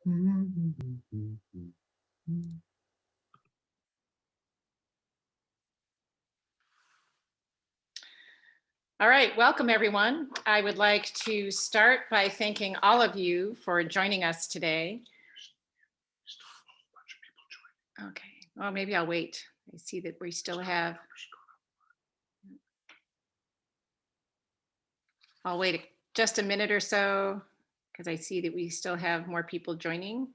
All right, welcome everyone. I would like to start by thanking all of you for joining us today. Okay, well, maybe I'll wait. I see that we still have. I'll wait just a minute or so because I see that we still have more people joining.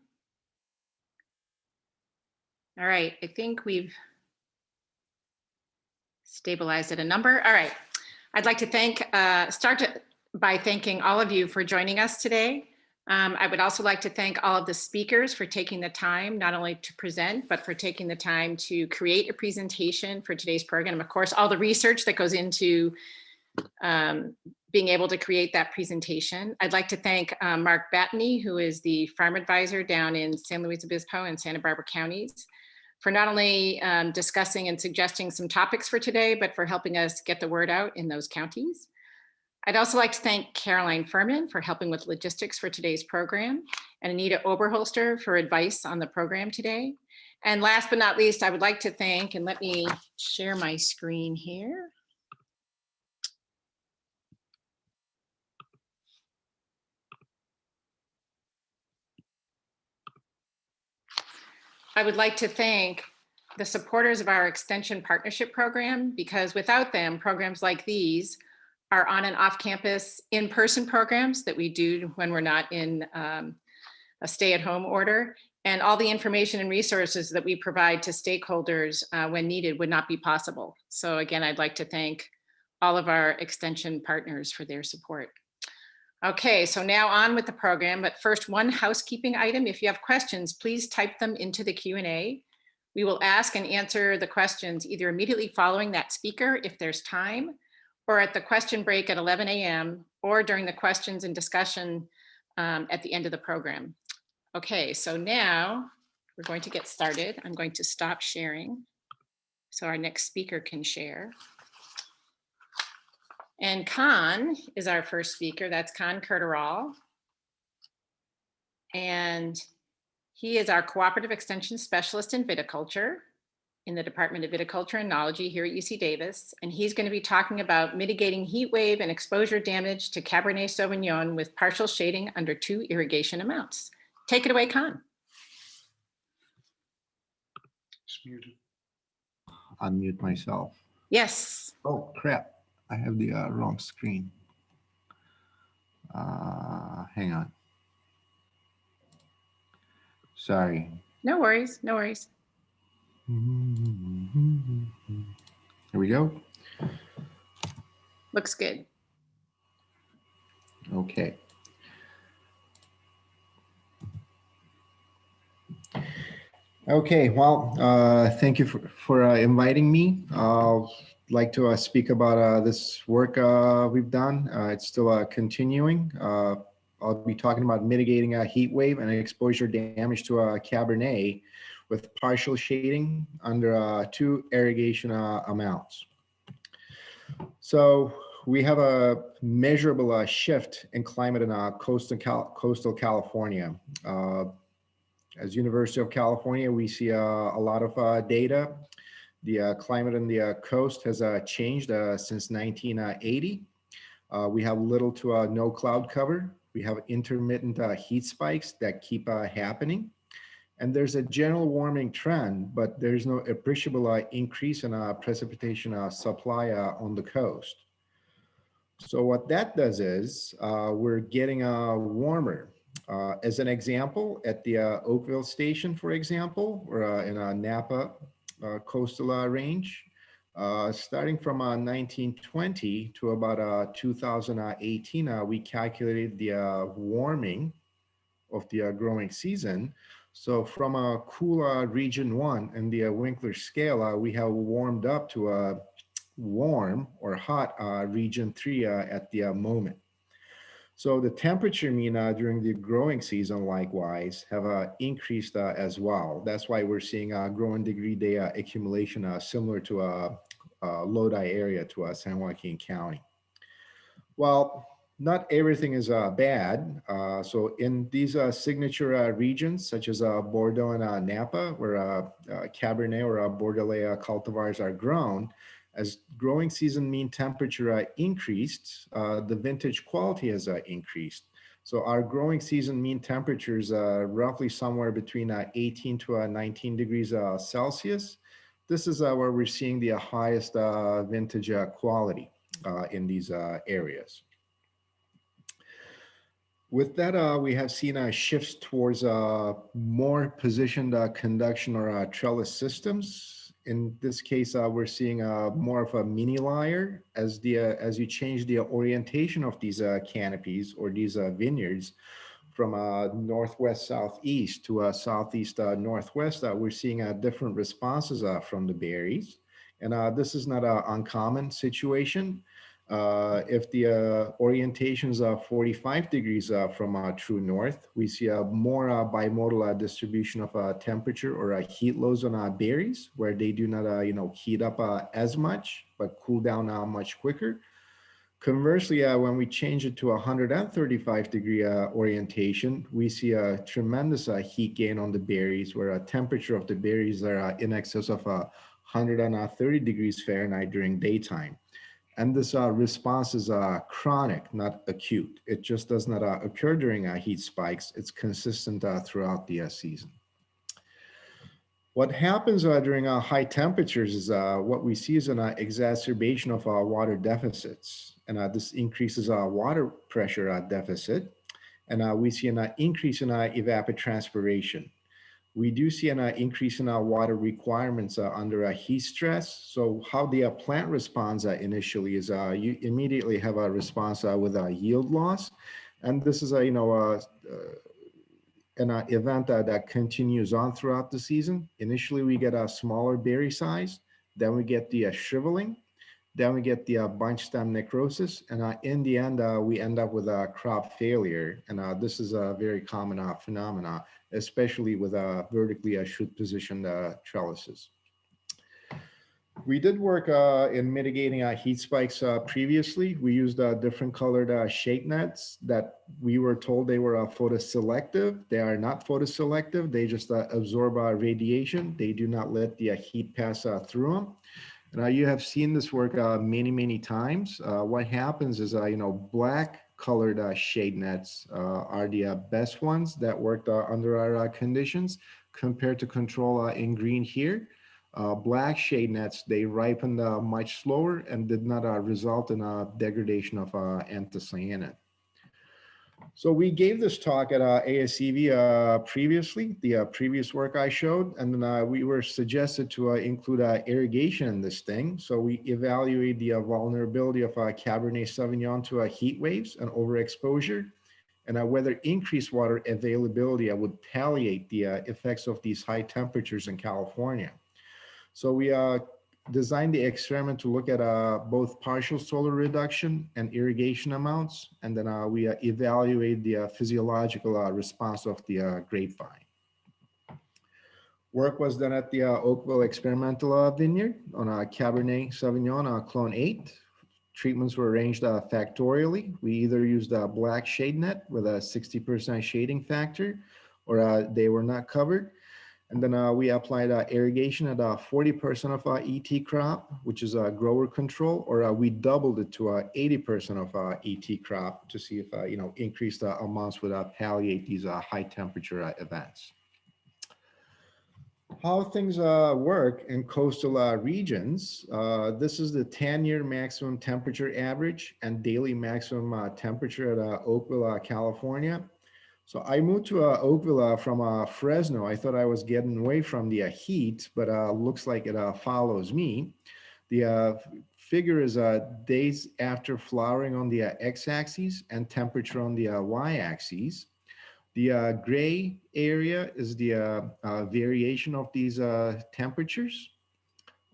All right, I think we've stabilized at a number. All right, I'd like to start by thanking all of you for joining us today. I would also like to thank all of the speakers for taking the time, not only to present, but for taking the time to create a presentation for today's program. Of course, all the research that goes into being able to create that presentation. I'd like to thank Mark Battany, who is the farm advisor down in San Luis Obispo and Santa Barbara counties, for not only discussing and suggesting some topics for today, but for helping us get the word out in those counties. I'd also like to thank Caroline Furman for helping with logistics for today's program, and Anita Oberholster for advice on the program today. And last but not least, I would like to thank, and let me share my screen here. I would like to thank the supporters of our Extension Partnership Program, because without them, programs like these are on and off campus in-person programs that we do when we're not in a stay-at-home order. And all the information and resources that we provide to stakeholders when needed would not be possible. So again, I'd like to thank all of our extension partners for their support. Okay, so now on with the program, but first, one housekeeping item. If you have questions, please type them into the Q&A. We will ask and answer the questions either immediately following that speaker if there's time, or at the question break at 11 a.m., or during the questions and discussion at the end of the program. Okay, so now we're going to get started. I'm going to stop sharing so our next speaker can share. And Khan is our first speaker. That's Khan Kurteral. And he is our Cooperative Extension Specialist in Viticulture in the Department of Viticulture and Enology here at UC Davis. And he's going to be talking about mitigating heat wave and exposure damage to Cabernet Sauvignon with partial shading under 2 irrigation amounts. Take it away, Khan. It's muted. Unmute myself. Yes. Oh, crap. I have the wrong screen. Hang on. Sorry. No worries, no worries. Here we go. Looks good. Okay. Okay, well, thank you for inviting me. I'd like to speak about this work we've done. It's still continuing. I'll be talking about mitigating a heat wave and exposure damage to a Cabernet with partial shading under 2 irrigation amounts. So we have a measurable shift in climate in coastal California. As University of California, we see a lot of data. The climate on the coast has changed since 1980. We have little to no cloud cover. We have intermittent heat spikes that keep happening. And there's a general warming trend, but there's no appreciable increase in precipitation supply on the coast. So what that does is we're getting warmer. As an example, at the Oakville station, for example, or in a Napa coastal range, starting from 1920 to about 2018, we calculated the warming of the growing season. So from a cool region 1 in the Winkler scale, we have warmed up to a warm or hot region 3 at the moment. So the temperature mean during the growing season, likewise, have increased as well. That's why we're seeing growing degree day accumulation similar to Lodi area to San Joaquin County. Well, Not everything is bad. So in these signature regions, such as Bordeaux and Napa, where Cabernet or Bordelais cultivars are grown, as growing season mean temperature increased, the vintage quality has increased. So our growing season mean temperatures roughly somewhere between 18 to 19 degrees Celsius. This is where we're seeing the highest vintage quality in these areas. With that, we have seen shifts towards more positioned conduction or trellis systems. In this case, we're seeing more of a mini lyre as you change the orientation of these canopies or these vineyards from northwest southeast to southeast northwest. We're seeing different responses from the berries, and this is not an uncommon situation. If the orientations are 45 degrees from true north, we see a more bimodal distribution of temperature or heat loads on berries, where they do not, heat up as much, but cool down much quicker. Conversely, when we change it to 135-degree orientation, we see a tremendous heat gain on the berries, where a temperature of the berries are in excess of 130 degrees Fahrenheit during daytime. And this response is chronic, not acute. It just does not occur during heat spikes. It's consistent throughout the season. What happens during high temperatures is what we see is an exacerbation of water deficits. And this increases water pressure deficit. And we see an increase in evapotranspiration. We do see an increase in our water requirements under heat stress. So how the plant responds initially is you immediately have a response with yield loss. And this is an event that continues on throughout the season. Initially, we get a smaller berry size, then we get the shriveling, then we get the bunch stem necrosis, and in the end, we end up with a crop failure. And this is a very common phenomena, especially with vertically shoot positioned trellises. We did work in mitigating heat spikes previously. We used different colored shade nets that we were told they were photoselective. They are not photoselective. They just absorb radiation. They do not let the heat pass through them. And you have seen this work many, many times. What happens is, black colored shade nets are the best ones that worked under our conditions compared to control in green here. Black shade nets, they ripened much slower and did not result in a degradation of anthocyanin. So we gave this talk at ASEV previously, the previous work I showed, and then we were suggested to include irrigation in this thing. So we evaluate the vulnerability of Cabernet Sauvignon to heat waves and overexposure, and whether increased water availability would palliate the effects of these high temperatures in California. So we designed the experiment to look at both partial solar reduction and irrigation amounts, and then we evaluate the physiological response of the grapevine. Work was done at the Oakville Experimental Vineyard on Cabernet Sauvignon Clone 8. Treatments were arranged factorially. We either used a black shade net with a 60% shading factor, or they were not covered. And then we applied irrigation at 40% of ET crop, which is grower control, or we doubled it to 80% of ET crop to see if increased amounts would palliate these high temperature events. How things work in coastal regions. This is the 10-year maximum temperature average and daily maximum temperature at Oakville, California. So I moved to Oakville from Fresno. I thought I was getting away from the heat, but looks like it follows me. The figure is days after flowering on the x-axis and temperature on the y-axis. The gray area is the variation of these temperatures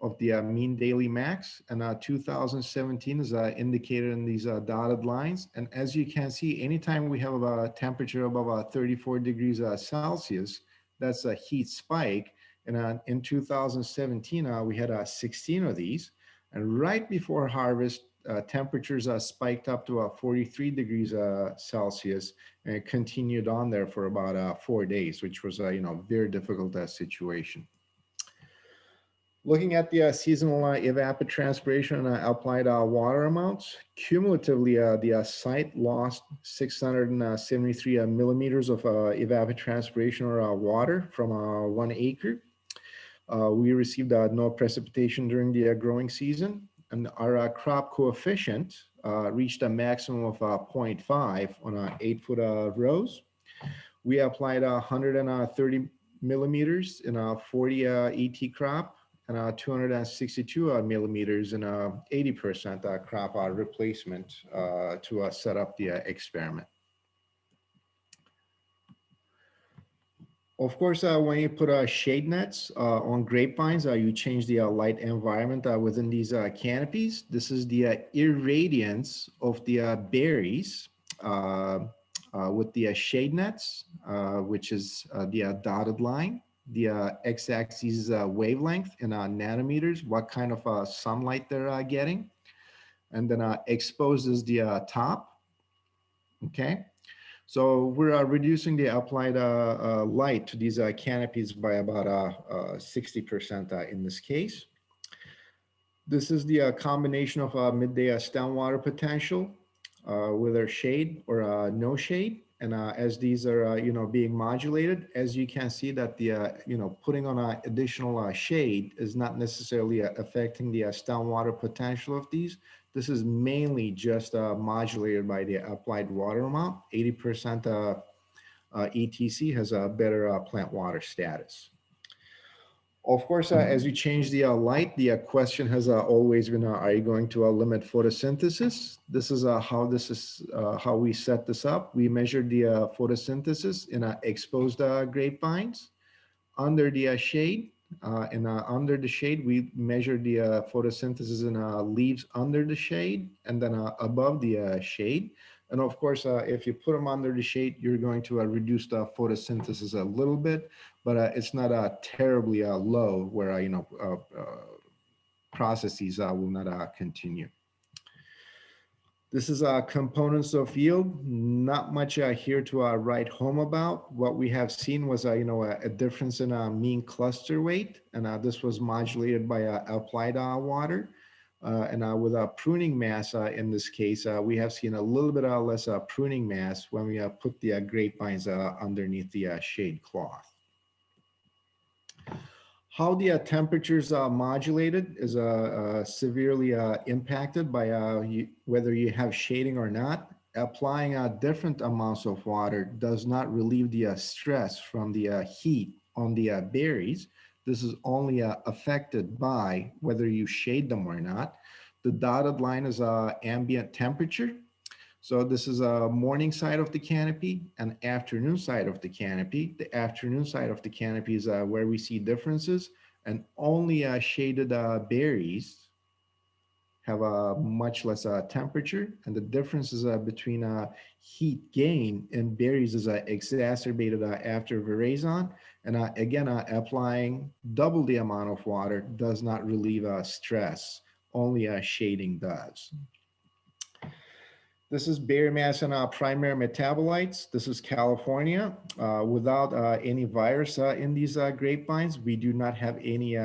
of the mean daily max, and 2017 is indicated in these dotted lines. And as you can see, anytime we have a temperature above 34 degrees Celsius, that's a heat spike. And in 2017, we had 16 of these. And right before harvest, temperatures spiked up to 43 degrees Celsius, and it continued on there for about 4 days, which was a very difficult situation. Looking at the seasonal evapotranspiration and applied water amounts, cumulatively the site lost 673 millimeters of evapotranspiration or water from 1 acre. We received no precipitation during the growing season, and our crop coefficient reached a maximum of 0.5 on 8-foot rows. We applied 130 millimeters in a 40 ET crop and 262 millimeters in 80% crop replacement to set up the experiment. Of course, when you put shade nets on grapevines, you change the light environment within these canopies. This is the irradiance of the berries with the shade nets, which is the dotted line. The x-axis is wavelength in nanometers, what kind of sunlight they're getting, and then exposes the top, okay? So we're reducing the applied light to these canopies by about 60% in this case. This is the combination of midday stem water potential with our shade or no shade. And as these are, being modulated, as you can see that the, putting on additional shade is not necessarily affecting the stem water potential of these. This is mainly just modulated by the applied water amount. 80% ETC has a better plant water status. Of course, as you change the light, the question has always been, are you going to limit photosynthesis? This is how we set this up. We measured the photosynthesis in exposed grapevines under the shade. And under the shade, we measured the photosynthesis in leaves under the shade and then above the shade. And of course, if you put them under the shade, you're going to reduce the photosynthesis a little bit, but it's not terribly low where, processes will not continue. This is components of yield. Not much here to write home about. What we have seen was a difference in mean cluster weight, and this was modulated by applied water. And with a pruning mass in this case, we have seen a little bit less pruning mass when we put the grapevines underneath the shade cloth. How the temperatures are modulated is severely impacted by whether you have shading or not. Applying different amounts of water does not relieve the stress from the heat on the berries. This is only affected by whether you shade them or not. The dotted line is ambient temperature. So this is a morning side of the canopy and afternoon side of the canopy. The afternoon side of the canopy is where we see differences, and only shaded berries have a much less temperature, and the differences between heat gain in berries is exacerbated after veraison. And again, applying double the amount of water does not relieve stress, only shading does. This is berry mass and primary metabolites. This is California. Without any virus in these grapevines, we do not have any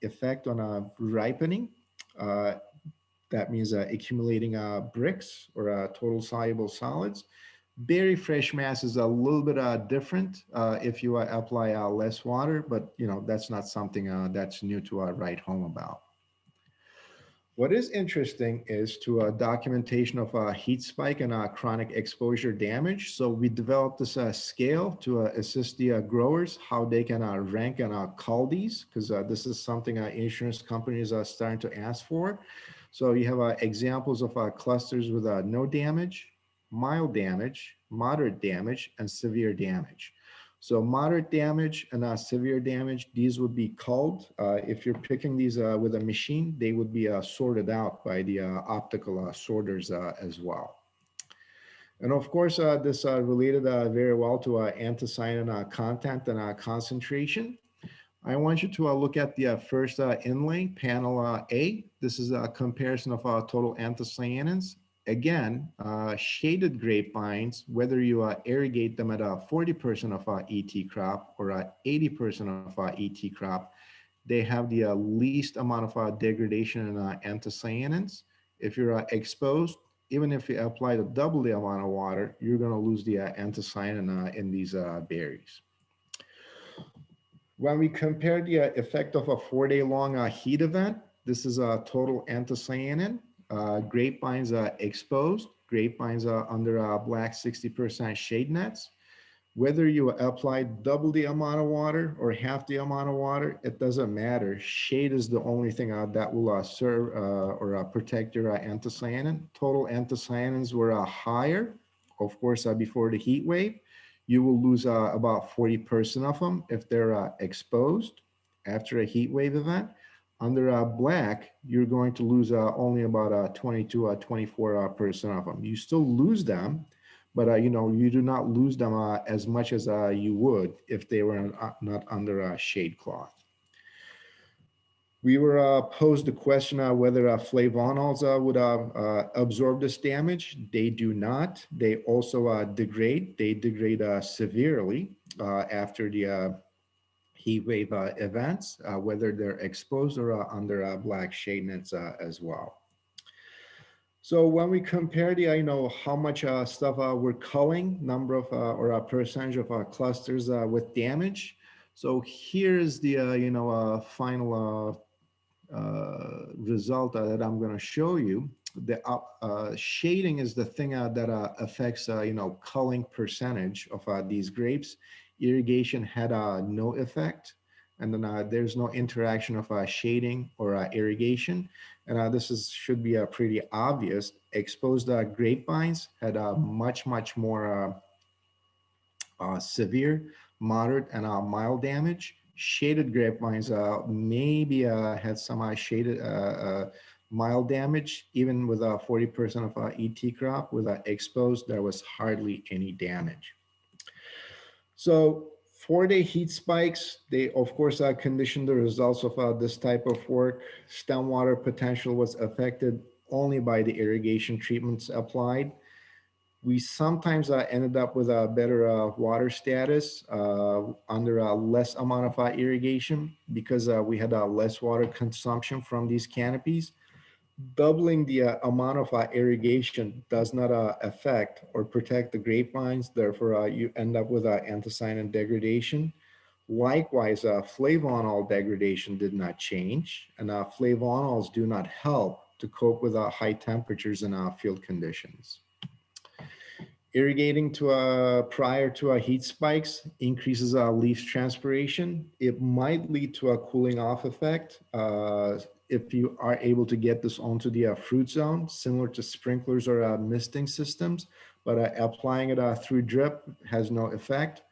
effect on ripening. That means accumulating bricks or total soluble solids. Berry fresh mass is a little bit different if you apply less water, but that's not something that's new to write home about. What is interesting is to documentation of heat spike and chronic exposure damage. So we developed this scale to assist the growers how they can rank and cull these, because this is something insurance companies are starting to ask for. So you have examples of clusters with no damage, mild damage, moderate damage, and severe damage. So moderate damage and severe damage, these would be culled. If you're picking these with a machine, they would be sorted out by the optical sorters as well. And of course, this related very well to anthocyanin content and concentration. I want you to look at the first inlay, panel A. This is a comparison of total anthocyanins. Again, shaded grapevines, whether you irrigate them at 40% of ET crop or 80% of ET crop, they have the least amount of degradation in anthocyanins. If you're exposed, even if you apply the double the amount of water, you're going to lose the anthocyanin in these berries. When we compare the effect of a 4-day long heat event, this is a total anthocyanin. Grapevines are exposed, grapevines are under black 60% shade nets. Whether you apply double the amount of water or half the amount of water, it doesn't matter. Shade is the only thing that will serve or protect your anthocyanin. Total anthocyanins were higher, of course, before the heat wave. You will lose about 40% of them if they're exposed after a heat wave event. Under black, you're going to lose only about 20 to 24% of them. You still lose them, but you do not lose them as much as you would if they were not under a shade cloth. We were posed the question whether flavonols would absorb this damage. They do not. They also degrade. They degrade severely after the heat wave events, whether they're exposed or under black shade nets as well. So when we compare the, how much stuff we're culling, number of or a percentage of clusters with damage. So here's the, final result that I'm going to show you. The shading is the thing that affects, culling percentage of these grapes. Irrigation had no effect. And then there's no interaction of shading or irrigation. And this should be pretty obvious. Exposed grapevines had a much more severe, moderate, and mild damage. Shaded grapevines maybe had some shaded mild damage, even with 40% of ET crop. With exposed, there was hardly any damage. So 4-day heat spikes, they of course conditioned the results of this type of work. Stem water potential was affected only by the irrigation treatments applied. We sometimes ended up with a better water status under a less amount of irrigation because we had less water consumption from these canopies. Doubling the amount of irrigation does not affect or protect the grapevines. Therefore, you end up with anthocyanin degradation. Likewise, flavonol degradation did not change, and flavonols do not help to cope with high temperatures and field conditions. Irrigating prior to heat spikes increases leaf transpiration. It might lead to a cooling off effect if you are able to get this onto the fruit zone, similar to sprinklers or misting systems, but applying it through drip has no effect.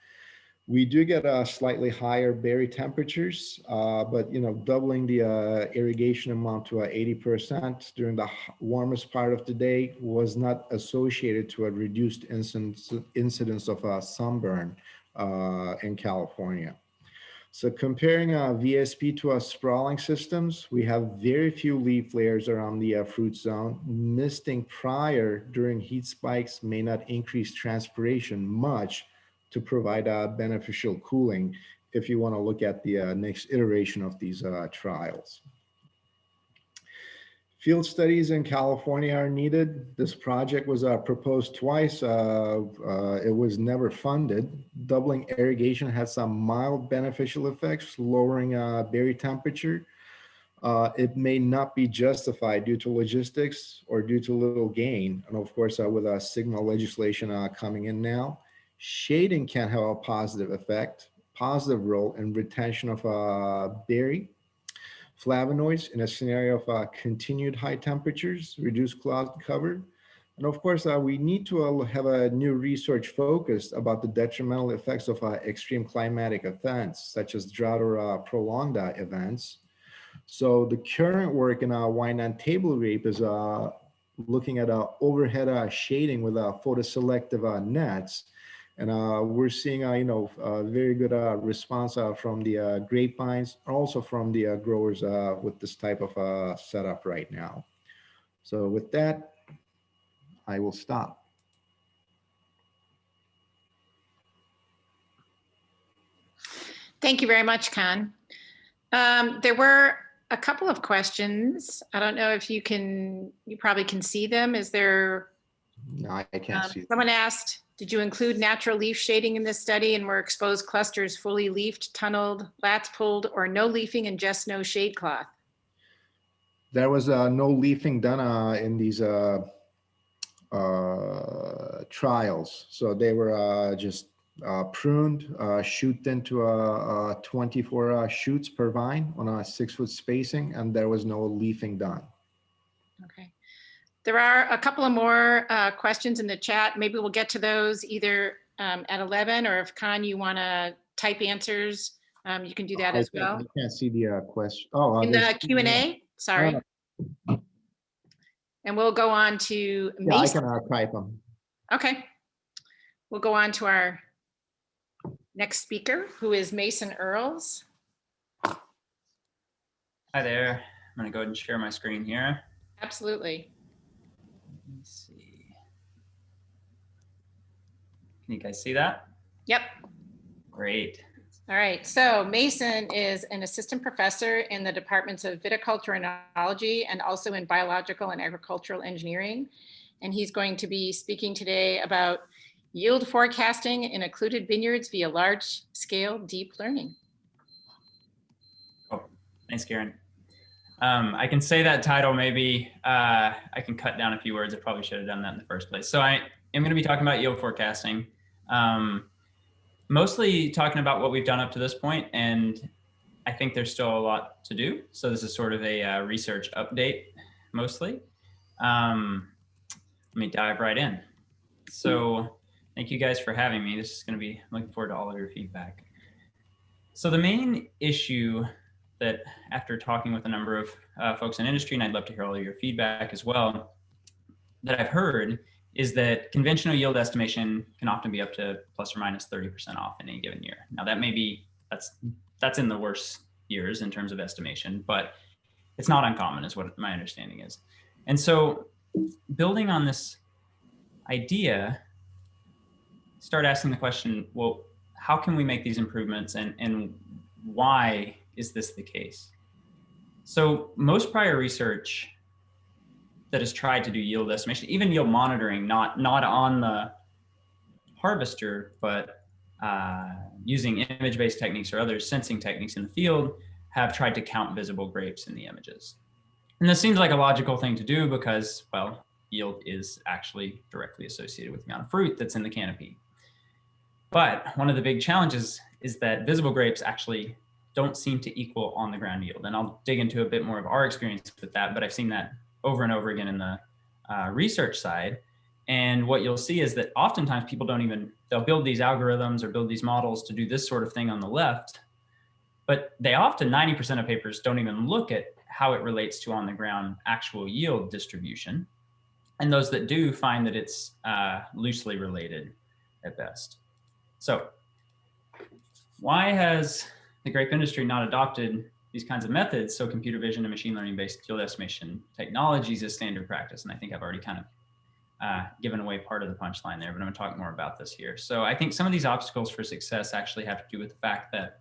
We do get slightly higher berry temperatures, but doubling the irrigation amount to 80% during the warmest part of the day was not associated to a reduced incidence of sunburn in California. So comparing VSP to sprawling systems, we have very few leaf layers around the fruit zone. Misting prior during heat spikes may not increase transpiration much to provide beneficial cooling if you want to look at the next iteration of these trials. Field studies in California are needed. This project was proposed twice. It was never funded. Doubling irrigation had some mild beneficial effects, lowering berry temperature. It may not be justified due to logistics or due to little gain. And of course, with SGMA legislation coming in now, shading can have a positive effect, positive role in retention of berry flavonoids in a scenario of continued high temperatures, reduced cloud cover. And of course, we need to have a new research focused about the detrimental effects of extreme climatic events, such as drought or prolonged events. So the current work in wine and table grape is looking at overhead shading with photoselective nets. And we're seeing, very good response from the grapevines, also from the growers with this type of setup right now. So with that, I will stop. Thank you very much, Khan. There were a couple of questions. I don't know if you probably can see them. Is there, No, I can't see. someone asked, did you include natural leaf shading in this study, and were exposed clusters fully leafed, tunneled, lats pulled, or no leafing and just no shade cloth? There was no leafing done in these trials. So they were just pruned, shoot into 24 shoots per vine on a 6-foot spacing, and there was no leafing done. Okay. There are a couple of more questions in the chat. Maybe we'll get to those either at 11, or if Khan, you want to type answers, you can do that as well. I can't see the question. Oh, In there's the Q&A, sorry. And we'll go on to yeah, I Mason. can type them. Okay. We'll go on to our next speaker, who is Mason Earls. Hi there. I'm going to go ahead and share my screen here. Absolutely. Let's see. Can you guys see that? Yep. Great. All right. So Mason is an assistant professor in the departments of viticulture and enology, and also in biological and agricultural engineering. And he's going to be speaking today about yield forecasting in occluded vineyards via large-scale deep learning. Oh, thanks, Karen. I can say that title, maybe I can cut down a few words. I probably should have done that in the first place. So I am going to be talking about yield forecasting, mostly talking about what we've done up to this point, and I think there's still a lot to do. So this is sort of a research update, mostly. Let me dive right in. So thank you guys for having me. This is going to be, I'm looking forward to all of your feedback. So the main issue that, after talking with a number of folks in industry, and I'd love to hear all of your feedback as well, that I've heard is that conventional yield estimation can often be up to plus or minus 30% off in any given year. Now that may be, that's in the worst years in terms of estimation, but it's not uncommon is what my understanding is. And so building on this idea, start asking the question, well, how can we make these improvements, and why is this the case? So most prior research that has tried to do yield estimation, even yield monitoring, not on the harvester, but using image-based techniques or other sensing techniques in the field, have tried to count visible grapes in the images. And this seems like a logical thing to do because, well, yield is actually directly associated with the amount of fruit that's in the canopy. But one of the big challenges is that visible grapes actually don't seem to equal on the ground yield. And I'll dig into a bit more of our experience with that, but I've seen that over and over again in the research side. And what you'll see is that oftentimes people they'll build these algorithms or build these models to do this sort of thing on the left, but they often, 90% of papers don't even look at how it relates to on the ground actual yield distribution. And those that do find that it's loosely related at best. So why has the grape industry not adopted these kinds of methods? So computer vision and machine learning based yield estimation technologies is standard practice. And I think I've already kind of given away part of the punchline there, but I'm going to talk more about this here. So I think some of these obstacles for success actually have to do with the fact that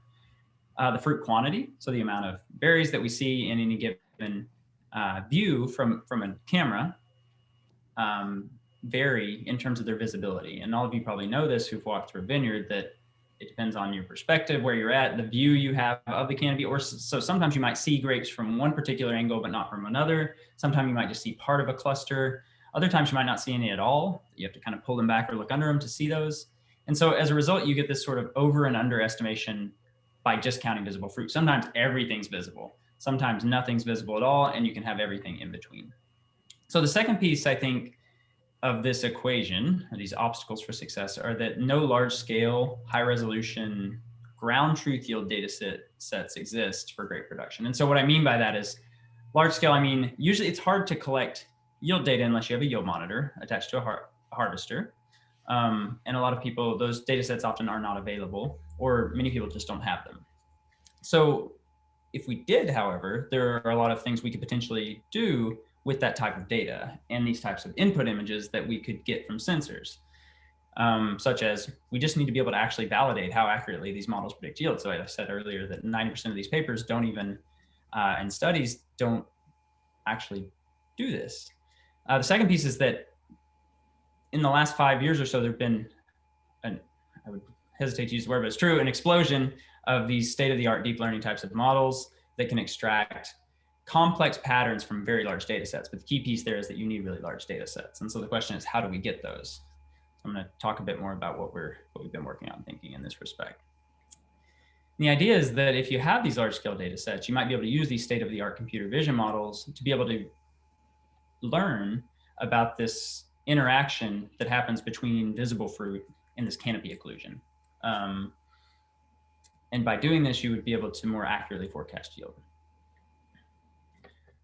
the fruit quantity, so the amount of berries that we see in any given view from a camera, vary in terms of their visibility. And all of you probably know this who've walked through a vineyard, that it depends on your perspective, where you're at, the view you have of the canopy, or so sometimes you might see grapes from one particular angle, but not from another. Sometimes you might just see part of a cluster. Other times you might not see any at all. You have to kind of pull them back or look under them to see those. And so as a result, you get this sort of over and underestimation by just counting visible fruit. Sometimes everything's visible. Sometimes nothing's visible at all, and you can have everything in between. So the second piece, I think, of this equation, or these obstacles for success, are that no large-scale, high-resolution, ground truth yield data sets exist for grape production. And so what I mean by that is large-scale, I mean, usually it's hard to collect yield data unless you have a yield monitor attached to a harvester. And a lot of people, those data sets often are not available, or many people just don't have them. So if we did, however, there are a lot of things we could potentially do with that type of data and these types of input images that we could get from sensors, such as we just need to be able to actually validate how accurately these models predict yield. So I said earlier that 90% of these papers don't even, and studies don't actually do this. The second piece is that in the last 5 years or so, there've been I would hesitate to use the word, but it's true, an explosion of these state-of-the-art deep learning types of models that can extract complex patterns from very large data sets. But the key piece there is that you need really large data sets. And so the question is, how do we get those? So I'm going to talk a bit more about what we've been working on thinking in this respect. And the idea is that if you have these large-scale data sets, you might be able to use these state-of-the-art computer vision models to be able to learn about this interaction that happens between visible fruit and this canopy occlusion. And by doing this, you would be able to more accurately forecast yield.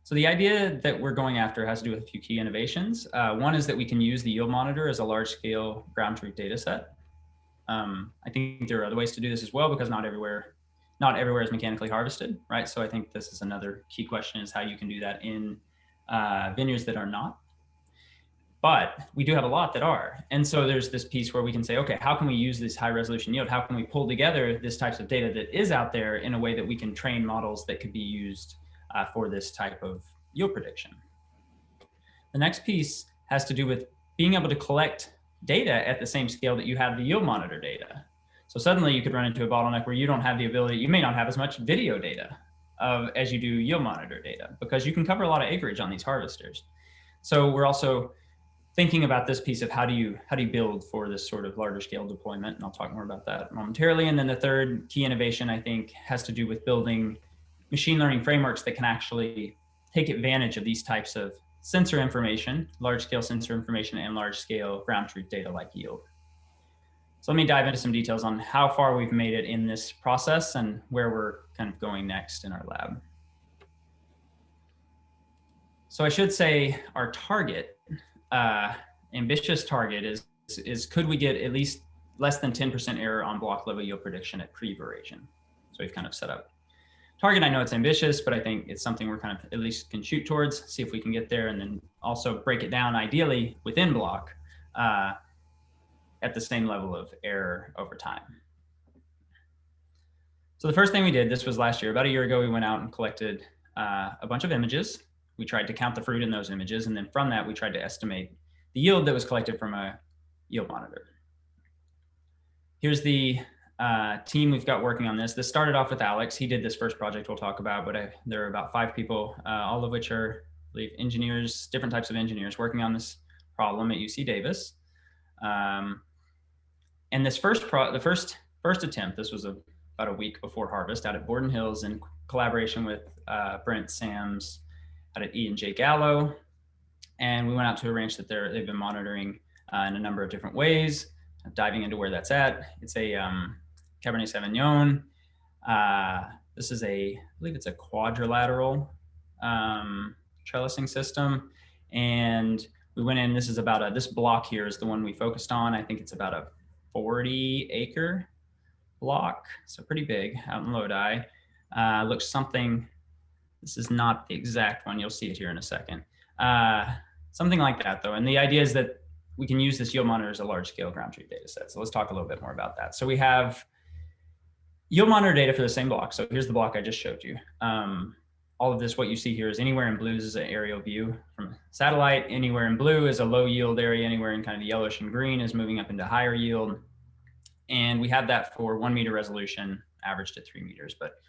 So the idea that we're going after has to do with a few key innovations. One is that we can use the yield monitor as a large-scale ground truth data set. I think there are other ways to do this as well, because not everywhere is mechanically harvested, right? So I think this is another key question, is how you can do that in vineyards that are not. But we do have a lot that are. And so there's this piece where we can say, okay, how can we use this high resolution yield? How can we pull together this types of data that is out there in a way that we can train models that could be used for this type of yield prediction? The next piece has to do with being able to collect data at the same scale that you have the yield monitor data. So suddenly you could run into a bottleneck where you don't have the ability, you may not have as much video data as you do yield monitor data, because you can cover a lot of acreage on these harvesters. So we're also thinking about this piece of how do you build for this sort of larger scale deployment, and I'll talk more about that momentarily. And then the third key innovation, I think, has to do with building machine learning frameworks that can actually take advantage of these types of sensor information, large scale sensor information, and large scale ground truth data like yield. So let me dive into some details on how far we've made it in this process and where we're kind of going next in our lab. So I should say our target, ambitious target is could we get at least less than 10% error on block level yield prediction at pre-veraison? So we've kind of set up target. I know it's ambitious, but I think it's something we're kind of at least can shoot towards, see if we can get there, and then also break it down ideally within block at the same level of error over time. So the first thing we did, this was last year, about a year ago, we went out and collected a bunch of images. We tried to count the fruit in those images. And then from that, we tried to estimate the yield that was collected from a yield monitor. Here's the team we've got working on this. This started off with Alex. He did this first project we'll talk about, but there are about 5 people, all of which are, I believe, engineers, different types of engineers working on this problem at UC Davis. And this the first attempt, this was about a week before harvest out at Borden Hills in collaboration with Brent Sams out at E&J Gallo. And we went out to a ranch that they've been monitoring in a number of different ways, diving into where that's at. It's a Cabernet Sauvignon. This is I believe it's a quadrilateral trellising system. And we went in, this is about this block here is the one we focused on. I think it's about a 40-acre block, so pretty big out in Lodi. Looks something, this is not the exact one, you'll see it here in a second. Something like that though, and the idea is that we can use this yield monitor as a large-scale ground truth data set. So let's talk a little bit more about that. So we have yield monitor data for the same block. So here's the block I just showed you. All of this, what you see here is anywhere in blue is an aerial view from satellite. Anywhere in blue is a low yield area. Anywhere in kind of the yellowish and green is moving up into higher yield. And we have that for 1 meter resolution, averaged at 3 meters. But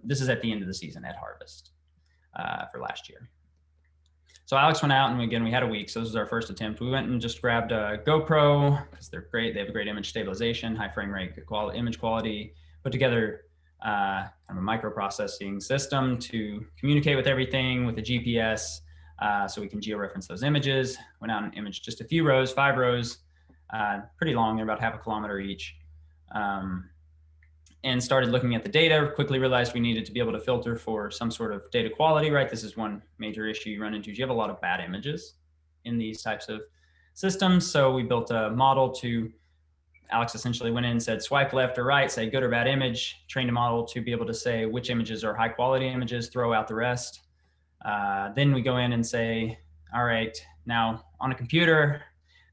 this is at the end of the season at harvest for last year. So Alex went out, and again, we had a week. So this was our first attempt. We went and just grabbed a GoPro because they're great. They have a great image stabilization, high frame rate, good quality, image quality, put together kind of a microprocessing system to communicate with everything with a GPS so we can georeference those images. Went out and imaged just a few rows, 5 rows, pretty long, they're about 0.5 kilometer each. And started looking at the data, quickly realized we needed to be able to filter for some sort of data quality, right? This is one major issue you run into. You have a lot of bad images in these types of systems. So we built a model to, Alex essentially went in and said, swipe left or right, say good or bad image, trained a model to be able to say which images are high quality images, throw out the rest. Then we go in and say, all right, now on a computer,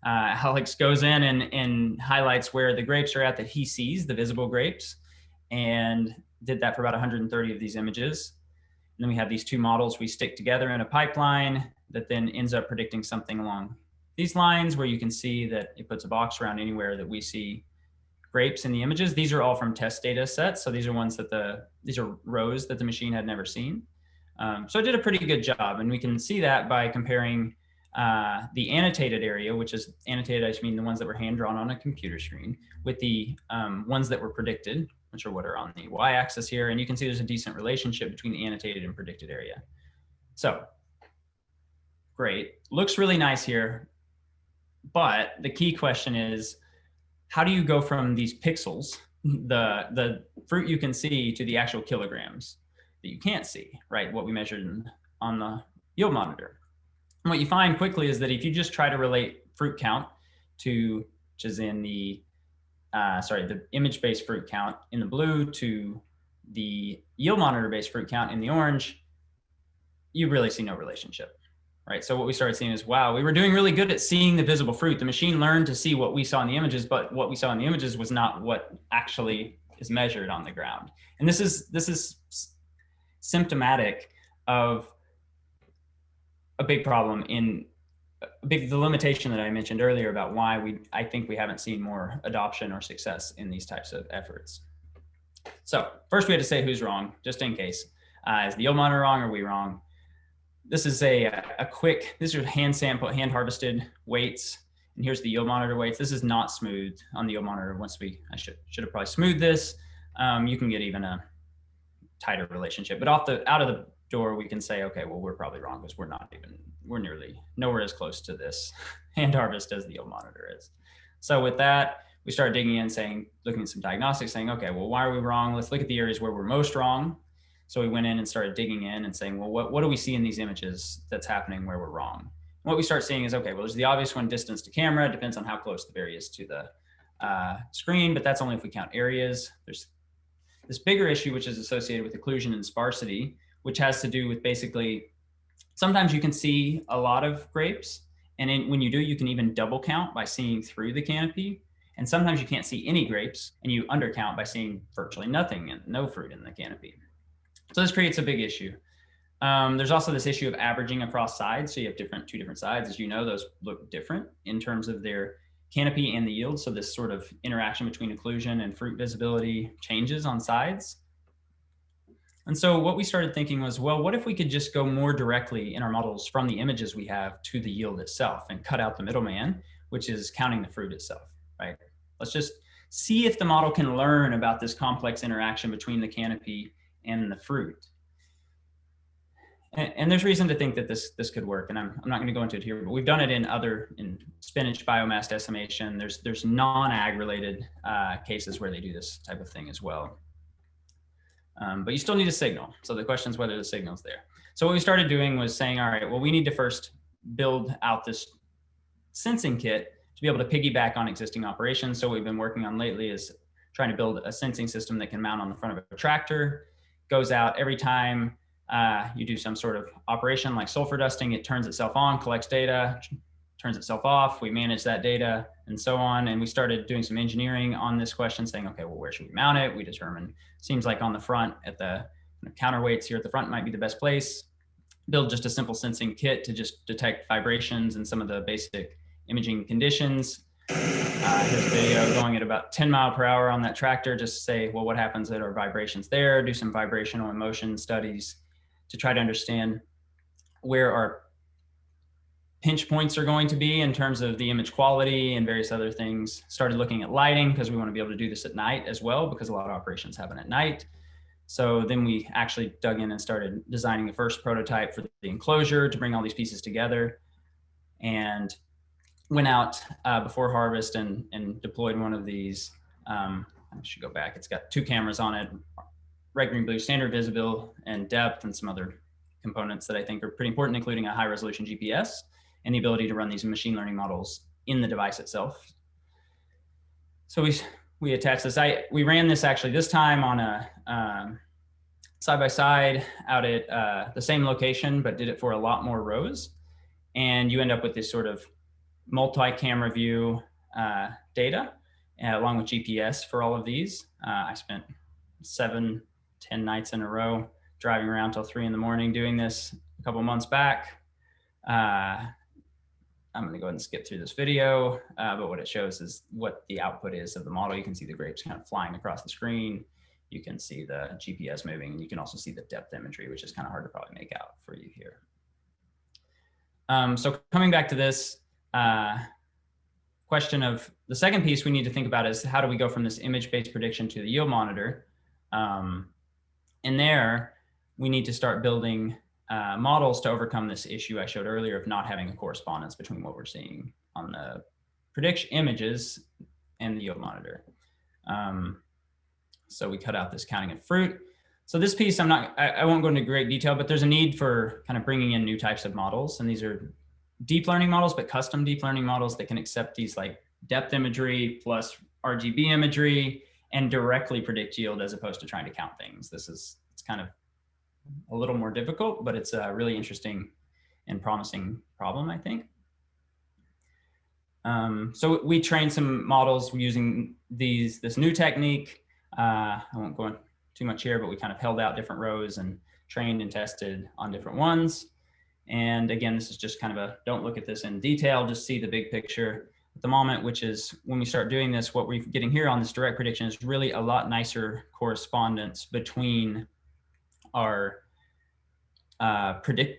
Alex goes in and highlights where the grapes are at that he sees, the visible grapes, and did that for about 130 of these images. And then we have these two models we stick together in a pipeline that then ends up predicting something along these lines, where you can see that it puts a box around anywhere that we see grapes in the images. These are all from test data sets. So these are ones that these are rows that the machine had never seen. So it did a pretty good job. And we can see that by comparing the annotated area, which is annotated, I just mean the ones that were hand drawn on a computer screen, with the ones that were predicted, which are what are on the y-axis here. And you can see there's a decent relationship between the annotated and predicted area. So great, looks really nice here. But the key question is, how do you go from these pixels, the fruit you can see, to the actual kilograms that you can't see, right? What we measured on the yield monitor. And what you find quickly is that if you just try to relate fruit count to, which is in the, the image-based fruit count in the blue to the yield monitor-based fruit count in the orange, you really see no relationship. Right. So what we started seeing is, wow, we were doing really good at seeing the visible fruit. The machine learned to see what we saw in the images, but what we saw in the images was not what actually is measured on the ground. And this is symptomatic of a big problem the limitation that I mentioned earlier about why I think we haven't seen more adoption or success in these types of efforts. So first we had to say who's wrong, just in case. Is the yield monitor wrong? Or are we wrong? This is these are hand harvested weights. And here's the yield monitor weights. This is not smooth on the yield monitor. I should have probably smoothed this. You can get even a tighter relationship, but out of the door, we can say, okay, well, we're probably wrong because we're nearly nowhere as close to this hand harvest as the yield monitor is. So with that, we started digging in, looking at some diagnostics, saying, okay, well, why are we wrong? Let's look at the areas where we're most wrong. So we went in and started digging in and saying, well, what do we see in these images that's happening where we're wrong? And what we start seeing is, okay, well, there's the obvious one, distance to camera. It depends on how close the berry is to the screen, but that's only if we count areas. There's this bigger issue, which is associated with occlusion and sparsity, which has to do with basically, sometimes you can see a lot of grapes. And when you do, you can even double count by seeing through the canopy. And sometimes you can't see any grapes and you undercount by seeing virtually nothing and no fruit in the canopy. So this creates a big issue. There's also this issue of averaging across sides. So you have two different sides. As you know, those look different in terms of their canopy and the yield. So this sort of interaction between occlusion and fruit visibility changes on sides. And so what we started thinking was, well, what if we could just go more directly in our models from the images we have to the yield itself and cut out the middleman, which is counting the fruit itself, right? Let's just see if the model can learn about this complex interaction between the canopy and the fruit. And there's reason to think that this could work. And I'm not going to go into it here, but we've done it in spinach biomass decimation. There's non-ag related cases where they do this type of thing as well. But you still need a signal. So the question is whether the signal's there. So what we started doing was saying, all right, well, we need to first build out this sensing kit to be able to piggyback on existing operations. So what we've been working on lately is trying to build a sensing system that can mount on the front of a tractor, goes out every time you do some sort of operation like sulfur dusting, it turns itself on, collects data, turns itself off, we manage that data and so on. And we started doing some engineering on this question saying, okay, well, where should we mount it? We determined, seems like on the front at the counterweights here at the front might be the best place. Build just a simple sensing kit to just detect vibrations and some of the basic imaging conditions. Here's a video going at about 10 miles per hour on that tractor, just to say, well, what happens that are vibrations there, do some vibrational and motion studies to try to understand where our pinch points are going to be in terms of the image quality and various other things. Started looking at lighting because we want to be able to do this at night as well, because a lot of operations happen at night. So then we actually dug in and started designing the first prototype for the enclosure to bring all these pieces together, and went out before harvest and deployed one of these. I should go back. It's got two cameras on it, red, green, blue, standard visible and depth, and some other components that I think are pretty important, including a high resolution GPS and the ability to run these machine learning models in the device itself. So we attached this. We ran this actually this time on a side-by-side out at the same location, but did it for a lot more rows. And you end up with this sort of multi-camera view data along with GPS for all of these. I spent 7-10 nights in a row driving around till 3 in the morning doing this a couple months back. I'm going to go ahead and skip through this video, but what it shows is what the output is of the model. You can see the grapes kind of flying across the screen. You can see the GPS moving, and you can also see the depth imagery, which is kind of hard to probably make out for you here. So coming back to this question of the second piece we need to think about is how do we go from this image-based prediction to the yield monitor? And there, we need to start building models to overcome this issue I showed earlier of not having a correspondence between what we're seeing on the prediction images and the yield monitor. So we cut out this counting of fruit. So this piece, I won't go into great detail, but there's a need for kind of bringing in new types of models. And these are deep learning models, but custom deep learning models that can accept these like depth imagery plus RGB imagery and directly predict yield as opposed to trying to count things. It's kind of a little more difficult, but it's a really interesting and promising problem, I think. So we trained some models using this new technique. I won't go into too much here, but we kind of held out different rows and trained and tested on different ones. And again, this is just kind of a, don't look at this in detail, just see the big picture at the moment, which is when we start doing this, what we're getting here on this direct prediction is really a lot nicer correspondence between our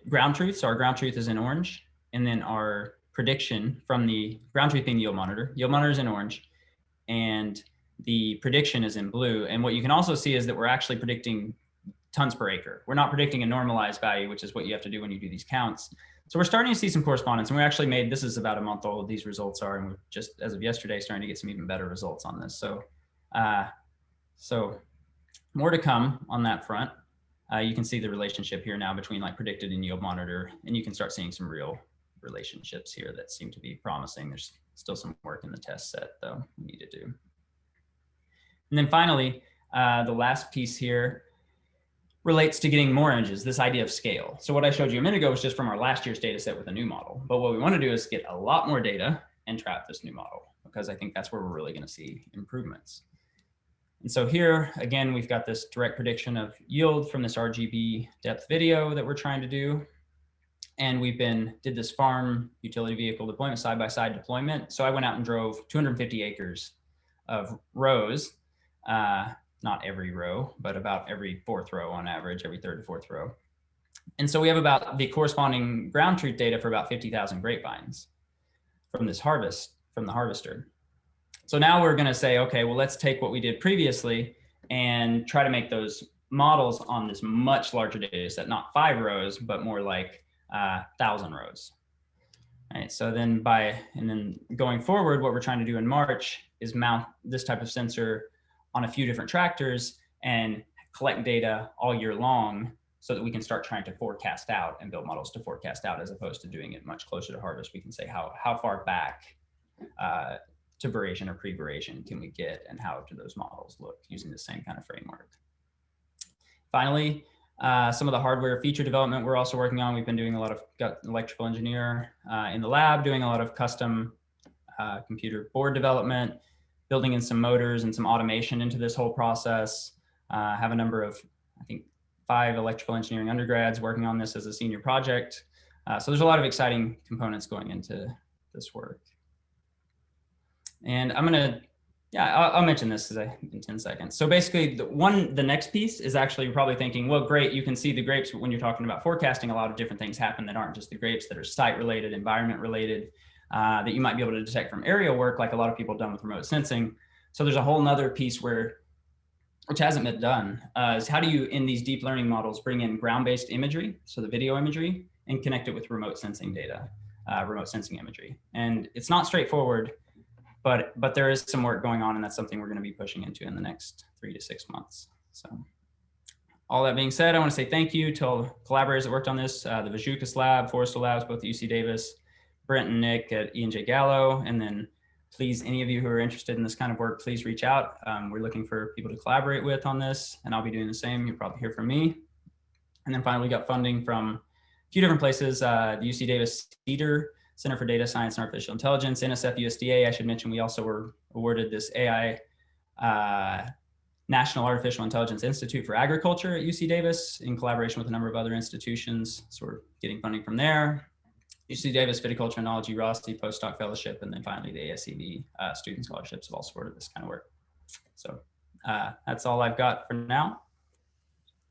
ground truth. So our ground truth is in orange, and then our prediction from the ground truth being yield monitor. Yield monitor is in orange, and the prediction is in blue. And what you can also see is that we're actually predicting tons per acre. We're not predicting a normalized value, which is what you have to do when you do these counts. So we're starting to see some correspondence, and we actually made, this is about a month old, these results are, and we're just, as of yesterday, starting to get some even better results on this. So, so more to come on that front. You can see the relationship here now between like predicted and yield monitor, and you can start seeing some real relationships here that seem to be promising. There's still some work in the test set though we need to do. And then finally, the last piece here relates to getting more images, this idea of scale. So what I showed you a minute ago was just from our last year's data set with a new model. But what we want to do is get a lot more data and trap this new model, because I think that's where we're really going to see improvements. And so here, again, we've got this direct prediction of yield from this RGB depth video that we're trying to do. And did this farm utility vehicle deployment, side-by-side deployment. So I went out and drove 250 acres of rows, not every row, but about every fourth row on average, every third to fourth row. And so we have about the corresponding ground truth data for about 50,000 grapevines from this harvest, from the harvester. So now we're going to say, okay, well, let's take what we did previously and try to make those models on this much larger data set, not 5 rows, but more like 1,000 rows. All right, so then then going forward, what we're trying to do in March is mount this type of sensor on a few different tractors and collect data all year long so that we can start trying to forecast out and build models to forecast out, as opposed to doing it much closer to harvest. We can say how far back to veraison or pre-veraison can we get, and how do those models look using the same kind of framework. Finally, some of the hardware feature development we're also working on. We've been doing a lot of, got an electrical engineer in the lab doing a lot of custom computer board development, building in some motors and some automation into this whole process. Have a number of, I think, 5 electrical engineering undergrads working on this as a senior project. So there's a lot of exciting components going into this work. And I'll mention this in 10 seconds. So basically the next piece is actually, you're probably thinking, well, great, you can see the grapes, but when you're talking about forecasting, a lot of different things happen that aren't just the grapes, that are site related, environment related, that you might be able to detect from aerial work, like a lot of people have done with remote sensing. So there's a whole nother piece which hasn't been done, is how do you, in these deep learning models, bring in ground-based imagery, so the video imagery, and connect it with remote sensing data, remote sensing imagery. And it's not straightforward, but there is some work going on, and that's something we're going to be pushing into in the next 3 to 6 months. So all that being said, I want to say thank you to all the collaborators that worked on this, the Viticulture lab, Forrestal labs, both at UC Davis, Brent and Nick at E&J Gallo. And then please, any of you who are interested in this kind of work, please reach out. We're looking for people to collaborate with on this, and I'll be doing the same. You'll probably hear from me. And then finally, we got funding from a few different places, the UC Davis CEDAR, Center for Data Science and Artificial Intelligence, NSF USDA. I should mention we also were awarded this AI National Artificial Intelligence Institute for Agriculture at UC Davis in collaboration with a number of other institutions. So we're getting funding from there. UC Davis Viticulture, Enology, Rossi postdoc fellowship, and then finally the ASEV student scholarships have all supported this kind of work. So that's all I've got for now.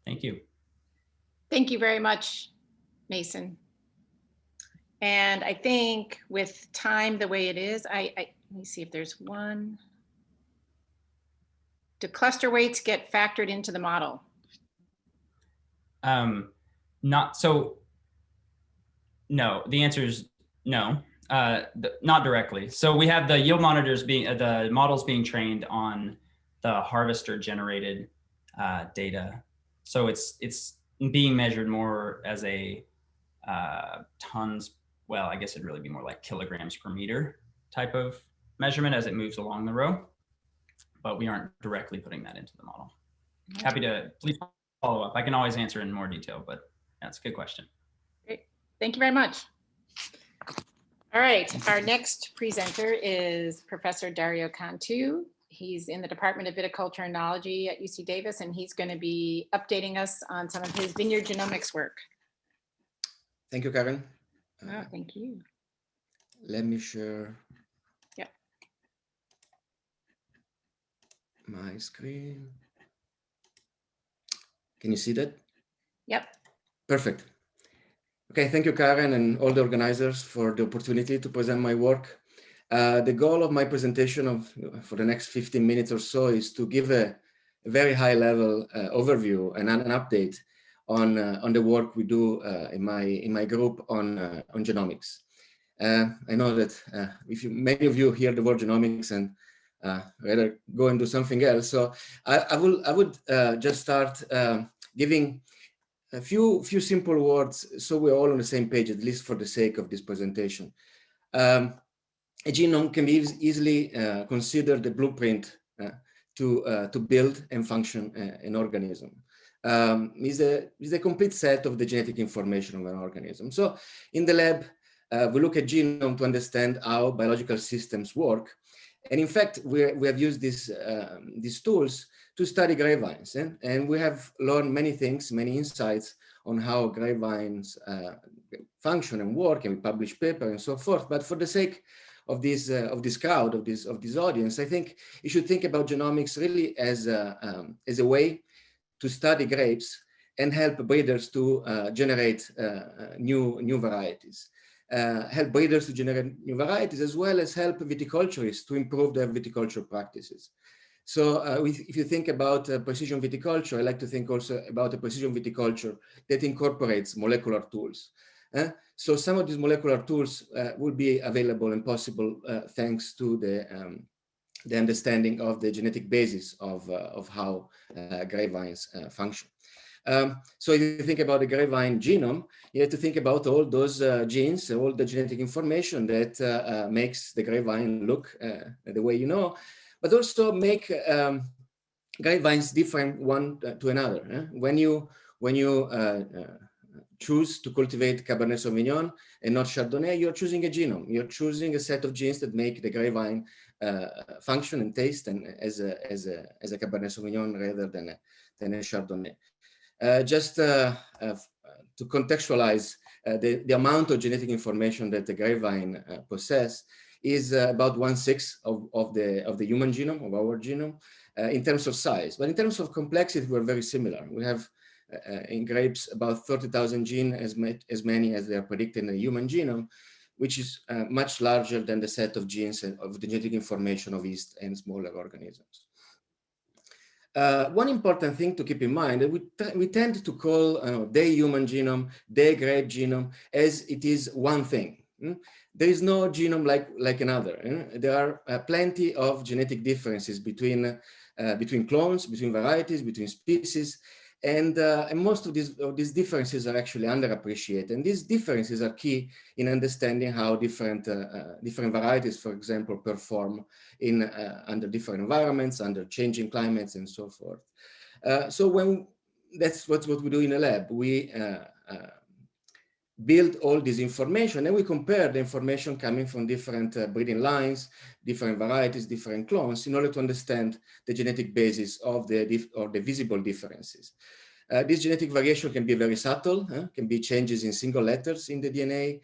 Thank you. Thank you very much, Mason. And I think with time the way it is, let me see if there's one. Do cluster weights get factored into the model? Not so. No, the answer is no, not directly. So we have the yield monitors being the models being trained on the harvester generated data. So it's being measured more as a tons. Well, I guess it'd really be more like kilograms per meter type of measurement as it moves along the row, but we aren't directly putting that into the model. Happy to please follow up. I can always answer in more detail, but that's a good question. Great. Thank you very much. All right, our next presenter is Professor Dario Cantu. He's in the Department of Viticulture and Enology at UC Davis, and he's going to be updating us on some of his vineyard genomics work. Thank you, Karen. Oh, thank you. Let me share my screen. Can you see that? Yep. Perfect. Okay, thank you, Karen, and all the organizers for the opportunity to present my work. The goal of my presentation for the next 15 minutes or so is to give a very high-level overview and an update on the work we do in my group on genomics. I know that many of you hear the word genomics and rather go and do something else. So I would just start giving a few simple words so we're all on the same page, at least for the sake of this presentation. A genome can be easily considered the blueprint to build and function an organism. Is a complete set of the genetic information of an organism. So in the lab, we look at genome to understand how biological systems work. And in fact, we have used these tools to study grapevines. And we have learned many things, many insights on how grapevines function and work, and we publish papers and so forth. But for the sake of this crowd, of this audience, I think you should think about genomics really as a way to study grapes and help breeders to generate new varieties. Help breeders to generate new varieties, as well as help viticulturists to improve their viticulture practices. So if you think about precision viticulture, I like to think also about a precision viticulture that incorporates molecular tools. So some of these molecular tools will be available and possible thanks to the understanding of the genetic basis of how grapevines function. So if you think about the grapevine genome, you have to think about all those genes, all the genetic information that makes the grapevine look the way you know, but also make grapevines different one to another. When you choose to cultivate Cabernet Sauvignon and not Chardonnay, you're choosing a genome. You're choosing a set of genes that make the grapevine function and taste and as a Cabernet Sauvignon rather than a Chardonnay. Just to contextualize, the amount of genetic information that the grapevine possesses is about 1/6 of the human genome, of our genome, in terms of size. But in terms of complexity, we're very similar. We have in grapes about 30,000 genes, as many as they are predicted in the human genome, which is much larger than the set of genes of the genetic information of yeast and smaller organisms. One important thing to keep in mind that we tend to call the human genome, the grape genome, as it is one thing. There is no genome like another. There are plenty of genetic differences between clones, between varieties, between species. And most of these differences are actually underappreciated. And these differences are key in understanding how different varieties, for example, perform in under different environments, under changing climates, and so forth. So that's what we do in a lab. We build all this information, and we compare the information coming from different breeding lines, different varieties, different clones, in order to understand the genetic basis of the visible differences. This genetic variation can be very subtle, can be changes in single letters in the DNA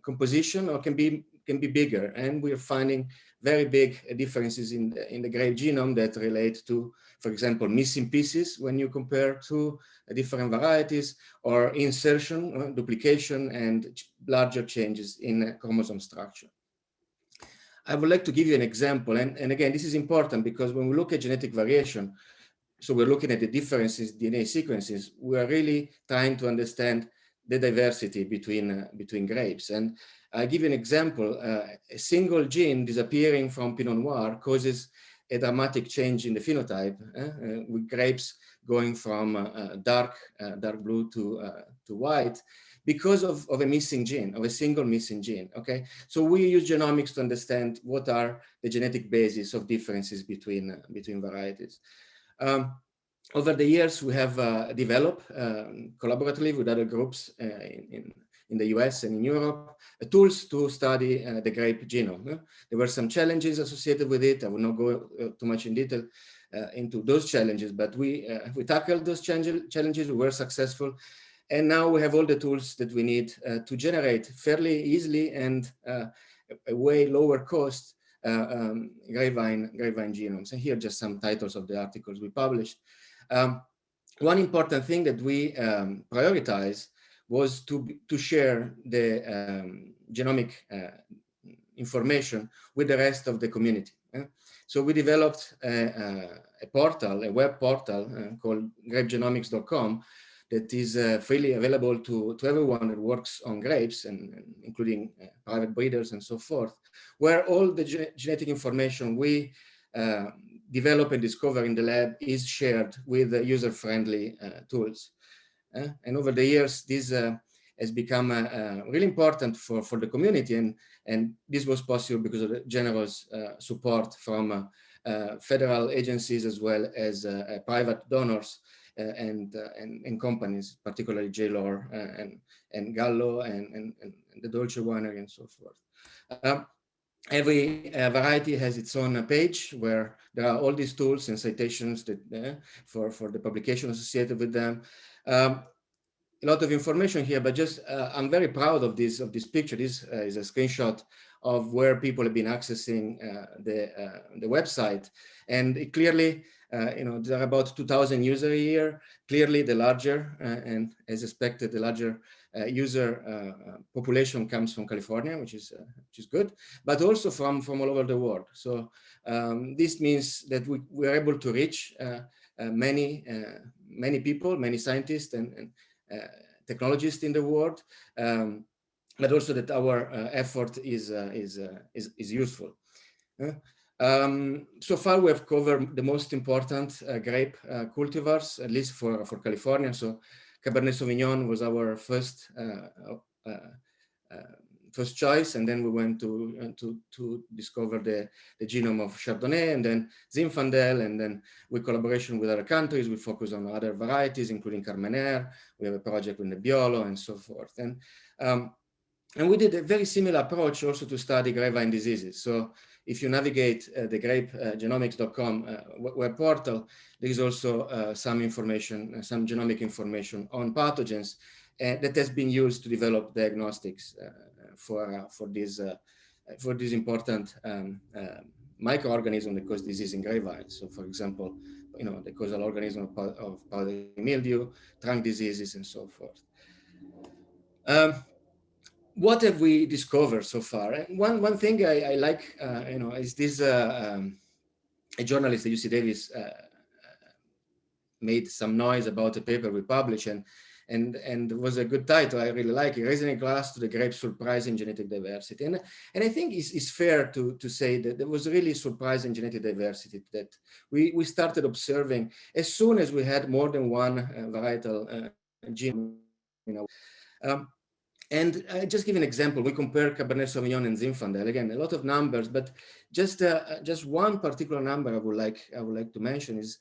composition, or can be bigger. And we're finding very big differences in the grape genome that relate to, for example, missing pieces when you compare two different varieties, or insertion, duplication, and larger changes in chromosome structure. I would like to give you an example. And again, this is important because when we look at genetic variation, so we're looking at the differences, DNA sequences, we are really trying to understand the diversity between grapes. And I'll give you an example. A single gene disappearing from Pinot Noir causes a dramatic change in the phenotype, with grapes going from dark blue to white, because of a missing gene, of a single missing gene, okay? So we use genomics to understand what are the genetic basis of differences between varieties. Over the years, we have developed collaboratively with other groups in the US and in Europe, tools to study the grape genome. There were some challenges associated with it. I will not go too much in detail into those challenges, but we tackled those challenges. We were successful. And now we have all the tools that we need to generate fairly easily and a way lower cost grapevine genomes. And here are just some titles of the articles we published. One important thing that we prioritize was to share the genomic information with the rest of the community. So we developed a portal, a web portal called grapegenomics.com that is freely available to everyone that works on grapes, and including private breeders and so forth, where all the genetic information we develop and discover in the lab is shared with user-friendly tools. And over the years, this has become really important for the community, and this was possible because of the generous support from federal agencies as well as private donors and companies, particularly JLOR and Gallo and the Dolce Winery and so forth. Every variety has its own page where there are all these tools and citations that for the publication associated with them. A lot of information here, but just I'm very proud of this picture. This is a screenshot of where people have been accessing the website, and it clearly, there are about 2,000 users a year. Clearly, the larger and as expected, the larger user population comes from California, which is good, but also from all over the world. So this means that we are able to reach many people, many scientists and technologists in the world, but also that our effort is useful. So far, we have covered the most important grape cultivars, at least for California. So Cabernet Sauvignon was our first choice, and then we went to discover the genome of Chardonnay, and then Zinfandel, and then with collaboration with other countries, we focus on other varieties, including Carmenère. We have a project with Nebbiolo and so forth. And we did a very similar approach also to study grapevine diseases. So if you navigate the grapegenomics.com web portal, there is also some information, some genomic information on pathogens that has been used to develop diagnostics for these important microorganisms that cause disease in grapevines. So, for example, the causal organism of powdery mildew, trunk diseases, and so forth. What have we discovered so far? One thing I like, is this a journalist at UC Davis made some noise about a paper we published, and and was a good title. I really like it, Raising a Glass to the Grape's Surprising Genetic Diversity. And I think it's fair to say that there was really surprising genetic diversity that we started observing as soon as we had more than one varietal gene. And just give an example. We compare Cabernet Sauvignon and Zinfandel. Again, a lot of numbers, but just one particular number I would like to mention is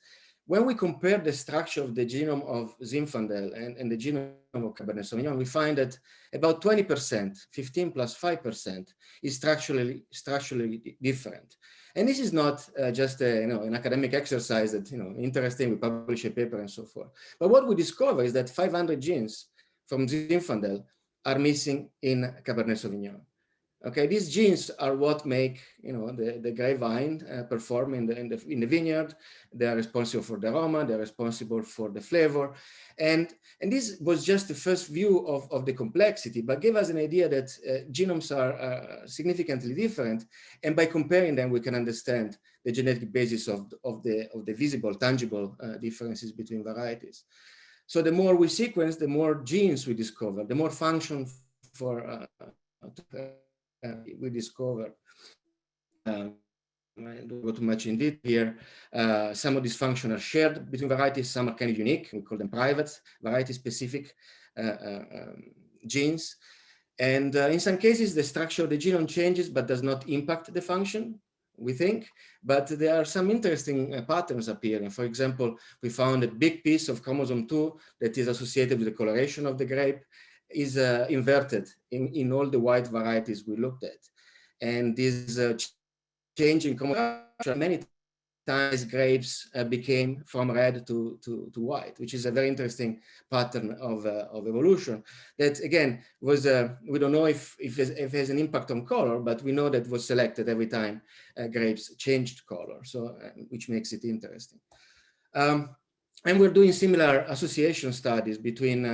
when we compare the structure of the genome of Zinfandel and the genome of Cabernet Sauvignon, we find that about 20%, 15 plus 5%, is structurally different. And this is not just an academic exercise that interesting. We publish a paper and so forth. But what we discover is that 500 genes from Zinfandel are missing in Cabernet Sauvignon. Okay, these genes are what make the grapevine perform in the vineyard. They are responsible for the aroma. They are responsible for the flavor, and this was just the first view of the complexity, but gave us an idea that genomes are significantly different, and by comparing them, we can understand the genetic basis of the visible, tangible differences between varieties. So the more we sequence, the more genes we discover, the more function for we discovered. I don't go too much in detail here. Some of these functions are shared between varieties, some are kind of unique. We call them private, variety-specific genes. And in some cases, the structure of the genome changes, but does not impact the function, we think. But there are some interesting patterns appearing. For example, we found a big piece of chromosome 2 that is associated with the coloration of the grape is inverted in all the white varieties we looked at. And this change in chromosome many times grapes became from red to white, which is a very interesting pattern of evolution. That again was we don't know if it has an impact on color, but we know that it was selected every time grapes changed color, so which makes it interesting. And we're doing similar association studies between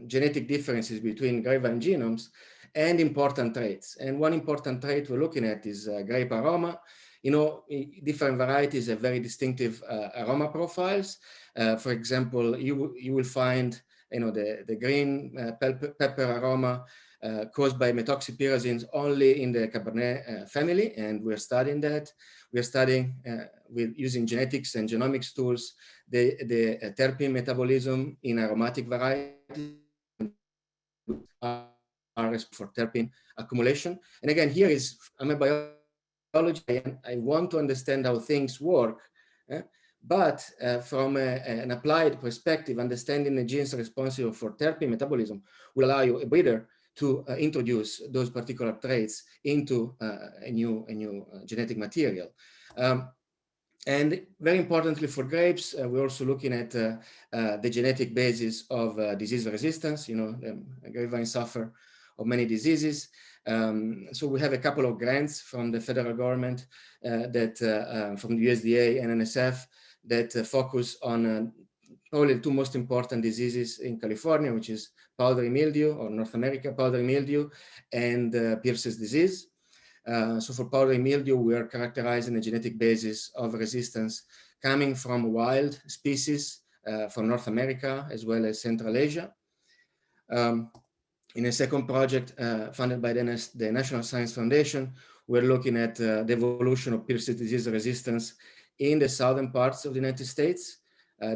genetic differences between grapevine genomes and important traits. And one important trait we're looking at is grape aroma. Different varieties have very distinctive aroma profiles. For example, you will find the green pepper aroma caused by methoxypyrazines only in the Cabernet family, and we're studying that. We're studying with using genetics and genomics tools the terpene metabolism in aromatic varieties for terpene accumulation. And again, here is I'm a biologist and I want to understand how things work. But from an applied perspective, understanding the genes responsible for terpene metabolism will allow you, a breeder, to introduce those particular traits into a new genetic material. And very importantly for grapes, we're also looking at the genetic basis of disease resistance. The grapevines suffer of many diseases. So we have a couple of grants from the federal government that from the USDA and NSF that focus on probably the two most important diseases in California, which is powdery mildew, or North America powdery mildew, and Pierce's disease. So for powdery mildew, we are characterizing the genetic basis of resistance coming from wild species from North America, as well as Central Asia. In a second project funded by the National Science Foundation, we're looking at the evolution of Pierce's disease resistance in the southern parts of the United States.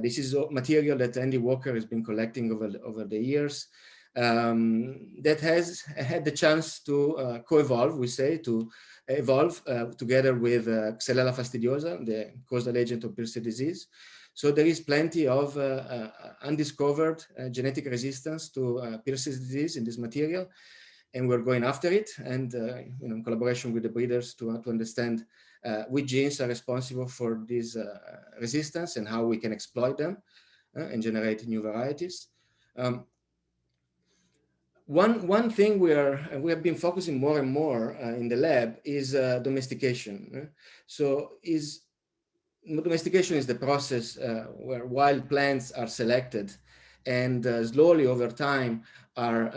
This is material that Andy Walker has been collecting over the years. That has had the chance to co-evolve, we say, to evolve together with Xylella fastidiosa, the causal agent of Pierce's disease. So there is plenty of undiscovered genetic resistance to Pierce's disease in this material, and we're going after it, and in collaboration with the breeders to understand which genes are responsible for this resistance and how we can exploit them and generate new varieties. One thing we have been focusing more and more in the lab is domestication. Domestication is the process where wild plants are selected and slowly over time are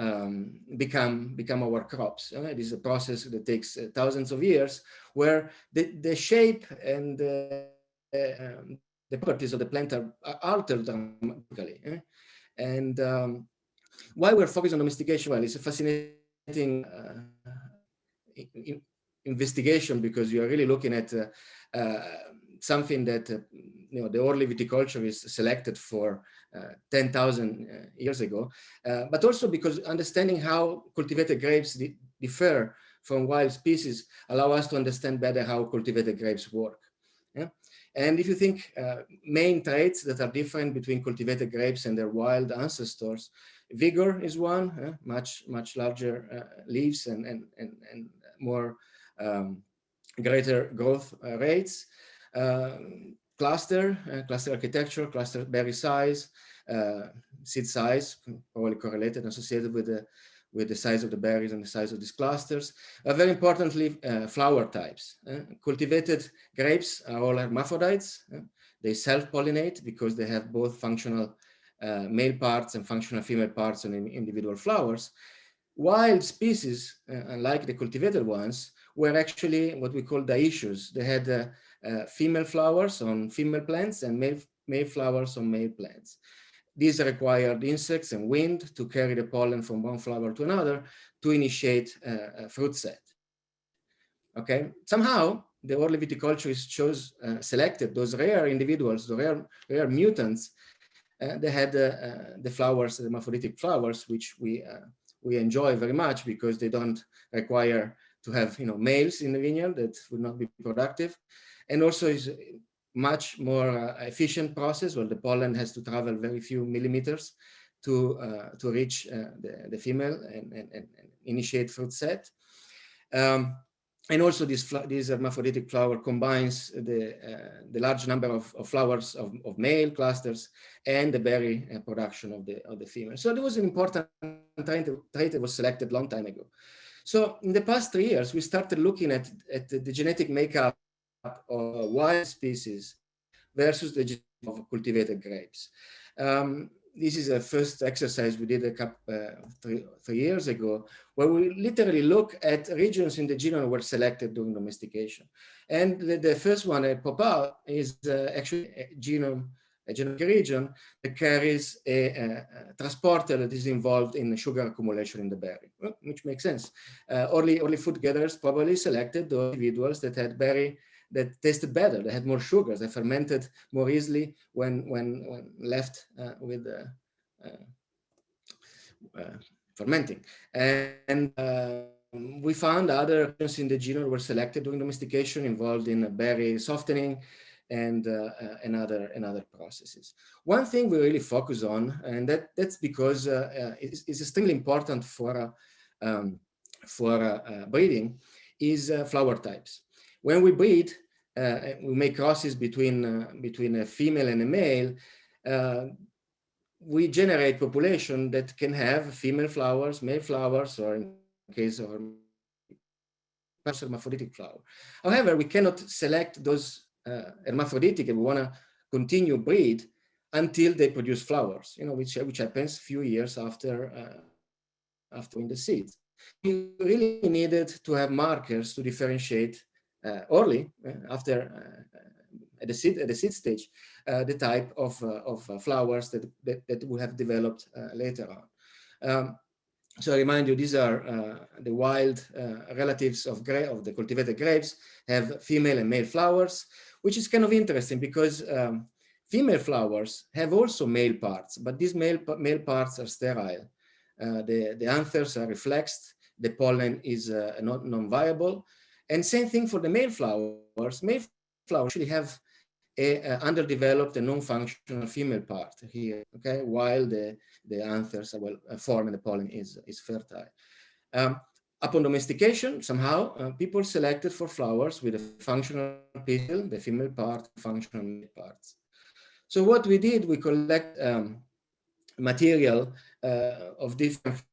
become our crops. It is a process that takes thousands of years, where the shape and the properties of the plant are altered dramatically. And why we're focused on domestication? Well, it's a fascinating investigation, because you are really looking at something that the early viticulture is selected for 10,000 years ago, but also because understanding how cultivated grapes differ from wild species allow us to understand better how cultivated grapes work. Yeah? And if you think main traits that are different between cultivated grapes and their wild ancestors, vigor is one, much larger leaves and more greater growth rates. Cluster architecture, cluster berry size, seed size, probably correlated and associated with the size of the berries and the size of these clusters. Very importantly, flower types. Cultivated grapes are all hermaphrodites. They self-pollinate because they have both functional male parts and functional female parts on individual flowers. Wild species, unlike the cultivated ones, were actually what we call dioecious. They had female flowers on female plants and male flowers on male plants. These required insects and wind to carry the pollen from one flower to another to initiate a fruit set. Okay, somehow the early viticulturists selected those rare individuals, the rare mutants. They had the flowers, the hermaphroditic flowers, which we enjoy very much because they don't require to have males in the vineyard. That would not be productive, and also is much more efficient process where the pollen has to travel very few millimeters to reach the female and initiate fruit set. And also this hermaphroditic flower combines the large number of flowers of male clusters and the berry production of the female. So there was an important trait that was selected a long time ago. So in the past 3 years, we started looking at the genetic makeup of wild species versus the genetic of cultivated grapes. This is a first exercise we did three years ago, where we literally look at regions in the genome that were selected during domestication. And the first one that pop out is actually a genomic region that carries a transporter that is involved in sugar accumulation in the berry, which makes sense. Early food gatherers probably selected those individuals that had berry that tasted better, they had more sugars, they fermented more easily when left with fermenting. And we found other regions in the genome were selected during domestication involved in berry softening and other processes. One thing we really focus on, and that's because it's extremely important for breeding, is flower types. When we breed, we make crosses between a female and a male. We generate population that can have female flowers, male flowers, or in case of hermaphroditic flower. However, we cannot select those hermaphroditic, and we want to continue breed until they produce flowers. Which happens a few years after in the seeds. We really needed to have markers to differentiate early after at the seed stage the type of flowers that we have developed later on. So I remind you, these are the wild relatives of the cultivated grapes, have female and male flowers, which is kind of interesting because female flowers have also male parts, but these male parts are sterile. The anthers are reflexed, the pollen is non-viable. And same thing for the male flowers. Male flowers actually have a underdeveloped and non-functional female part here, okay, while the anthers are well formed and the pollen is fertile. Upon domestication, somehow people selected for flowers with a functional pistil, the female part, functional male parts. So what we did, we collect material of different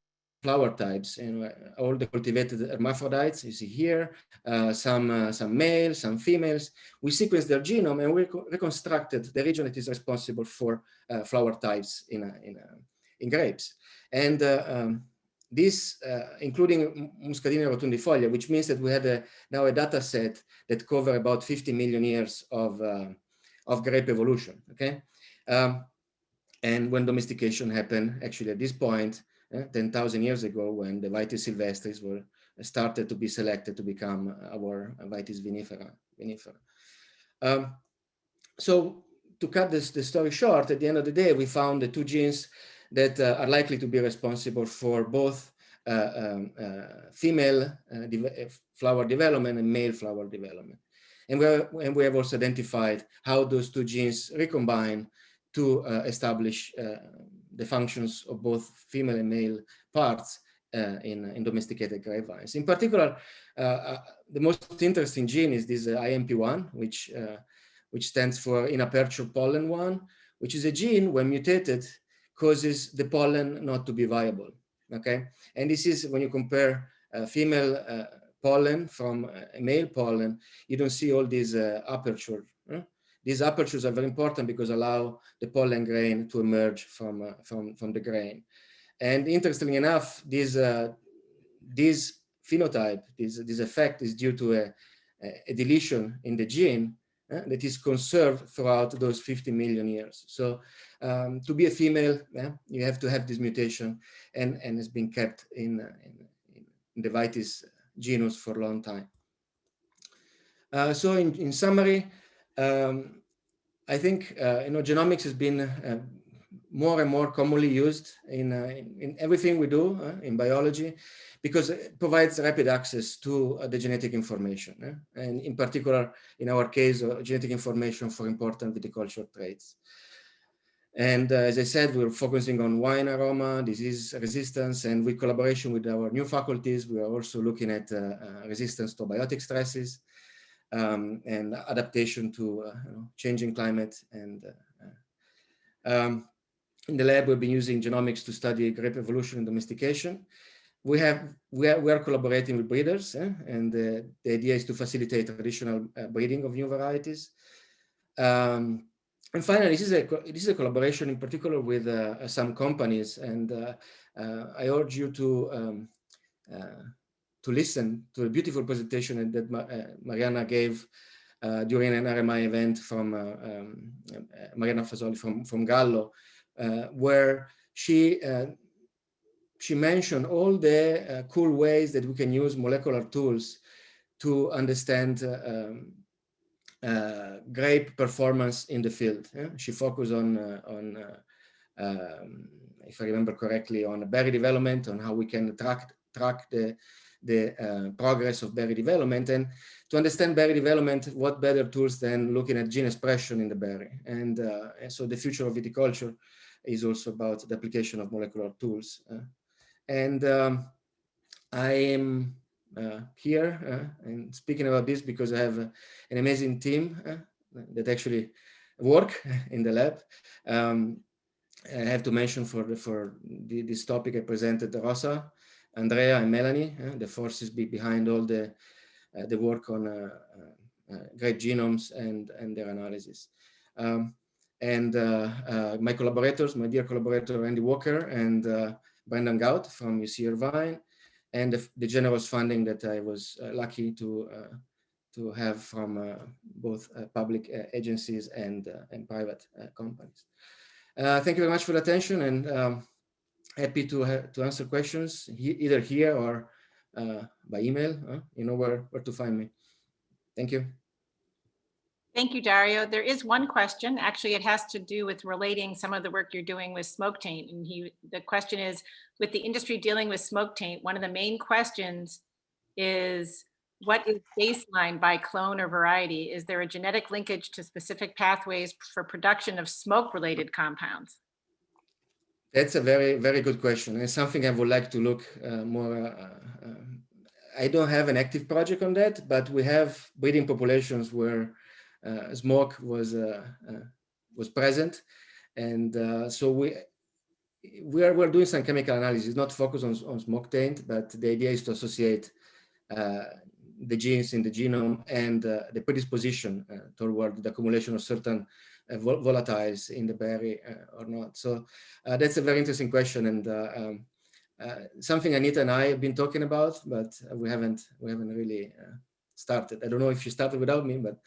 flower types, and all the cultivated hermaphrodites you see here, some males, some females. We sequenced their genome and we reconstructed the region that is responsible for flower types in grapes. And this, including Muscadine rotundifolia, which means that we had now a data set that cover about 50 million years of grape evolution. Okay. And when domestication happened, actually at this point, 10,000 years ago, when the Vitis sylvestris were started to be selected to become our Vitis vinifera. So to cut the story short, at the end of the day, we found the two genes that are likely to be responsible for both female flower development and male flower development. And we have also identified how those two genes recombine to establish the functions of both female and male parts in domesticated grapevines. In particular, the most interesting gene is this IMP1, which stands for inaperture pollen 1, which is a gene when mutated causes the pollen not to be viable. Okay, and this is when you compare female pollen from male pollen, you don't see all these apertures. These apertures are very important because allow the pollen grain to emerge from the grain. And interestingly enough, this phenotype, this effect is due to a deletion in the gene that is conserved throughout those 50 million years. So to be a female, you have to have this mutation, and it's been kept in the Vitis genus for a long time. So in summary, I think genomics has been more and more commonly used in everything we do in biology, because it provides rapid access to the genetic information, and in particular, in our case, genetic information for important viticulture traits. And as I said, we're focusing on wine aroma, disease resistance, and with collaboration with our new faculties, we are also looking at resistance to biotic stresses and adaptation to changing climate. And in the lab, we've been using genomics to study grape evolution and domestication. We are collaborating with breeders, and the idea is to facilitate traditional breeding of new varieties. And finally, this is a collaboration in particular with some companies, and I urge you to listen to a beautiful presentation that Mariana gave during an RMI event from Mariana Fasoli from Gallo, where she mentioned all the cool ways that we can use molecular tools to understand grape performance in the field. She focused on if I remember correctly, on berry development, on how we can track the progress of berry development. And to understand berry development, what better tools than looking at gene expression in the berry? And so the future of viticulture is also about the application of molecular tools. And I am here and speaking about this because I have an amazing team that actually work in the lab. I have to mention for this topic I presented Rosa, Andrea, and Melanie, the forces behind all the work on grape genomes and their analysis. And my collaborators, my dear collaborator Andy Walker and Brendan Gout from UC Irvine, and the generous funding that I was lucky to have from both public agencies and private companies. Thank you very much for the attention, and happy to answer questions either here or by email. You know where to find me. Thank you. Thank you, Dario. There is one question. Actually, it has to do with relating some of the work you're doing with smoke taint. And the question is, with the industry dealing with smoke taint, one of the main questions is, what is baseline by clone or variety? Is there a genetic linkage to specific pathways for production of smoke-related compounds? That's a very, very good question. It's something I would like to look more. I don't have an active project on that, but we have breeding populations where smoke was present, and so we're doing some chemical analysis, not focused on smoke taint, but the idea is to associate the genes in the genome and the predisposition toward the accumulation of certain volatiles in the berry or not. So that's a very interesting question, and something Anita and I have been talking about, but we haven't really started. I don't know if she started without me, but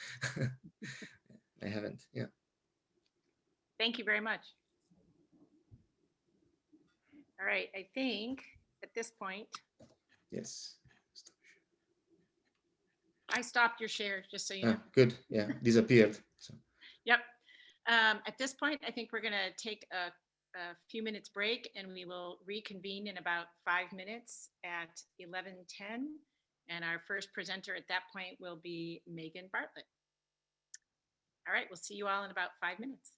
I haven't. Yeah. Thank you very much. All right, I think at this point, Yes. I stopped your share, just so you know. Good. Yeah, disappeared. So. Yep. At this point, I think we're going to take a few minutes break and we will reconvene in about 5 minutes at 11:10. And our first presenter at that point will be Megan Bartlett. All right, we'll see you all in about 5 minutes.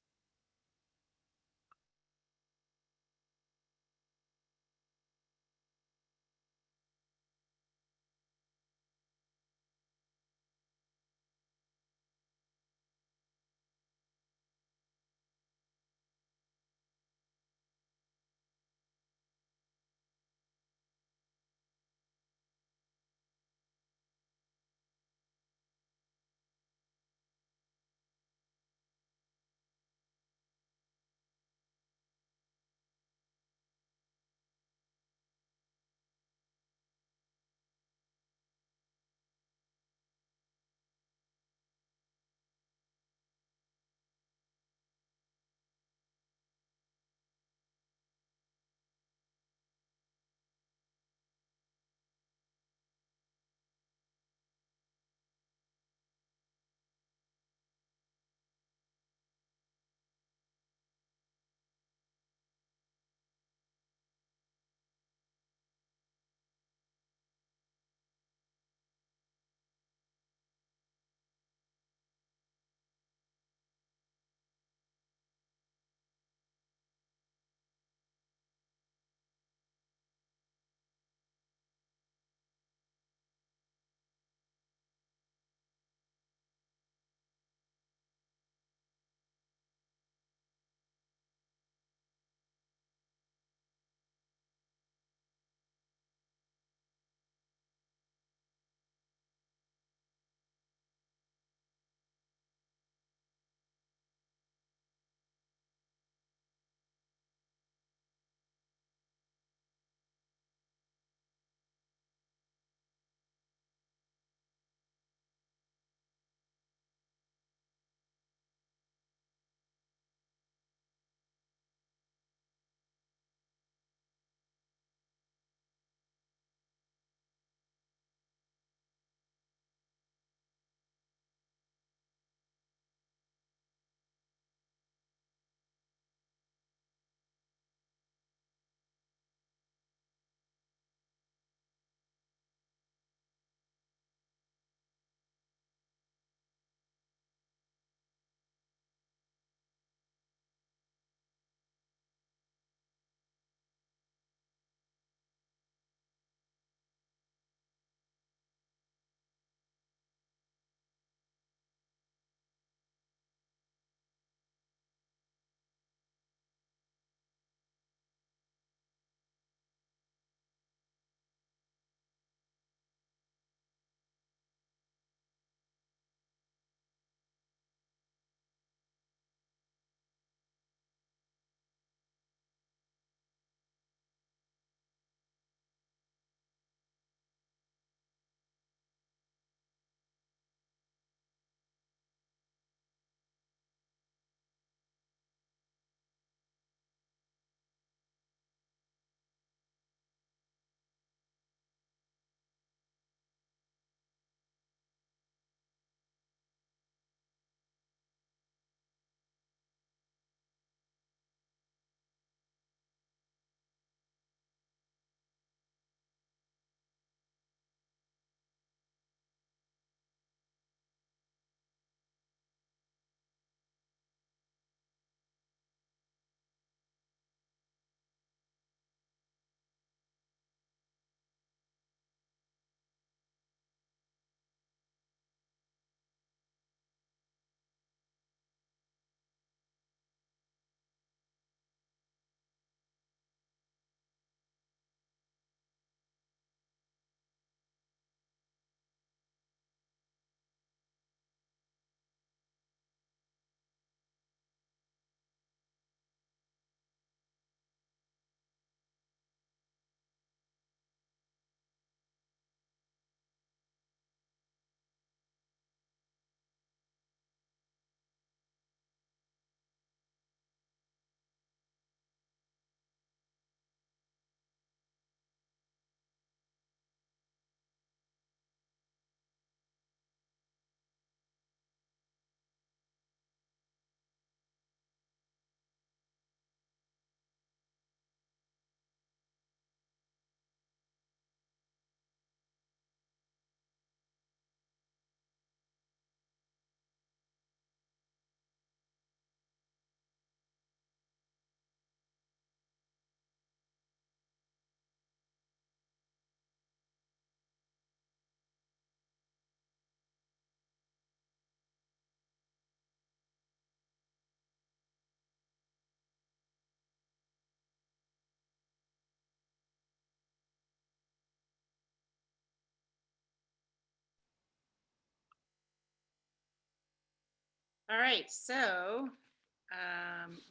All right, so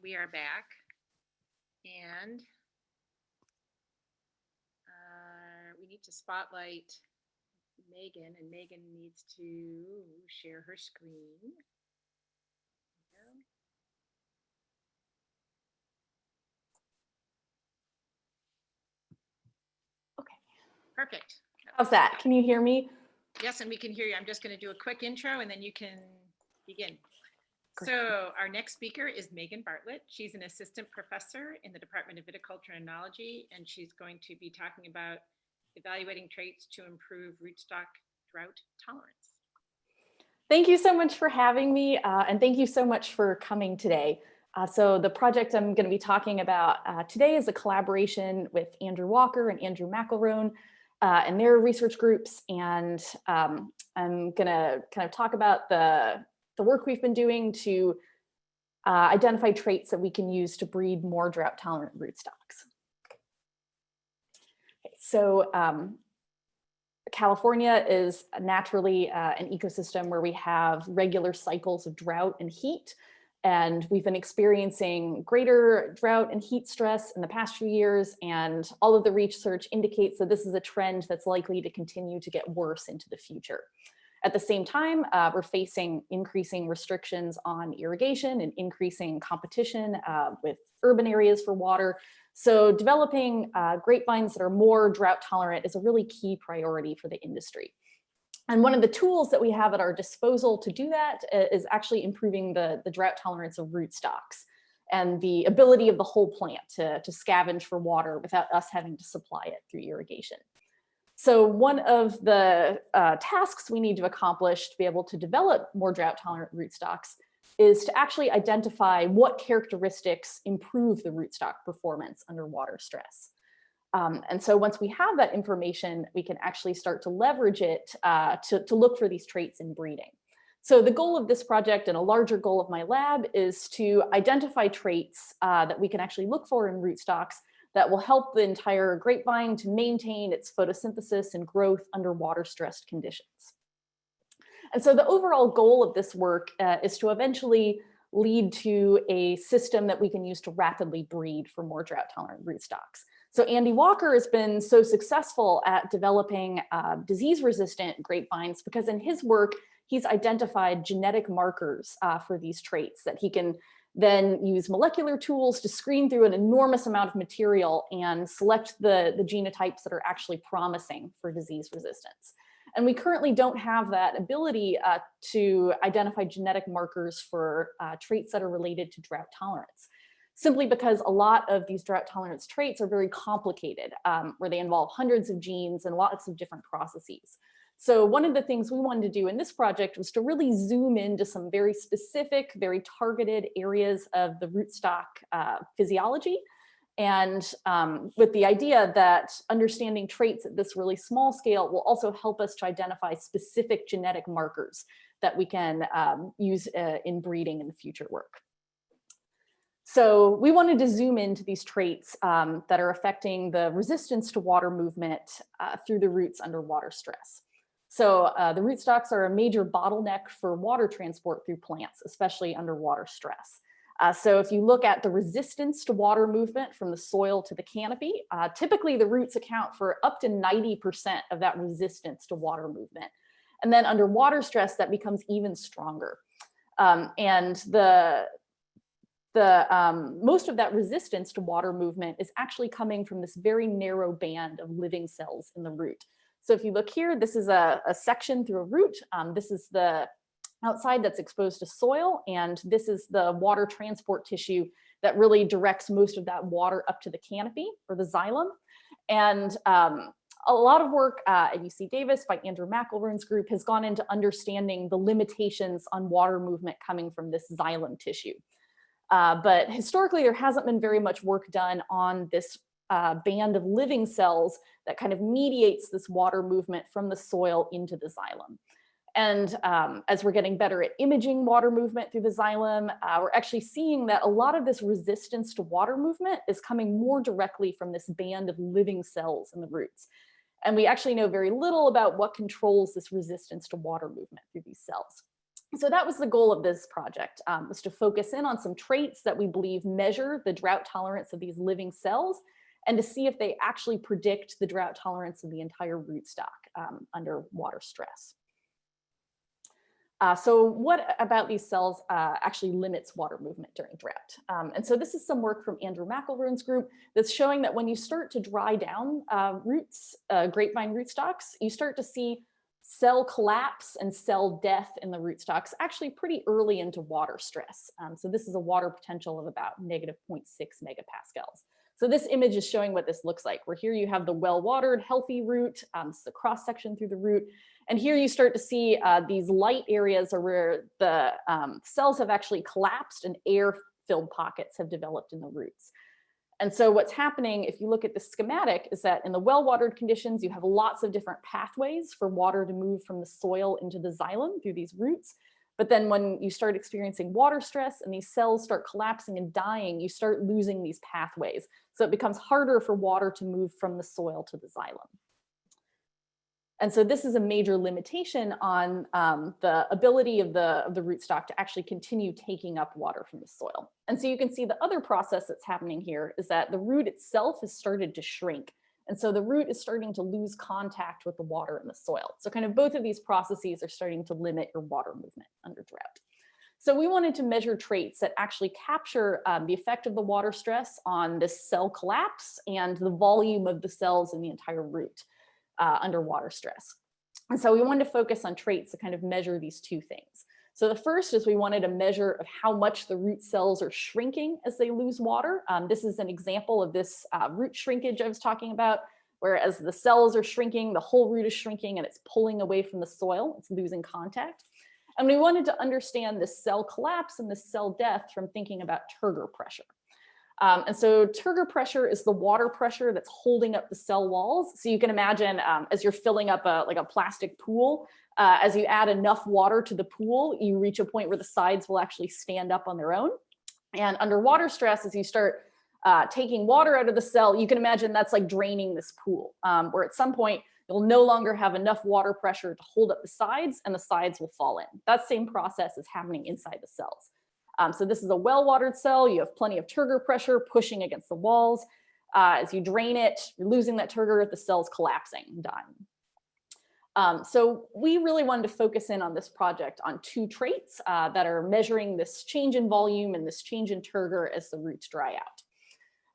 we are back, and we need to spotlight Megan, and Megan needs to share her screen. There we go. Okay. Perfect. How's that? Can you hear me? Yes, and we can hear you. I'm just going to do a quick intro, and then you can begin. Great. So our next speaker is Megan Bartlett. She's an assistant professor in the Department of Viticulture and Enology, and she's going to be talking about evaluating traits to improve rootstock drought tolerance. Thank you so much for having me, and thank you so much for coming today. So the project I'm going to be talking about today is a collaboration with Andrew Walker and Andrew McElroone and their research groups, and I'm going to kind of talk about the work we've been doing to identify traits that we can use to breed more drought-tolerant rootstocks. Okay, so California is naturally an ecosystem where we have regular cycles of drought and heat, and we've been experiencing greater drought and heat stress in the past few years, and all of the research indicates that this is a trend that's likely to continue to get worse into the future. At the same time, we're facing increasing restrictions on irrigation and increasing competition with urban areas for water. So developing grapevines that are more drought tolerant is a really key priority for the industry. And one of the tools that we have at our disposal to do that is actually improving the drought tolerance of rootstocks and the ability of the whole plant to scavenge for water without us having to supply it through irrigation. So one of the tasks we need to accomplish to be able to develop more drought tolerant rootstocks is to actually identify what characteristics improve the rootstock performance under water stress. And so once we have that information, we can actually start to leverage it to look for these traits in breeding. So the goal of this project and a larger goal of my lab is to identify traits that we can actually look for in rootstocks that will help the entire grapevine to maintain its photosynthesis and growth under water stressed conditions. And so the overall goal of this work is to eventually lead to a system that we can use to rapidly breed for more drought tolerant rootstocks. So Andy Walker has been so successful at developing disease resistant grapevines because in his work, he's identified genetic markers for these traits that he can then use molecular tools to screen through an enormous amount of material and select the genotypes that are actually promising for disease resistance. And we currently don't have that ability to identify genetic markers for traits that are related to drought tolerance, simply because a lot of these drought tolerance traits are very complicated, where they involve hundreds of genes and lots of different processes. So one of the things we wanted to do in this project was to really zoom into some very specific, very targeted areas of the rootstock physiology. And with the idea that understanding traits at this really small scale will also help us to identify specific genetic markers that we can use in breeding in the future work. So we wanted to zoom into these traits that are affecting the resistance to water movement through the roots under water stress. So the rootstocks are a major bottleneck for water transport through plants, especially under water stress. So if you look at the resistance to water movement from the soil to the canopy, typically the roots account for up to 90% of that resistance to water movement. And then under water stress, that becomes even stronger. And most of that resistance to water movement is actually coming from this very narrow band of living cells in the root. So if you look here, this is a section through a root. This is the outside that's exposed to soil, and this is the water transport tissue that really directs most of that water up to the canopy or the xylem. And a lot of work at UC Davis by Andrew McElroon's group has gone into understanding the limitations on water movement coming from this xylem tissue. But historically, there hasn't been very much work done on this band of living cells that kind of mediates this water movement from the soil into the xylem. And as we're getting better at imaging water movement through the xylem, we're actually seeing that a lot of this resistance to water movement is coming more directly from this band of living cells in the roots. And we actually know very little about what controls this resistance to water movement through these cells. So that was the goal of this project, was to focus in on some traits that we believe measure the drought tolerance of these living cells, and to see if they actually predict the drought tolerance of the entire rootstock under water stress. So what about these cells actually limits water movement during drought? And so this is some work from Andrew McElroon's group that's showing that when you start to dry down grapevine rootstocks, you start to see cell collapse and cell death in the rootstocks actually pretty early into water stress. So this is a water potential of about -0.6 megapascals. So this image is showing what this looks like, where here you have the well-watered, healthy root, this is a cross-section through the root. And here you start to see these light areas are where the cells have actually collapsed and air-filled pockets have developed in the roots. And so what's happening, if you look at the schematic, is that in the well-watered conditions, you have lots of different pathways for water to move from the soil into the xylem through these roots. But then when you start experiencing water stress and these cells start collapsing and dying, you start losing these pathways. So it becomes harder for water to move from the soil to the xylem. And so this is a major limitation on the ability of the rootstock to actually continue taking up water from the soil. And so you can see the other process that's happening here is that the root itself has started to shrink. And so the root is starting to lose contact with the water in the soil. So kind of both of these processes are starting to limit your water movement under drought. So we wanted to measure traits that actually capture the effect of the water stress on this cell collapse and the volume of the cells in the entire root under water stress. And so we wanted to focus on traits to kind of measure these two things. So the first is we wanted a measure of how much the root cells are shrinking as they lose water. This is an example of this root shrinkage I was talking about, where as the cells are shrinking, the whole root is shrinking and it's pulling away from the soil, it's losing contact. And we wanted to understand this cell collapse and this cell death from thinking about turgor pressure. And so turgor pressure is the water pressure that's holding up the cell walls. So you can imagine as you're filling up like a plastic pool, as you add enough water to the pool, you reach a point where the sides will actually stand up on their own. And under water stress, as you start taking water out of the cell, you can imagine that's like draining this pool, where at some point you'll no longer have enough water pressure to hold up the sides and the sides will fall in. That same process is happening inside the cells. So this is a well-watered cell. You have plenty of turgor pressure pushing against the walls. As you drain it, you're losing that turgor, the cell's collapsing and dying. So we really wanted to focus in on this project on two traits that are measuring this change in volume and this change in turgor as the roots dry out.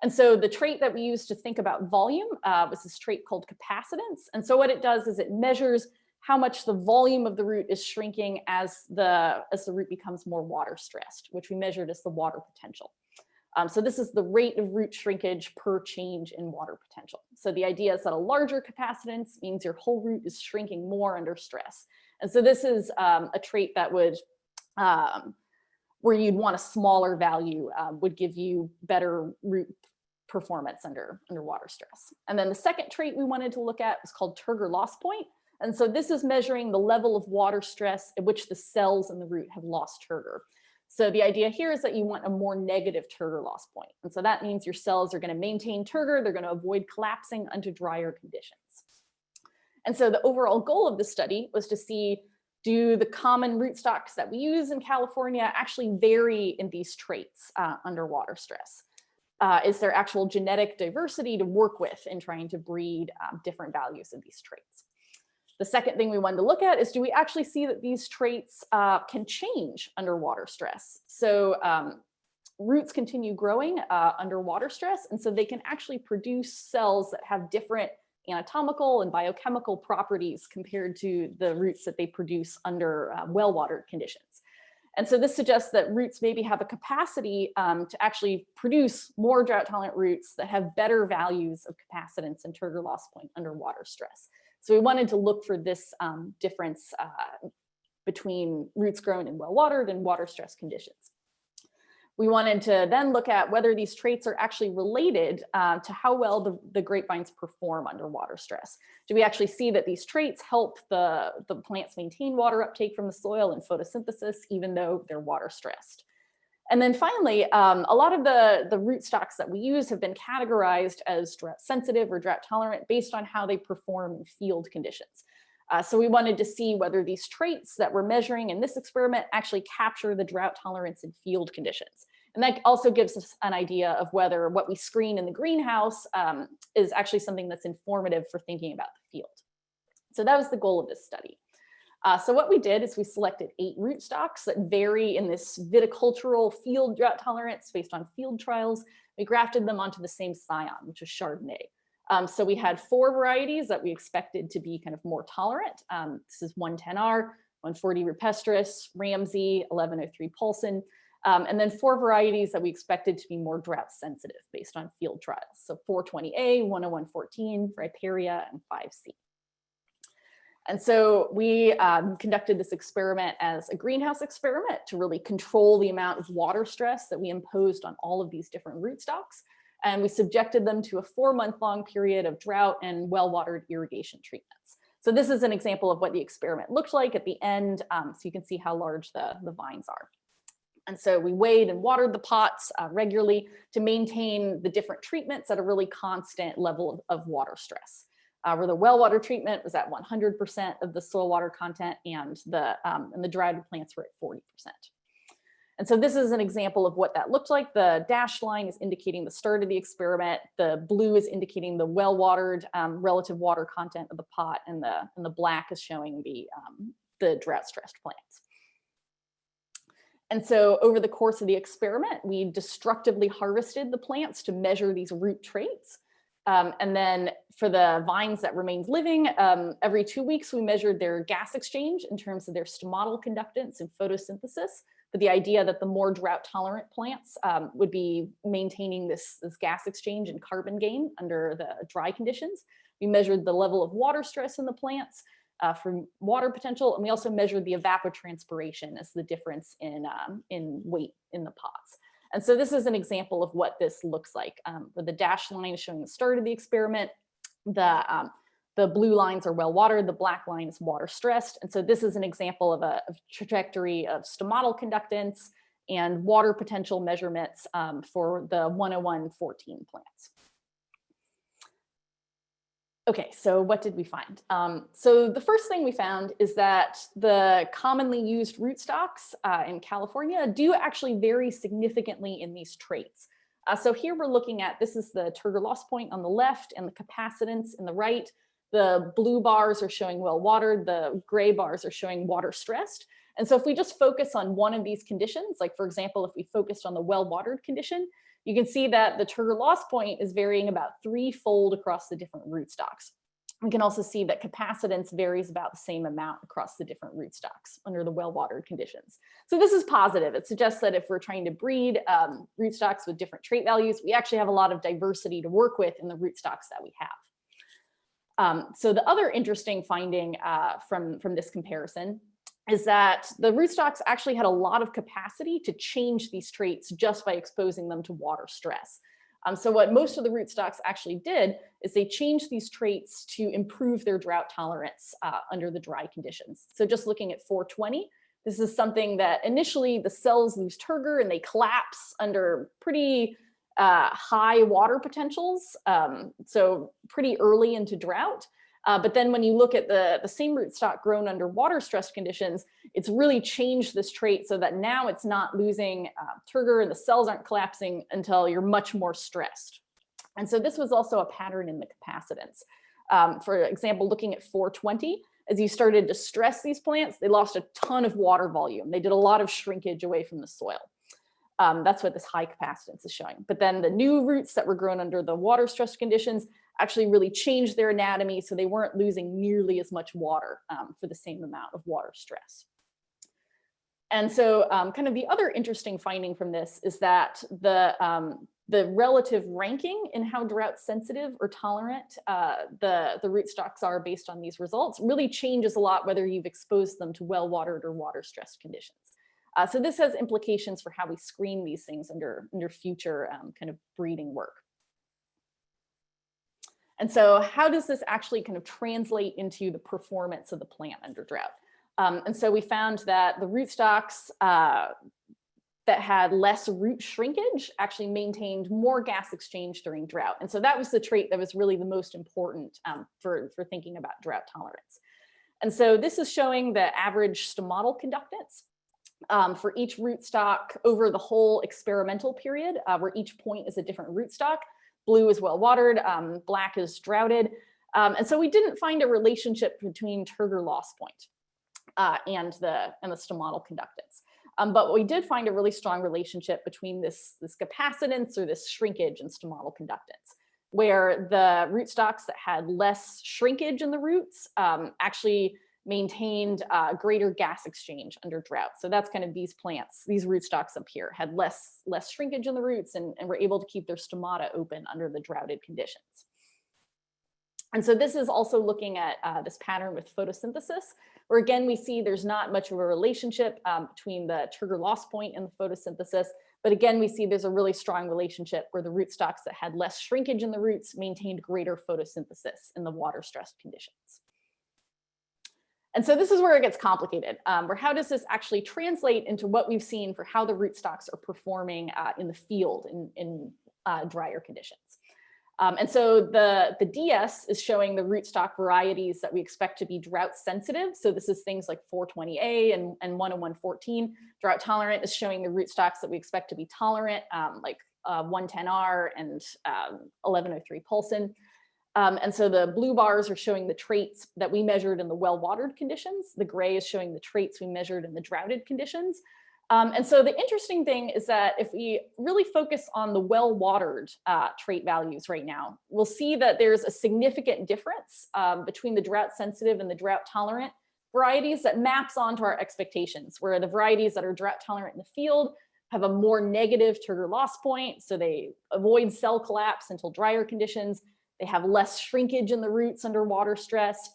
And so the trait that we used to think about volume was this trait called capacitance. And so what it does is it measures how much the volume of the root is shrinking as the root becomes more water stressed, which we measured as the water potential. So this is the rate of root shrinkage per change in water potential. So the idea is that a larger capacitance means your whole root is shrinking more under stress. And so this is a trait that would, where you'd want a smaller value would give you better root performance under water stress. And then the second trait we wanted to look at was called turgor loss point. And so this is measuring the level of water stress at which the cells in the root have lost turgor. So the idea here is that you want a more negative turgor loss point. And so that means your cells are going to maintain turgor, they're going to avoid collapsing under drier conditions. And so the overall goal of the study was to see, do the common rootstocks that we use in California actually vary in these traits under water stress? Is there actual genetic diversity to work with in trying to breed different values of these traits? The second thing we wanted to look at is, do we actually see that these traits can change under water stress? So roots continue growing under water stress, and so they can actually produce cells that have different anatomical and biochemical properties compared to the roots that they produce under well-watered conditions. And so this suggests that roots maybe have a capacity to actually produce more drought-tolerant roots that have better values of capacitance and turgor loss point under water stress. So we wanted to look for this difference between roots grown in well-watered and water stress conditions. We wanted to then look at whether these traits are actually related to how well the grapevines perform under water stress. Do we actually see that these traits help the plants maintain water uptake from the soil and photosynthesis, even though they're water stressed? And then finally, a lot of the rootstocks that we use have been categorized as drought sensitive or drought tolerant based on how they perform in field conditions. So we wanted to see whether these traits that we're measuring in this experiment actually capture the drought tolerance in field conditions. And that also gives us an idea of whether what we screen in the greenhouse is actually something that's informative for thinking about the field. So that was the goal of this study. So what we did is we selected 8 rootstocks that vary in this viticultural field drought tolerance based on field trials. We grafted them onto the same scion, which was Chardonnay. So we had 4 varieties that we expected to be kind of more tolerant. This is 110R, 140 rupestris, Ramsey, 1103 Paulson, and then 4 varieties that we expected to be more drought sensitive based on field trials. So 420A, 10114, Riparia, and 5C. And so we conducted this experiment as a greenhouse experiment to really control the amount of water stress that we imposed on all of these different rootstocks. And we subjected them to a 4-month-long period of drought and well-watered irrigation treatments. So this is an example of what the experiment looked like at the end, so you can see how large the vines are. And so we weighed and watered the pots regularly to maintain the different treatments at a really constant level of water stress. Where the well water treatment was at 100% of the soil water content, and the dried plants were at 40%. And so this is an example of what that looked like. The dashed line is indicating the start of the experiment. The blue is indicating the well-watered relative water content of the pot, and the black is showing the drought-stressed plants. And so over the course of the experiment, we destructively harvested the plants to measure these root traits. And then for the vines that remained living, every 2 weeks, we measured their gas exchange in terms of their stomatal conductance and photosynthesis, with the idea that the more drought tolerant plants would be maintaining this gas exchange and carbon gain under the dry conditions. We measured the level of water stress in the plants for water potential, and we also measured the evapotranspiration as the difference in weight in the pots. And so this is an example of what this looks like, where the dashed line is showing the start of the experiment. The blue lines are well watered, the black line is water stressed. And so this is an example of a trajectory of stomatal conductance and water potential measurements for the 10114 plants. Okay, so what did we find? So the first thing we found is that the commonly used rootstocks in California do actually vary significantly in these traits. So here we're looking at, this is the turgor loss point on the left and the capacitance in the right. The blue bars are showing well watered, the gray bars are showing water stressed. And so if we just focus on one of these conditions, like for example, if we focused on the well watered condition, you can see that the turgor loss point is varying about 3-fold across the different rootstocks. We can also see that capacitance varies about the same amount across the different rootstocks under the well-watered conditions. So this is positive. It suggests that if we're trying to breed rootstocks with different trait values, we actually have a lot of diversity to work with in the rootstocks that we have. So the other interesting finding from this comparison is that the rootstocks actually had a lot of capacity to change these traits just by exposing them to water stress. So what most of the rootstocks actually did is they changed these traits to improve their drought tolerance under the dry conditions. So just looking at 420, this is something that initially the cells lose turgor and they collapse under pretty high water potentials, so pretty early into drought. But then when you look at the same rootstock grown under water stress conditions, it's really changed this trait so that now it's not losing turgor and the cells aren't collapsing until you're much more stressed. And so this was also a pattern in the capacitance. For example, looking at 420, as you started to stress these plants, they lost a ton of water volume. They did a lot of shrinkage away from the soil. That's what this high capacitance is showing. But then the new roots that were grown under the water stress conditions actually really changed their anatomy, so they weren't losing nearly as much water for the same amount of water stress. And so kind of the other interesting finding from this is that the relative ranking in how drought sensitive or tolerant the rootstocks are based on these results really changes a lot whether you've exposed them to well-watered or water-stressed conditions. So this has implications for how we screen these things under future kind of breeding work. And so how does this actually kind of translate into the performance of the plant under drought? And so we found that the rootstocks that had less root shrinkage actually maintained more gas exchange during drought. And so that was the trait that was really the most important for thinking about drought tolerance. And so this is showing the average stomatal conductance for each rootstock over the whole experimental period, where each point is a different rootstock. Blue is well watered, black is droughted. And so we didn't find a relationship between turgor loss point and the stomatal conductance. But we did find a really strong relationship between this capacitance or this shrinkage and stomatal conductance, where the rootstocks that had less shrinkage in the roots actually maintained greater gas exchange under drought. So that's kind of these plants, these rootstocks up here had less shrinkage in the roots and were able to keep their stomata open under the droughted conditions. And so this is also looking at this pattern with photosynthesis, where again, we see there's not much of a relationship between the turgor loss point and the photosynthesis. But again, we see there's a really strong relationship where the rootstocks that had less shrinkage in the roots maintained greater photosynthesis in the water stressed conditions. And so this is where it gets complicated, where how does this actually translate into what we've seen for how the rootstocks are performing in the field in drier conditions. And so the DS is showing the rootstock varieties that we expect to be drought sensitive. So this is things like 420A and 10114. Drought tolerant is showing the rootstocks that we expect to be tolerant, like 110R and 1103 Pulsin. And so the blue bars are showing the traits that we measured in the well-watered conditions. The gray is showing the traits we measured in the droughted conditions. And so the interesting thing is that if we really focus on the well-watered trait values right now, we'll see that there's a significant difference between the drought-sensitive and the drought-tolerant varieties that maps onto our expectations, where the varieties that are drought-tolerant in the field have a more negative turgor loss point, so they avoid cell collapse until drier conditions. They have less shrinkage in the roots under water stress,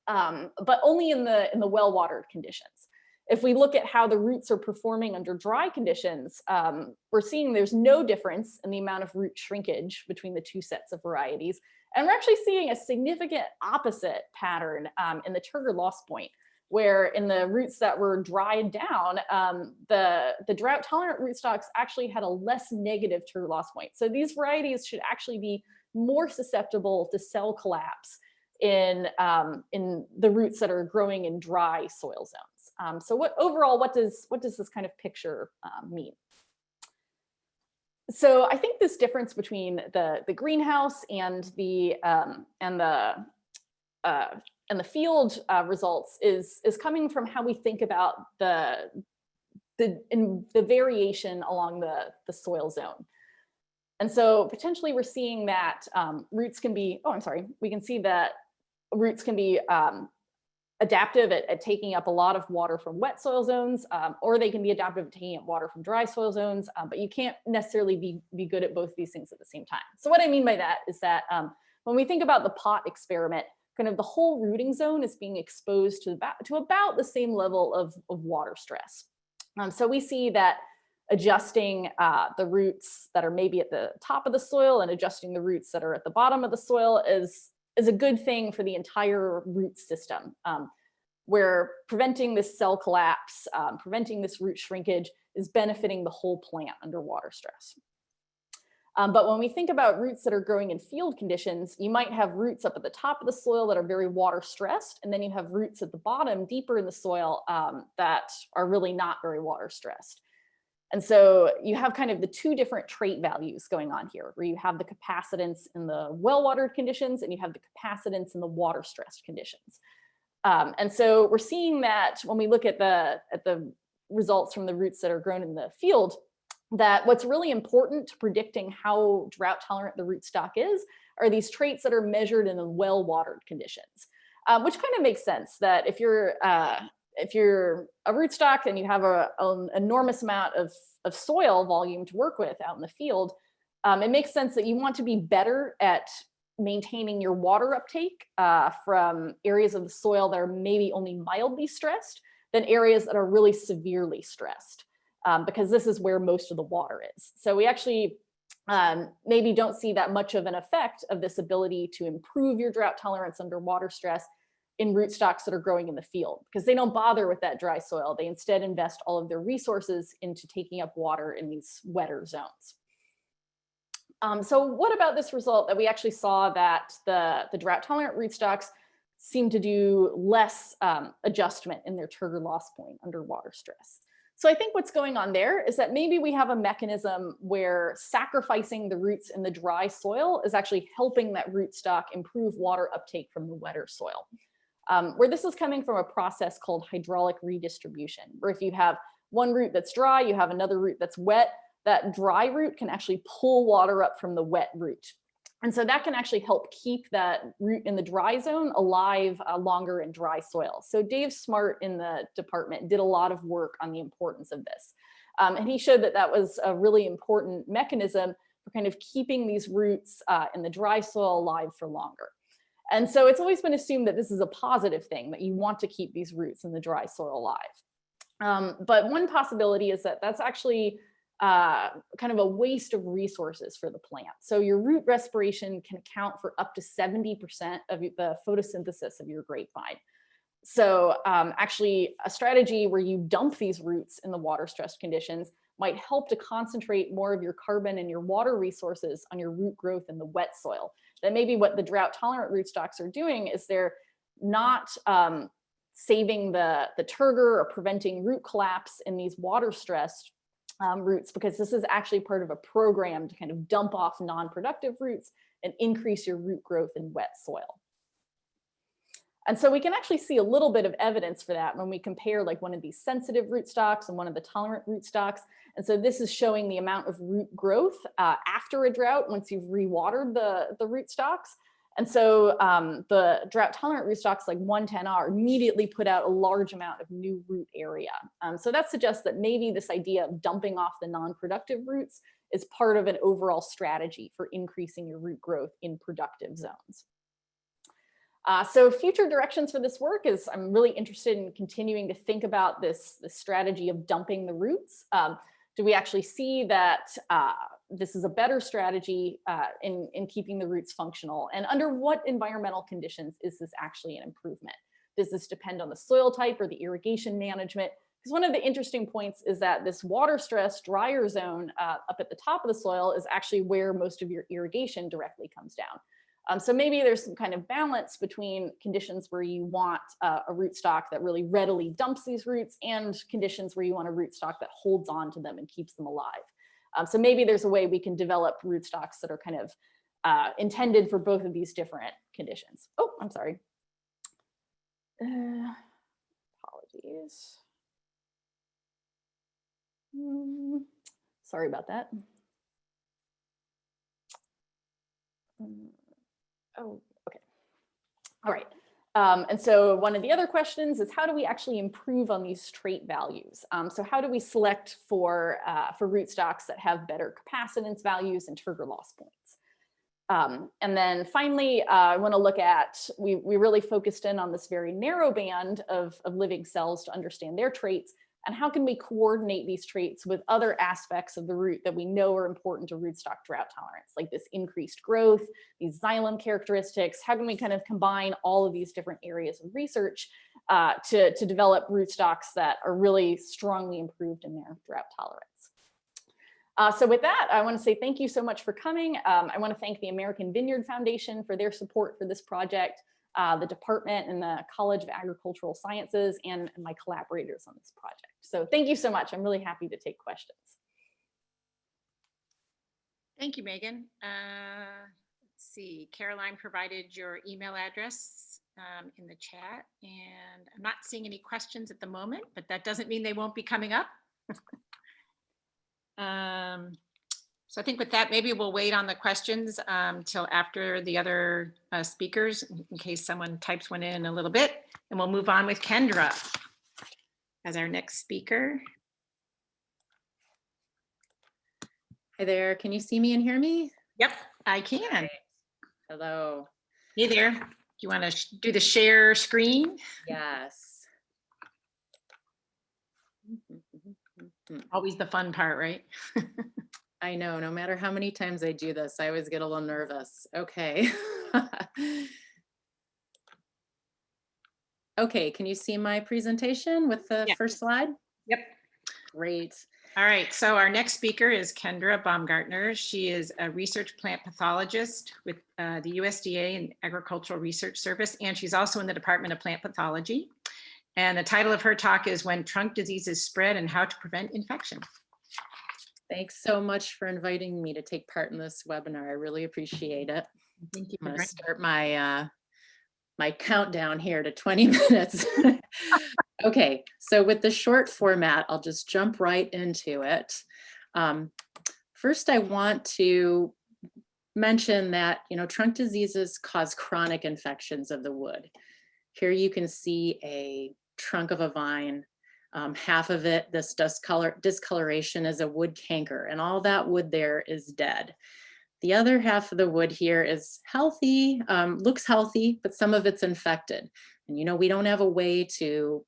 but only in the well-watered conditions. If we look at how the roots are performing under dry conditions, we're seeing there's no difference in the amount of root shrinkage between the two sets of varieties. And we're actually seeing a significant opposite pattern in the turgor loss point, where in the roots that were dried down, the drought-tolerant rootstocks actually had a less negative turgor loss point. So these varieties should actually be more susceptible to cell collapse in the roots that are growing in dry soil zones. So overall, what does this kind of picture mean? So I think this difference between the greenhouse and the field results is coming from how we think about the variation along the soil zone. And so potentially we're seeing that roots can be, we can see that roots can be adaptive at taking up a lot of water from wet soil zones, or they can be adaptive at taking up water from dry soil zones, but you can't necessarily be good at both these things at the same time. So what I mean by that is that when we think about the pot experiment, kind of the whole rooting zone is being exposed to about the same level of water stress. So we see that adjusting the roots that are maybe at the top of the soil and adjusting the roots that are at the bottom of the soil is a good thing for the entire root system, where preventing this cell collapse, preventing this root shrinkage is benefiting the whole plant under water stress. But when we think about roots that are growing in field conditions, you might have roots up at the top of the soil that are very water stressed, and then you have roots at the bottom, deeper in the soil, that are really not very water stressed. And so you have kind of the two different trait values going on here, where you have the capacitance in the well-watered conditions and you have the capacitance in the water-stressed conditions. And so we're seeing that when we look at the results from the roots that are grown in the field, that what's really important to predicting how drought-tolerant the rootstock is are these traits that are measured in the well-watered conditions, which kind of makes sense that if you're a rootstock and you have an enormous amount of soil volume to work with out in the field, it makes sense that you want to be better at maintaining your water uptake from areas of the soil that are maybe only mildly stressed than areas that are really severely stressed, because this is where most of the water is. So we actually maybe don't see that much of an effect of this ability to improve your drought tolerance under water stress in rootstocks that are growing in the field, because they don't bother with that dry soil. They instead invest all of their resources into taking up water in these wetter zones. So what about this result that we actually saw that the drought tolerant rootstocks seem to do less adjustment in their trigger loss point under water stress. So I think what's going on there is that maybe we have a mechanism where sacrificing the roots in the dry soil is actually helping that rootstock improve water uptake from the wetter soil. Where this is coming from a process called hydraulic redistribution, where if you have one root that's dry, you have another root that's wet, that dry root can actually pull water up from the wet root. And so that can actually help keep that root in the dry zone alive longer in dry soil. So Dave Smart in the department did a lot of work on the importance of this. And he showed that that was a really important mechanism for kind of keeping these roots in the dry soil alive for longer. And so it's always been assumed that this is a positive thing, that you want to keep these roots in the dry soil alive. But one possibility is that that's actually kind of a waste of resources for the plant. So your root respiration can account for up to 70% of the photosynthesis of your grapevine. So actually a strategy where you dump these roots in the water stressed conditions might help to concentrate more of your carbon and your water resources on your root growth in the wet soil. Then maybe what the drought tolerant rootstocks are doing is they're not saving the turgor or preventing root collapse in these water stressed roots, because this is actually part of a program to kind of dump off non-productive roots and increase your root growth in wet soil. And so we can actually see a little bit of evidence for that when we compare like one of these sensitive rootstocks and one of the tolerant rootstocks. And so this is showing the amount of root growth after a drought once you've rewatered the rootstocks. And so the drought tolerant rootstocks like 110R immediately put out a large amount of new root area. So that suggests that maybe this idea of dumping off the non-productive roots is part of an overall strategy for increasing your root growth in productive zones. So future directions for this work is I'm really interested in continuing to think about this strategy of dumping the roots. Do we actually see that this is a better strategy in keeping the roots functional? And under what environmental conditions is this actually an improvement? Does this depend on the soil type or the irrigation management? Because one of the interesting points is that this water stress drier zone up at the top of the soil is actually where most of your irrigation directly comes down. So maybe there's some kind of balance between conditions where you want a rootstock that really readily dumps these roots and conditions where you want a rootstock that holds on to them and keeps them alive. So maybe there's a way we can develop rootstocks that are kind of intended for both of these different conditions. Oh, I'm sorry. Apologies. Sorry about that. Oh, okay. All right. And so one of the other questions is, how do we actually improve on these trait values? So how do we select for rootstocks that have better capacitance values and turgor loss points? And then finally, I want to look at, we really focused in on this very narrow band of living cells to understand their traits, and how can we coordinate these traits with other aspects of the root that we know are important to rootstock drought tolerance, like this increased growth, these xylem characteristics. How can we kind of combine all of these different areas of research to develop rootstocks that are really strongly improved in their drought tolerance? So with that, I want to say thank you so much for coming. I want to thank the American Vineyard Foundation for their support for this project, the department and the College of Agricultural Sciences, and my collaborators on this project. So thank you so much. I'm really happy to take questions. Thank you, Megan. Let's see, Caroline provided your email address in the chat, and I'm not seeing any questions at the moment, but that doesn't mean they won't be coming up. So I think with that, maybe we'll wait on the questions till after the other speakers, in case someone types one in a little bit, and we'll move on with Kendra as our next speaker. Hi there, can you see me and hear me? Yep, I can. Right. Hello. Hey there. Do you want to do the share screen? Yes. Always the fun part, right? I know, no matter how many times I do this, I always get a little nervous. Okay. Okay, can you see my presentation with the first slide? Yep. Great. All right, so our next speaker is Kendra Baumgartner. She is a research plant pathologist with the USDA and Agricultural Research Service, and she's also in the Department of Plant Pathology. And the title of her talk is When Trunk Diseases Spread and How to Prevent Infection. Thanks so much for inviting me to take part in this webinar. I really appreciate it. Thank you. I'm going to start my my countdown here to 20 minutes. Okay, so with the short format, I'll just jump right into it. First, I want to mention that, trunk diseases cause chronic infections of the wood. Here you can see a trunk of a vine. Half of it, this discoloration, is a wood canker, and all that wood there is dead. The other half of the wood here is healthy, looks healthy, but some of it's infected. And we don't have a way to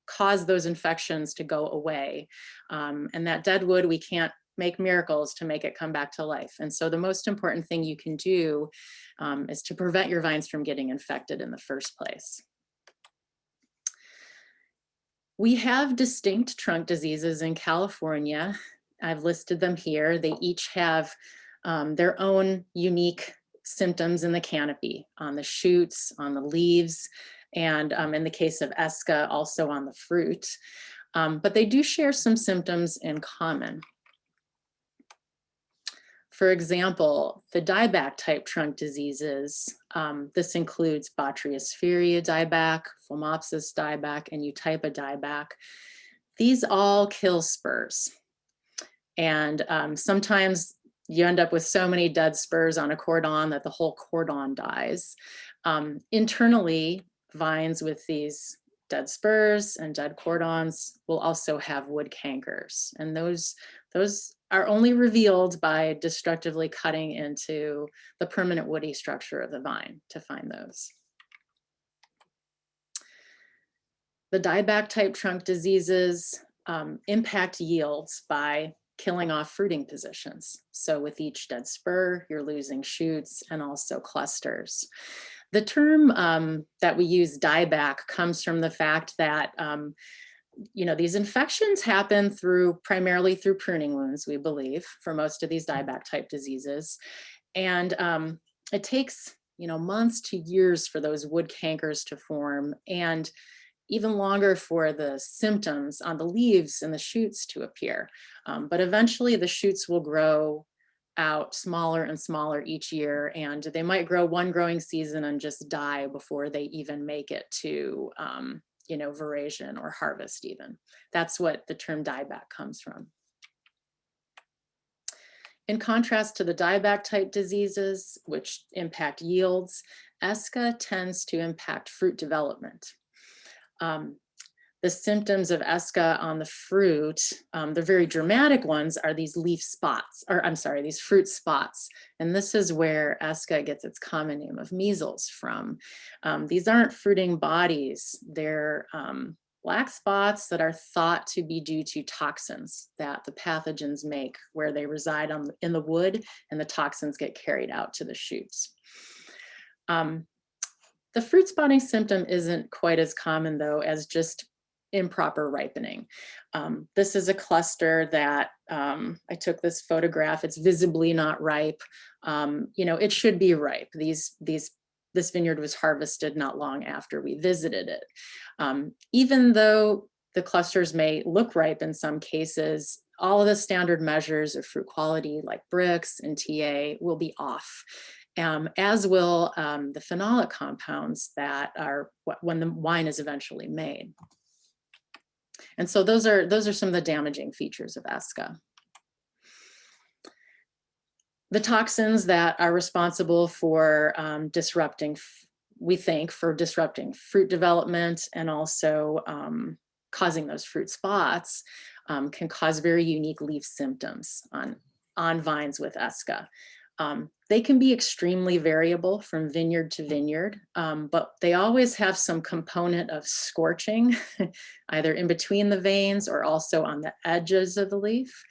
cause those infections to go away. And that dead wood, we can't make miracles to make it come back to life. And so the most important thing you can do is to prevent your vines from getting infected in the first place. We have distinct trunk diseases in California. I've listed them here. They each have their own unique symptoms in the canopy, on the shoots, on the leaves, and in the case of Esca, also on the fruit. But they do share some symptoms in common. For example, the dieback type trunk diseases, this includes Botryopsferia dieback, Phomopsis dieback, and Eutypa dieback. These all kill spurs. And sometimes you end up with so many dead spurs on a cordon that the whole cordon dies. Internally, vines with these dead spurs and dead cordons will also have wood cankers. And those are only revealed by destructively cutting into the permanent woody structure of the vine to find those. The dieback type trunk diseases impact yields by killing off fruiting positions. So with each dead spur, you're losing shoots and also clusters. The term that we use, dieback, comes from the fact that these infections happen primarily through pruning wounds, we believe, for most of these dieback type diseases. And it takes months to years for those wood cankers to form, and even longer for the symptoms on the leaves and the shoots to appear. But eventually the shoots will grow out smaller and smaller each year, and they might grow one growing season and just die before they even make it to veraison or harvest even. That's what the term dieback comes from. In contrast to the dieback type diseases, which impact yields, Esca tends to impact fruit development. The symptoms of Esca on the fruit, the very dramatic ones, are these leaf spots, or I'm sorry, these fruit spots. And this is where Esca gets its common name of measles from. These aren't fruiting bodies. They're black spots that are thought to be due to toxins that the pathogens make where they reside in the wood, and the toxins get carried out to the shoots. The fruit spotting symptom isn't quite as common, though, as just improper ripening. This is a cluster that I took this photograph. It's visibly not ripe. It should be ripe. This vineyard was harvested not long after we visited it. Even though the clusters may look ripe in some cases, all of the standard measures of fruit quality, like Brix and TA, will be off. As will the phenolic compounds that are when the wine is eventually made. And so those are some of the damaging features of Esca. The toxins that are responsible for disrupting fruit development and also causing those fruit spots can cause very unique leaf symptoms on vines with Esca. They can be extremely variable from vineyard to vineyard, but they always have some component of scorching, either in between the veins or also on the edges of the leaf.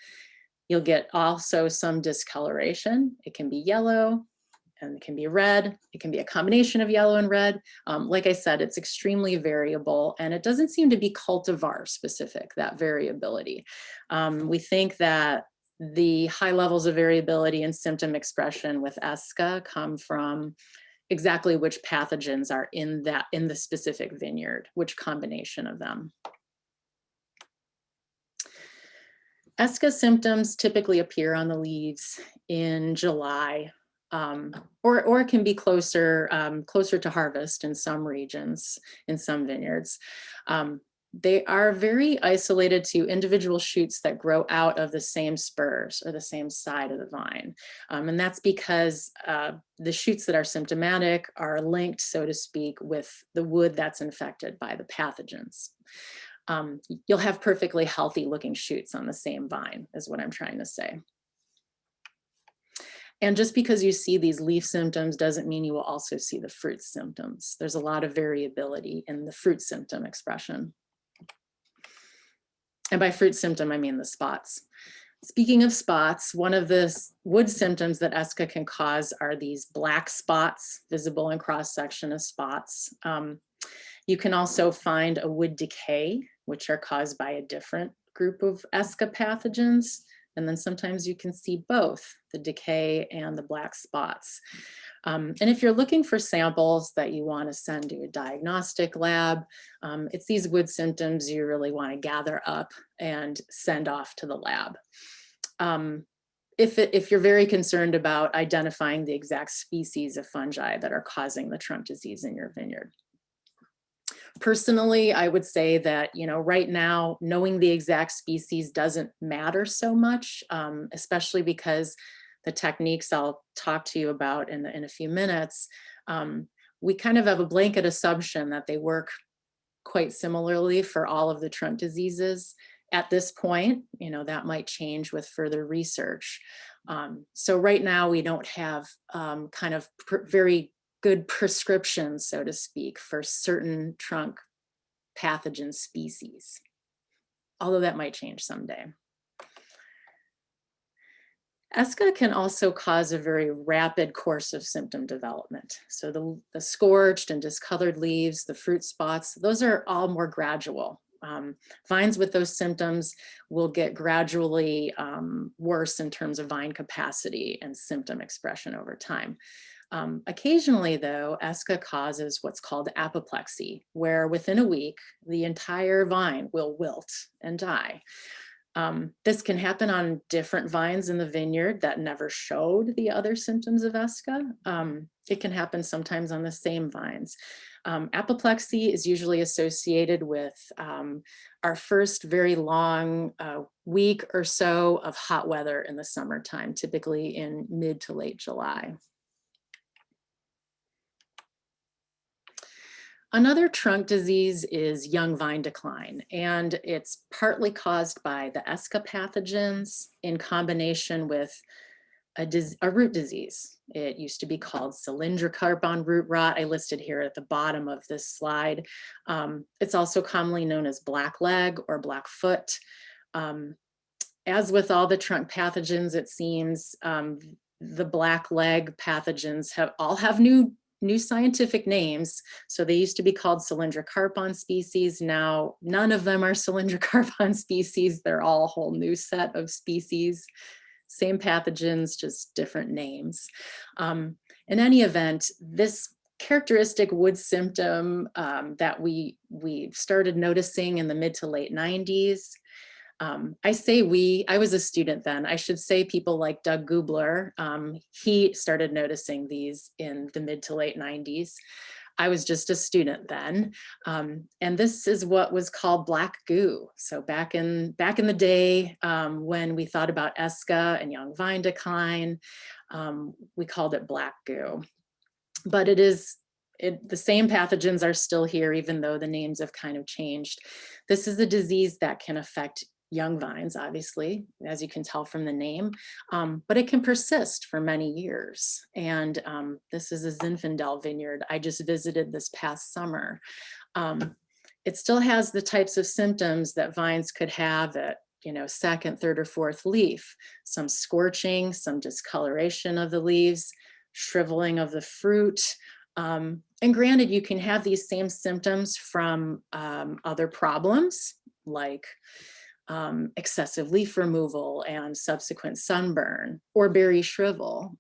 You'll get also some discoloration. It can be yellow, and it can be red. It can be a combination of yellow and red. Like I said, it's extremely variable, and it doesn't seem to be cultivar specific, that variability. We think that the high levels of variability in symptom expression with ESCA come from exactly which pathogens are in the specific vineyard, which combination of them. ESCA symptoms typically appear on the leaves in July, or it can be closer to harvest in some regions, in some vineyards. They are very isolated to individual shoots that grow out of the same spurs or the same side of the vine. And that's because the shoots that are symptomatic are linked, so to speak, with the wood that's infected by the pathogens. You'll have perfectly healthy looking shoots on the same vine, is what I'm trying to say. And just because you see these leaf symptoms doesn't mean you will also see the fruit symptoms. There's a lot of variability in the fruit symptom expression. And by fruit symptom, I mean the spots. Speaking of spots, one of the wood symptoms that ESCA can cause are these black spots visible in cross-section of spots. You can also find a wood decay, which are caused by a different group of ESCA pathogens. And then sometimes you can see both the decay and the black spots. And if you're looking for samples that you want to send to a diagnostic lab, it's these wood symptoms you really want to gather up and send off to the lab. If you're very concerned about identifying the exact species of fungi that are causing the trunk disease in your vineyard. Personally, I would say that, right now, knowing the exact species doesn't matter so much, especially because the techniques I'll talk to you about in a few minutes, we kind of have a blanket assumption that they work quite similarly for all of the trunk diseases. At this point, that might change with further research. So right now we don't have kind of very good prescriptions, so to speak, for certain trunk pathogen species, although that might change someday. ESCA can also cause a very rapid course of symptom development. So the scorched and discolored leaves, the fruit spots, those are all more gradual. Vines with those symptoms will get gradually worse in terms of vine capacity and symptom expression over time. Occasionally, though, ESCA causes what's called apoplexy, where within a week, the entire vine will wilt and die. This can happen on different vines in the vineyard that never showed the other symptoms of ESCA. It can happen sometimes on the same vines. Apoplexy is usually associated with our first very long week or so of hot weather in the summertime, typically in mid to late July. Another trunk disease is young vine decline, and it's partly caused by the ESCA pathogens in combination with a root disease. It used to be called cylindrocarpon root rot. I listed here at the bottom of this slide. It's also commonly known as black leg or black foot. As with all the trunk pathogens, it seems the black leg pathogens all have new scientific names. So they used to be called cylindrocarpon species. Now, none of them are cylindrocarpon species. They're all a whole new set of species. Same pathogens, just different names. In any event, this characteristic wood symptom that we started noticing in the mid to late 90s. I say I was a student then. I should say people like Doug Gubler. He started noticing these in the mid to late 90s. I was just a student then. And this is what was called black goo. So back in the day when we thought about ESCA and young vine decline, we called it black goo. But the same pathogens are still here, even though the names have kind of changed. This is a disease that can affect young vines, obviously, as you can tell from the name, but it can persist for many years. And this is a Zinfandel vineyard I just visited this past summer. It still has the types of symptoms that vines could have at second, third, or fourth leaf. Some scorching, some discoloration of the leaves, shriveling of the fruit. And granted, you can have these same symptoms from other problems like excessive leaf removal and subsequent sunburn or berry shrivel.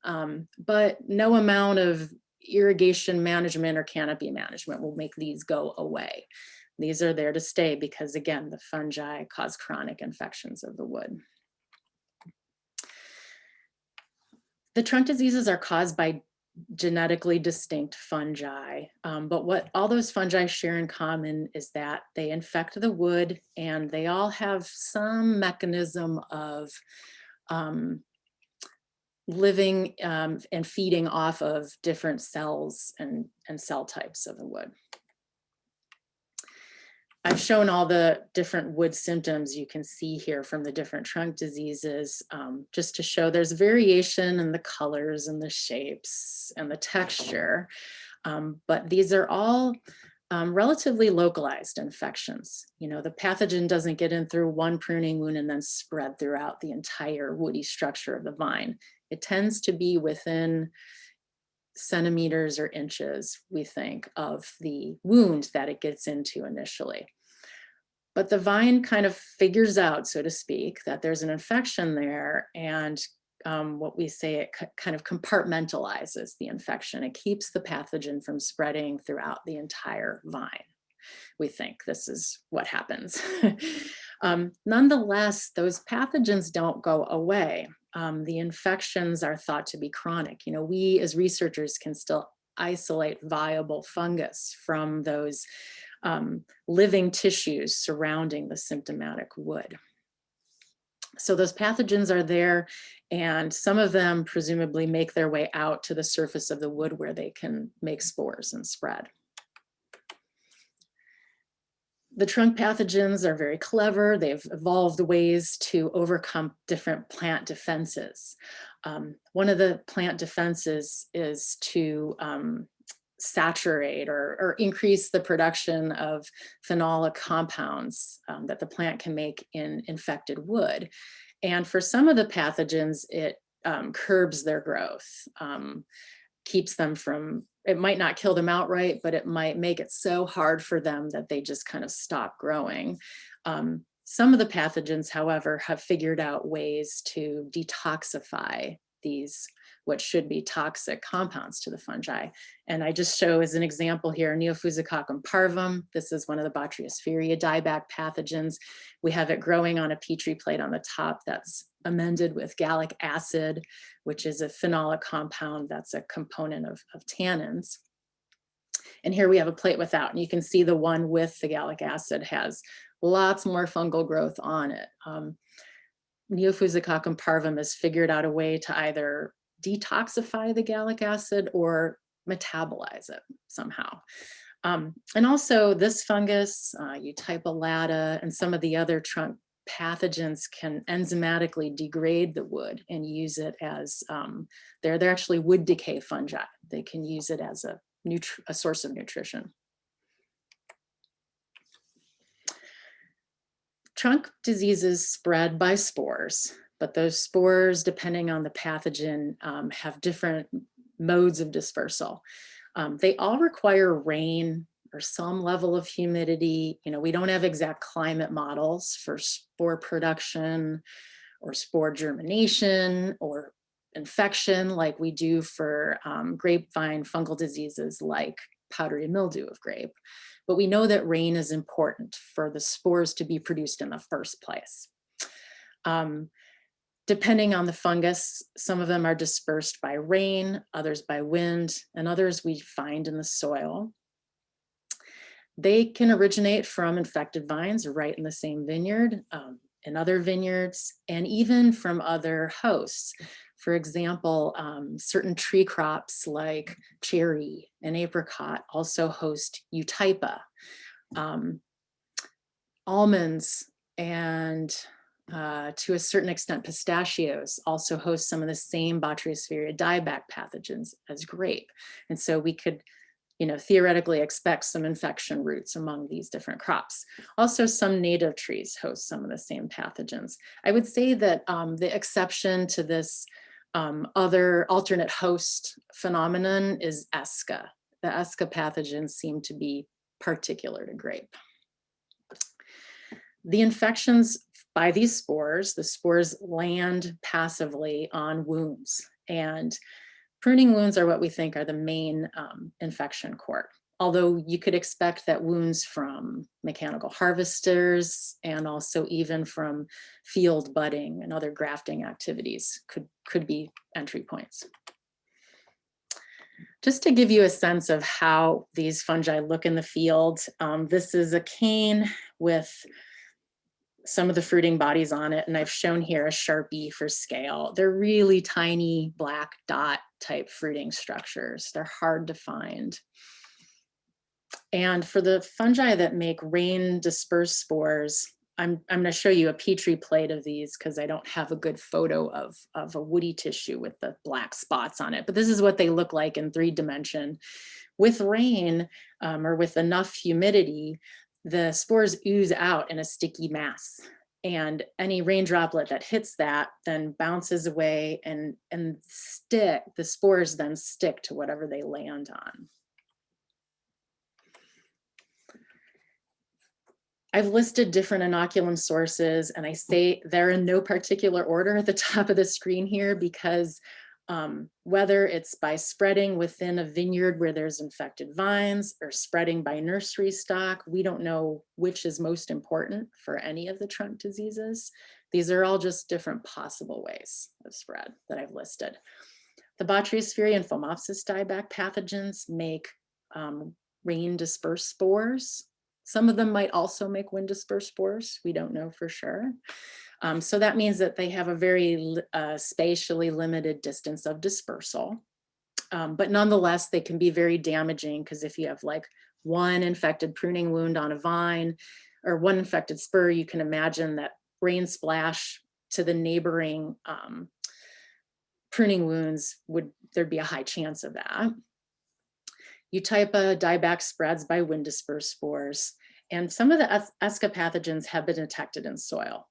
But no amount of irrigation management or canopy management will make these go away. These are there to stay because, again, the fungi cause chronic infections of the wood. The trunk diseases are caused by genetically distinct fungi, but what all those fungi share in common is that they infect the wood and they all have some mechanism of living and feeding off of different cells and cell types of the wood. I've shown all the different wood symptoms you can see here from the different trunk diseases, just to show there's variation in the colors and the shapes and the texture. But these are all relatively localized infections. You know, the pathogen doesn't get in through one pruning wound and then spread throughout the entire woody structure of the vine. It tends to be within centimeters or inches, we think, of the wound that it gets into initially. But the vine kind of figures out, so to speak, that there's an infection there, and what we say, it kind of compartmentalizes the infection. It keeps the pathogen from spreading throughout the entire vine. We think this is what happens. Nonetheless, those pathogens don't go away. The infections are thought to be chronic. You know, we as researchers can still isolate viable fungus from those living tissues surrounding the symptomatic wood. So those pathogens are there, and some of them presumably make their way out to the surface of the wood where they can make spores and spread. The trunk pathogens are very clever. They've evolved ways to overcome different plant defenses. One of the plant defenses is to saturate or increase the production of phenolic compounds that the plant can make in infected wood. And for some of the pathogens, it curbs their growth, keeps them from, it might not kill them outright, but it might make it so hard for them that they just kind of stop growing. Some of the pathogens, however, have figured out ways to detoxify these, what should be toxic compounds to the fungi. And I just show as an example here, Neophusicoccum parvum. This is one of the Botryopsphaeria dieback pathogens. We have it growing on a Petri plate on the top that's amended with gallic acid, which is a phenolic compound that's a component of tannins. And here we have a plate without, and you can see the one with the gallic acid has lots more fungal growth on it. Neophusicoccum parvum has figured out a way to either detoxify the gallic acid or metabolize it somehow. And also this fungus, Eutypa and some of the other trunk pathogens can enzymatically degrade the wood and use it as, they're actually wood decay fungi. They can use it as a source of nutrition. Trunk diseases spread by spores, but those spores, depending on the pathogen, have different modes of dispersal. They all require rain or some level of humidity. You know, we don't have exact climate models for spore production or spore germination or infection like we do for grapevine fungal diseases like powdery mildew of grape. But we know that rain is important for the spores to be produced in the first place. Depending on the fungus, some of them are dispersed by rain, others by wind, and others we find in the soil. They can originate from infected vines right in the same vineyard, in other vineyards, and even from other hosts. For example, certain tree crops like cherry and apricot also host Eutypa. Almonds and to a certain extent pistachios also host some of the same Botryopsphaeria dieback pathogens as grape. And so we could, you know, theoretically expect some infection roots among these different crops. Also, some native trees host some of the same pathogens. I would say that the exception to this Other alternate host phenomenon is ESCA. The ESCA pathogens seem to be particular to grape. The infections by these spores, the spores land passively on wounds, and pruning wounds are what we think are the main infection court. Although you could expect that wounds from mechanical harvesters and also even from field budding and other grafting activities could be entry points. Just to give you a sense of how these fungi look in the field, this is a cane with some of the fruiting bodies on it, and I've shown here a Sharpie for scale. They're really tiny black dot type fruiting structures. They're hard to find. And for the fungi that make rain dispersed spores, I'm going to show you a Petri plate of these because I don't have a good photo of a woody tissue with the black spots on it. But this is what they look like in 3D. With rain or with enough humidity, the spores ooze out in a sticky mass. And any rain droplet that hits that then bounces away and the spores then stick to whatever they land on. I've listed different inoculum sources, and I say they're in no particular order at the top of the screen here because whether it's by spreading within a vineyard where there's infected vines or spreading by nursery stock, we don't know which is most important for any of the trunk diseases. These are all just different possible ways of spread that I've listed. The Botryospheriae and Phomopsis dieback pathogens make rain dispersed spores. Some of them might also make wind dispersed spores. We don't know for sure. So that means that they have a very spatially limited distance of dispersal. But nonetheless, they can be very damaging because if you have like one infected pruning wound on a vine or one infected spur, you can imagine that rain splash to the neighboring pruning wounds, there'd be a high chance of that. Eutypa dieback spreads by wind dispersed spores. And some of the ESCA pathogens have been detected in soil.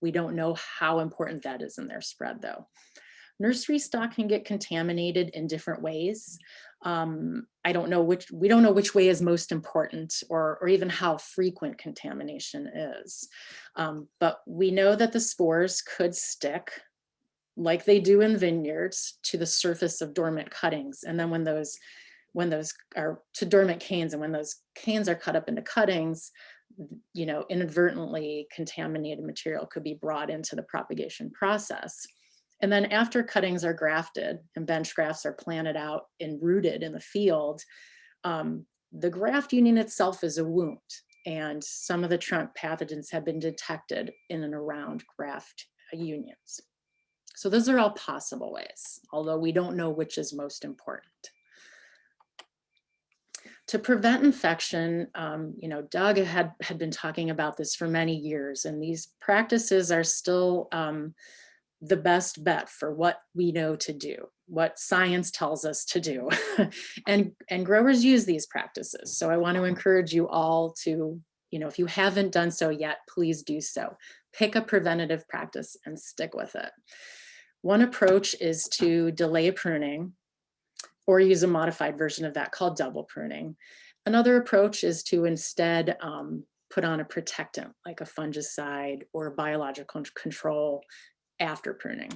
We don't know how important that is in their spread though. Nursery stock can get contaminated in different ways. We don't know which way is most important or even how frequent contamination is. But we know that the spores could stick like they do in vineyards to the surface of dormant cuttings. And then when those are to dormant canes, and when those canes are cut up into cuttings, inadvertently contaminated material could be brought into the propagation process. And then after cuttings are grafted and bench grafts are planted out and rooted in the field, the graft union itself is a wound. And some of the trunk pathogens have been detected in and around graft unions. So those are all possible ways, although we don't know which is most important. To prevent infection, Doug had been talking about this for many years, and these practices are still the best bet for what we know to do, what science tells us to do. and growers use these practices. So I want to encourage you all to, if you haven't done so yet, please do so. Pick a preventative practice and stick with it. One approach is to delay pruning or use a modified version of that called double pruning. Another approach is to instead put on a protectant like a fungicide or a biological control after pruning.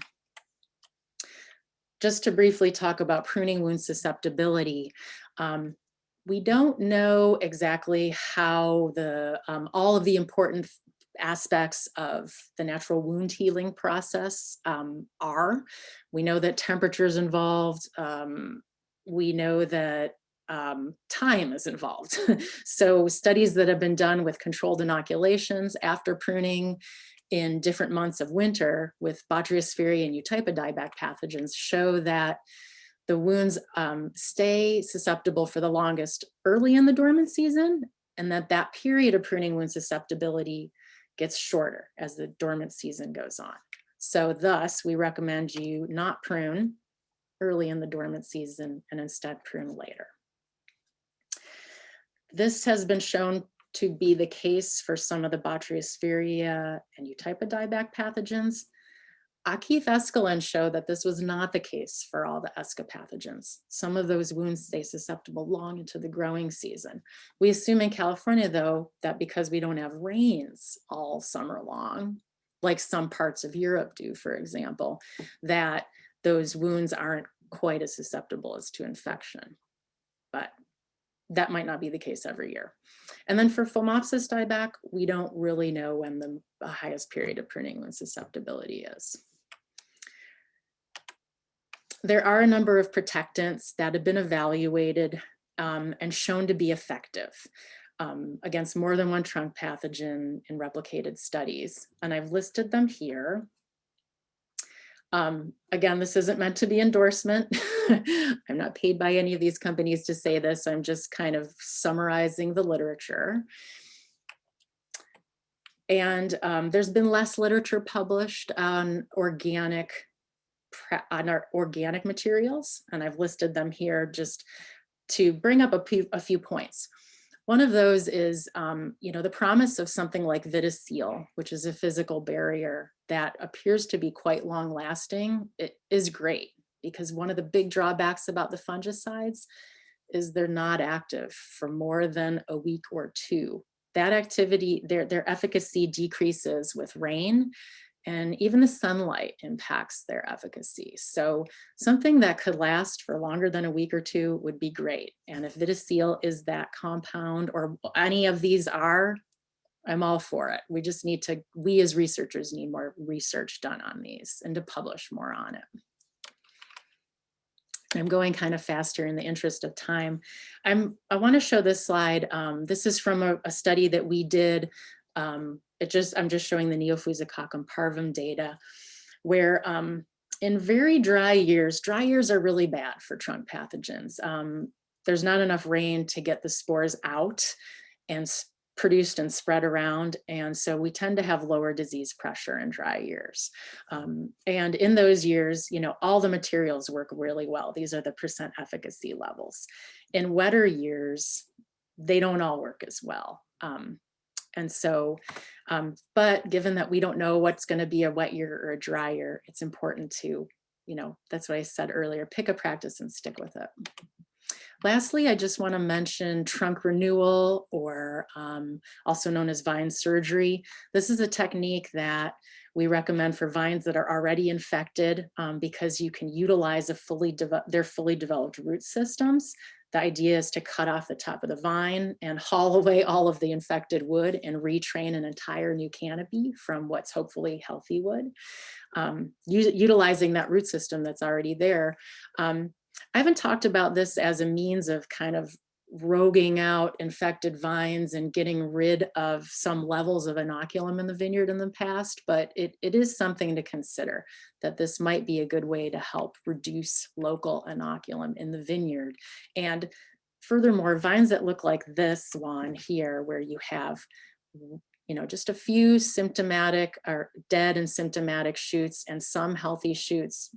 Just to briefly talk about pruning wound susceptibility, we don't know exactly how all of the important aspects of the natural wound healing process are. We know that temperature is involved. We know that time is involved. So studies that have been done with controlled inoculations after pruning in different months of winter with Botryospheriae and Eutypa dieback pathogens show that the wounds stay susceptible for the longest early in the dormant season, and that period of pruning wound susceptibility gets shorter as the dormant season goes on. So thus, we recommend you not prune early in the dormant season and instead prune later. This has been shown to be the case for some of the Botryospheriae and Eutypa dieback pathogens. Keith Escalin showed that this was not the case for all the escapathogens. Some of those wounds stay susceptible long into the growing season. We assume in California, though, that because we don't have rains all summer long, like some parts of Europe do, for example, that those wounds aren't quite as susceptible as to infection. But that might not be the case every year. And then for Phomopsis dieback, we don't really know when the highest period of pruning wound susceptibility is. There are a number of protectants that have been evaluated and shown to be effective against more than one trunk pathogen in replicated studies. And I've listed them here. Again, this isn't meant to be endorsement. I'm not paid by any of these companies to say this. I'm just kind of summarizing the literature. And there's been less literature published on organic materials, and I've listed them here just to bring up a few points. One of those is, the promise of something like Viticulture, which is a physical barrier that appears to be quite long lasting. It is great because one of the big drawbacks about the fungicides is they're not active for more than a week or two. That activity, their efficacy decreases with rain, and even the sunlight impacts their efficacy. So something that could last for longer than a week or two would be great. And if Viticulture is that compound, or any of these are, I'm all for it. We just need to, we as researchers need more research done on these and to publish more on it. I'm going kind of faster in the interest of time. I want to show this slide. This is from a study that we did. I'm just showing the Neophusococcum parvum data, where in very dry years are really bad for trunk pathogens. There's not enough rain to get the spores out and produced and spread around. And so we tend to have lower disease pressure in dry years. And in those years, all the materials work really well. These are the percent efficacy levels. In wetter years, they don't all work as well. And so, but given that we don't know what's going to be a wet year or a dry year, it's important to, that's what I said earlier, pick a practice and stick with it. Lastly, I just want to mention trunk renewal, or also known as vine surgery. This is a technique that we recommend for vines that are already infected because you can utilize their fully developed root systems. The idea is to cut off the top of the vine and haul away all of the infected wood and retrain an entire new canopy from what's hopefully healthy wood, utilizing that root system that's already there. I haven't talked about this as a means of kind of roguing out infected vines and getting rid of some levels of inoculum in the vineyard in the past, but it is something to consider, that this might be a good way to help reduce local inoculum in the vineyard. And furthermore, vines that look like this one here, where you have just a few symptomatic or dead and symptomatic shoots and some healthy shoots,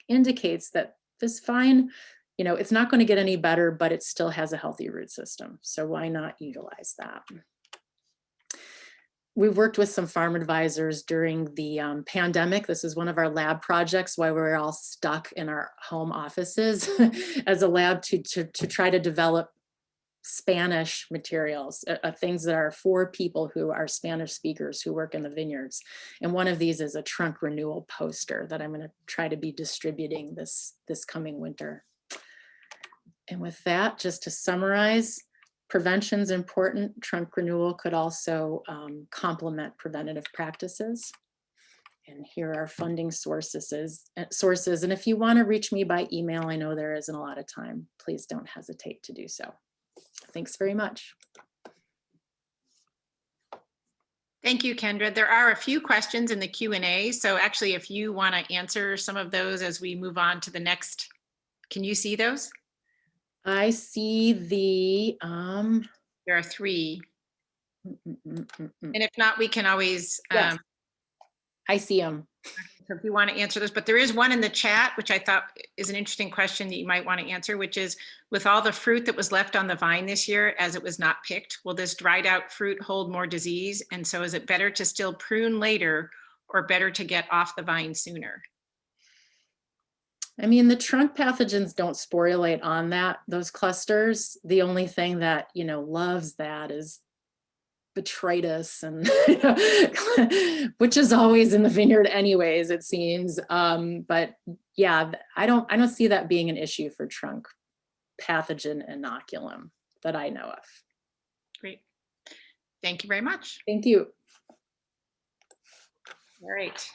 indicates that this vine, it's not going to get any better, but it still has a healthy root system. So why not utilize that? We've worked with some farm advisors during the pandemic. This is one of our lab projects while we were all stuck in our home offices as a lab to try to develop Spanish materials, things that are for people who are Spanish speakers who work in the vineyards. And one of these is a trunk renewal poster that I'm going to try to be distributing this coming winter. And with that, just to summarize, prevention is important. Trunk renewal could also complement preventative practices. And here are funding sources. And if you want to reach me by email, I know there isn't a lot of time, please don't hesitate to do so. Thanks very much. Thank you, Kendra. There are a few questions in the Q&A. So actually, if you want to answer some of those as we move on to the next, can you see those? I see the, there are 3. And if not, we can always, yes, I see them. if you want to answer this, but there is one in the chat, which I thought is an interesting question that you might want to answer, which is, with all the fruit that was left on the vine this year, as it was not picked, will this dried out fruit hold more disease? And so is it better to still prune later, or better to get off the vine sooner? I mean, the trunk pathogens don't sporulate on those clusters. The only thing that, loves that is botrytis, and which is always in the vineyard anyways, it seems. But yeah, I don't see that being an issue for trunk pathogen inoculum that I know of. Great. Thank you very much. Thank you. All right.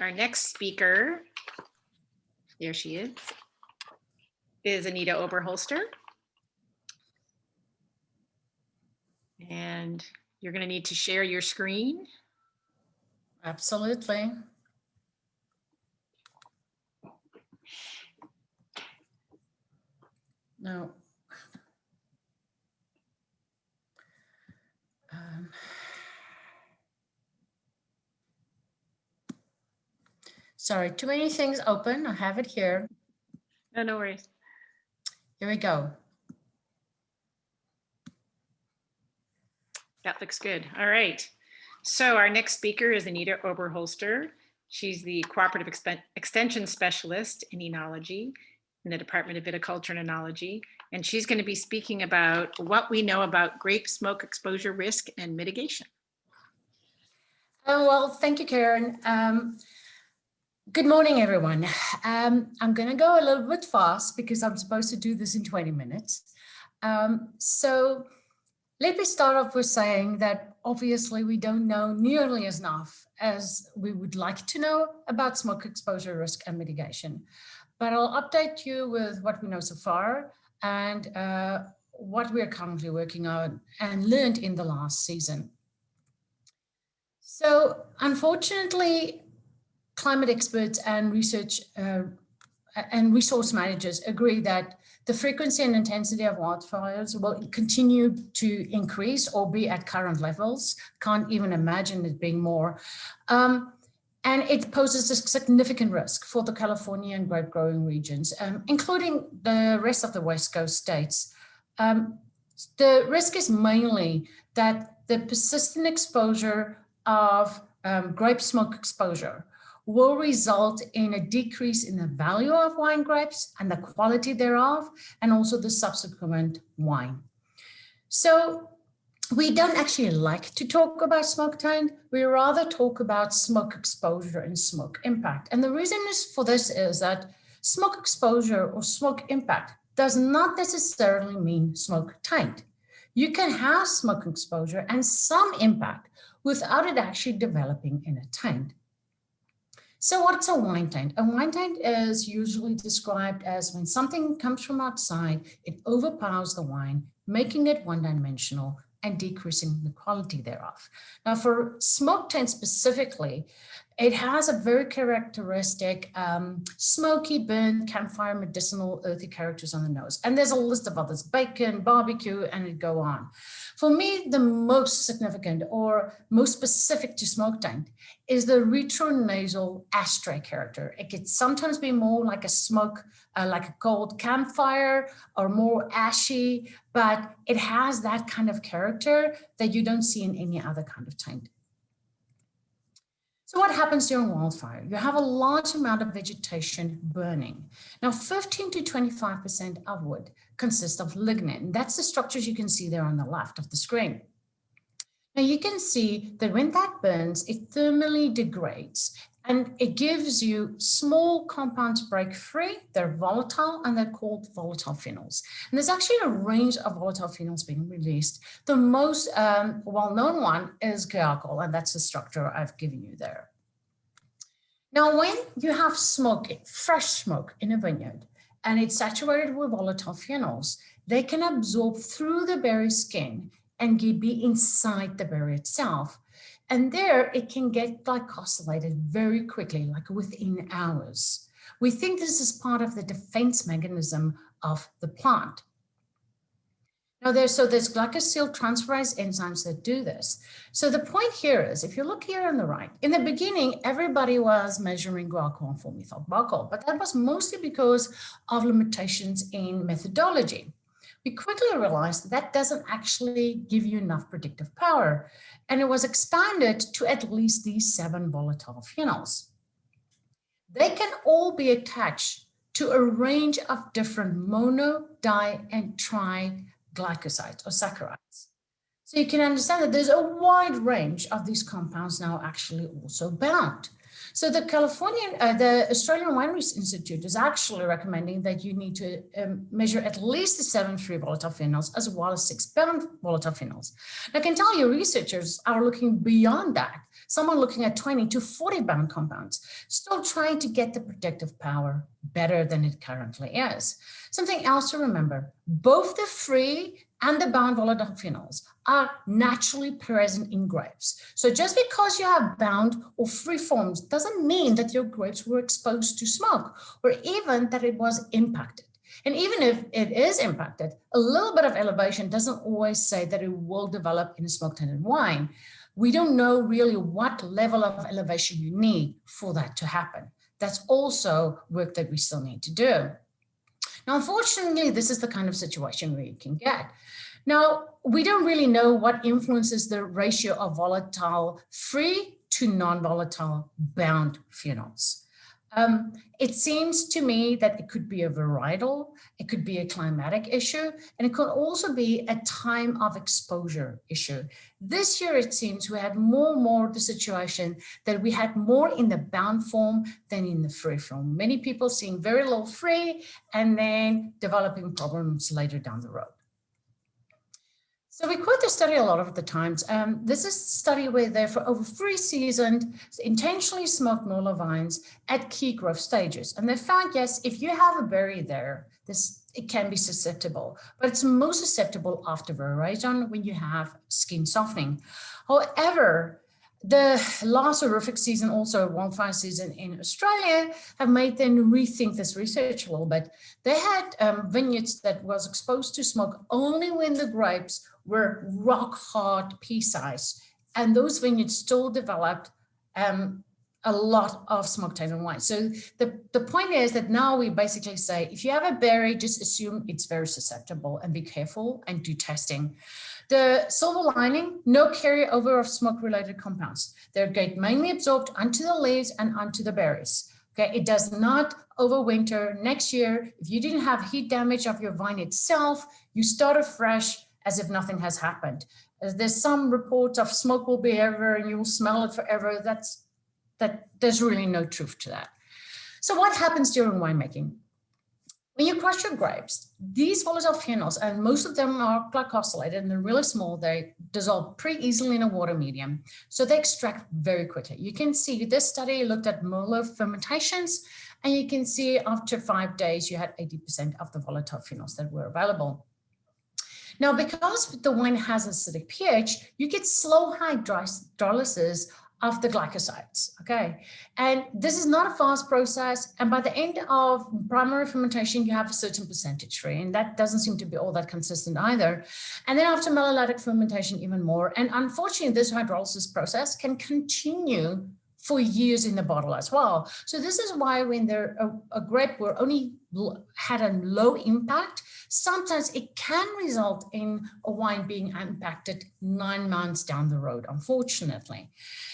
Our next speaker, there she is Anita Oberholster. And you're going to need to share your screen. Absolutely. No. Sorry, too many things open. I have it here. No worries. Here we go. That looks good. All right. So our next speaker is Anita Oberholster. She's the Cooperative Extension Specialist in Enology in the Department of Viticulture and Enology. And she's going to be speaking about what we know about grape smoke exposure risk and mitigation. Oh, well, thank you, Karen. Good morning, everyone. I'm going to go a little bit fast because I'm supposed to do this in 20 minutes. So let me start off with saying that obviously we don't know nearly as enough as we would like to know about smoke exposure risk and mitigation. But I'll update you with what we know so far and what we're currently working on and learned in the last season. So unfortunately, climate experts and research and resource managers agree that the frequency and intensity of wildfires will continue to increase or be at current levels. Can't even imagine it being more. And it poses a significant risk for the California and grape growing regions, including the rest of the West Coast states. The risk is mainly that the persistent exposure of grape smoke exposure will result in a decrease in the value of wine grapes and the quality thereof, and also the subsequent wine. So we don't actually like to talk about smoke taint. We rather talk about smoke exposure and smoke impact. And the reason for this is that smoke exposure or smoke impact does not necessarily mean smoke taint. You can have smoke exposure and some impact without it actually developing in a taint. So what's a wine taint? A wine taint is usually described as when something comes from outside, it overpowers the wine, making it one-dimensional and decreasing the quality thereof. Now for smoke taint specifically, it has a very characteristic smoky, burnt, campfire, medicinal, earthy characters on the nose. And there's a list of others, bacon, barbecue, and it go on. For me, the most significant or most specific to smoke taint is the retronasal ashtray character. It can sometimes be more like a smoke, like a cold campfire or more ashy, but it has that kind of character that you don't see in any other kind of taint. So what happens during wildfire? You have a large amount of vegetation burning. Now, 15 to 25% of wood consists of lignin. That's the structures you can see there on the left of the screen. Now you can see that when that burns, it thermally degrades and it gives you small compounds break free. They're volatile and they're called volatile phenols. And there's actually a range of volatile phenols being released. The most well-known one is guaiacol, and that's the structure I've given you there. Now, when you have smoke, fresh smoke in a vineyard, and it's saturated with volatile phenols, they can absorb through the berry skin and be inside the berry itself. And there it can get glycosylated very quickly, like within hours. We think this is part of the defense mechanism of the plant. Now there's glycosyltransferase enzymes that do this. So the point here is, if you look here on the right, in the beginning, everybody was measuring guaiacol and formethyl glycol, but that was mostly because of limitations in methodology. we quickly realized that doesn't actually give you enough predictive power. And it was expanded to at least these 7 volatile phenols. They can all be attached to a range of different mono, di, and triglycosides or saccharides. So you can understand that there's a wide range of these compounds now actually also bound. So the the Australian Wineries Institute is actually recommending that you need to measure at least the 7 free volatile phenols as well as 6 bound volatile phenols. And I can tell you researchers are looking beyond that. Some are looking at 20 to 40 bound compounds, still trying to get the predictive power better than it currently is. Something else to remember, both the free and the bound volatile phenols are naturally present in grapes. So just because you have bound or free forms doesn't mean that your grapes were exposed to smoke or even that it was impacted. And even if it is impacted, a little bit of elevation doesn't always say that it will develop in a smoke-tainted wine. We don't know really what level of elevation you need for that to happen. That's also work that we still need to do. Now, unfortunately, this is the kind of situation where you can get. Now, we don't really know what influences the ratio of volatile free to non-volatile bound phenols. It seems to me that it could be a varietal, it could be a climatic issue, and it could also be a time of exposure issue. This year, it seems we had more the situation that we had more in the bound form than in the free form. Many people seeing very little free and then developing problems later down the road. So we quote this study a lot of the times. This is a study where they, for over 3 seasons, intentionally smoked Merlot vines at key growth stages. And they found, yes, if you have a berry there, it can be susceptible, but it's most susceptible after veraison when you have skin softening. However, the last horrific season, also wildfire season in Australia, have made them rethink this research a little bit. They had vineyards that was exposed to smoke only when the grapes were rock hard pea size. And those vineyards still developed a lot of smoke-tainted wine. So the point is that now we basically say, if you have a berry, just assume it's very susceptible and be careful and do testing. The silver lining, no carryover of smoke-related compounds. They get mainly absorbed onto the leaves and onto the berries. Okay, it does not overwinter. Next year, if you didn't have heat damage of your vine itself, you start afresh as if nothing has happened. There's some reports of smoke will be everywhere and you will smell it forever. There's really no truth to that. So what happens during winemaking? When you crush your grapes, these volatile phenols, and most of them are glycosylated and they're really small, they dissolve pretty easily in a water medium. So they extract very quickly. You can see this study looked at Merlot fermentations, and you can see after 5 days, you had 80% of the volatile phenols that were available. Now, because the wine has acidic pH, you get slow hydrolysis of the glycosides, okay? And this is not a fast process. And by the end of primary fermentation, you have a certain percentage free, and that doesn't seem to be all that consistent either. And then after malolactic fermentation, even more. And unfortunately, this hydrolysis process can continue for years in the bottle as well. So this is why when a grape were only had a low impact, sometimes it can result in a wine being impacted 9 months down the road, unfortunately.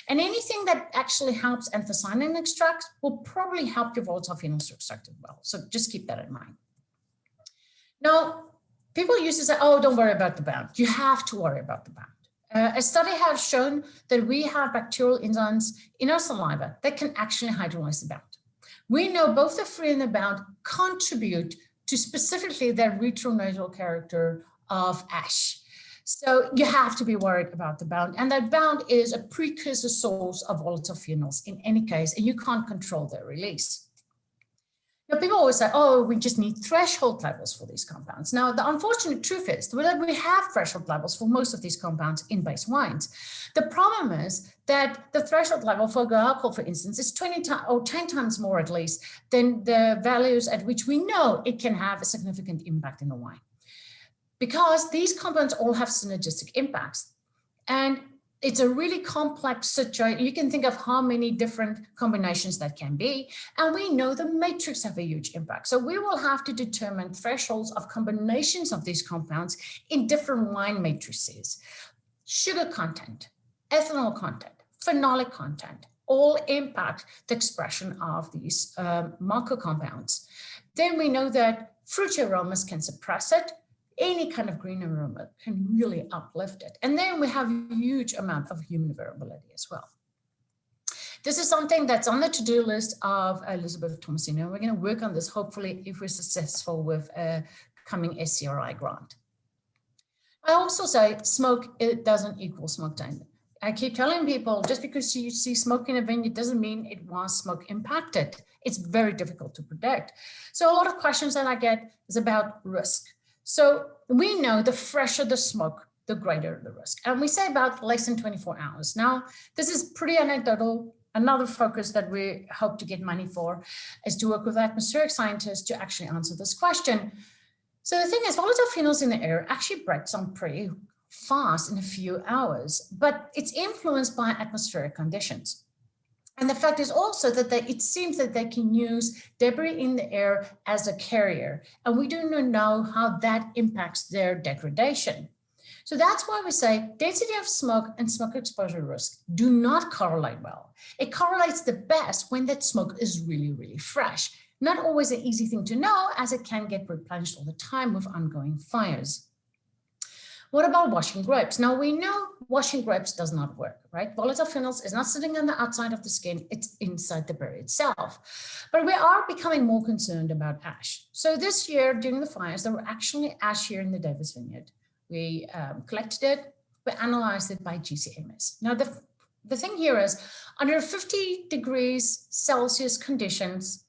And anything that actually helps anthocyanin extract will probably help your volatile phenols to extract it well. So just keep that in mind. Now, people used to say, oh, don't worry about the bound. You have to worry about the bound. A study has shown that we have bacterial enzymes in our saliva that can actually hydrolyze the bound. We know both the free and the bound contribute to specifically the retronasal character of ash. So you have to be worried about the bound. And that bound is a precursor source of volatile phenols in any case, and you can't control their release. Now, people always say, oh, we just need threshold levels for these compounds. Now, the unfortunate truth is that we have threshold levels for most of these compounds in base wines. The problem is that the threshold level for alcohol, for instance, is 10 times more at least than the values at which we know it can have a significant impact in the wine. Because these compounds all have synergistic impacts. And it's a really complex situation. You can think of how many different combinations that can be. And we know the matrix have a huge impact. So we will have to determine thresholds of combinations of these compounds in different wine matrices. Sugar content, ethanol content, phenolic content, all impact the expression of these marker compounds. Then we know that fruity aromas can suppress it. Any kind of green aroma can really uplift it. And then we have a huge amount of human variability as well. This is something that's on the to-do list of Elizabeth Thomasino. We're going to work on this, hopefully, if we're successful with a coming SCRI grant. I also say smoke, it doesn't equal smoke time. I keep telling people, just because you see smoke in a vineyard doesn't mean it was smoke impacted. It's very difficult to predict. So a lot of questions that I get is about risk. So we know the fresher the smoke, the greater the risk. And we say about less than 24 hours. Now, this is pretty anecdotal. Another focus that we hope to get money for is to work with atmospheric scientists to actually answer this question. So the thing is, volatile phenols in the air actually breaks down pretty fast in a few hours, but it's influenced by atmospheric conditions. And the fact is also that it seems that they can use debris in the air as a carrier, and we do not know how that impacts their degradation. So that's why we say density of smoke and smoke exposure risk do not correlate well. It correlates the best when that smoke is really, really fresh. Not always an easy thing to know, as it can get replenished all the time with ongoing fires. What about washing grapes? Now we know washing grapes does not work, right? Volatile phenols is not sitting on the outside of the skin, it's inside the berry itself. But we are becoming more concerned about ash. So this year during the fires, there were actually ash here in the Davis Vineyard. We collected it, we analyzed it by GCMS. Now the thing here is under 50 degrees Celsius conditions,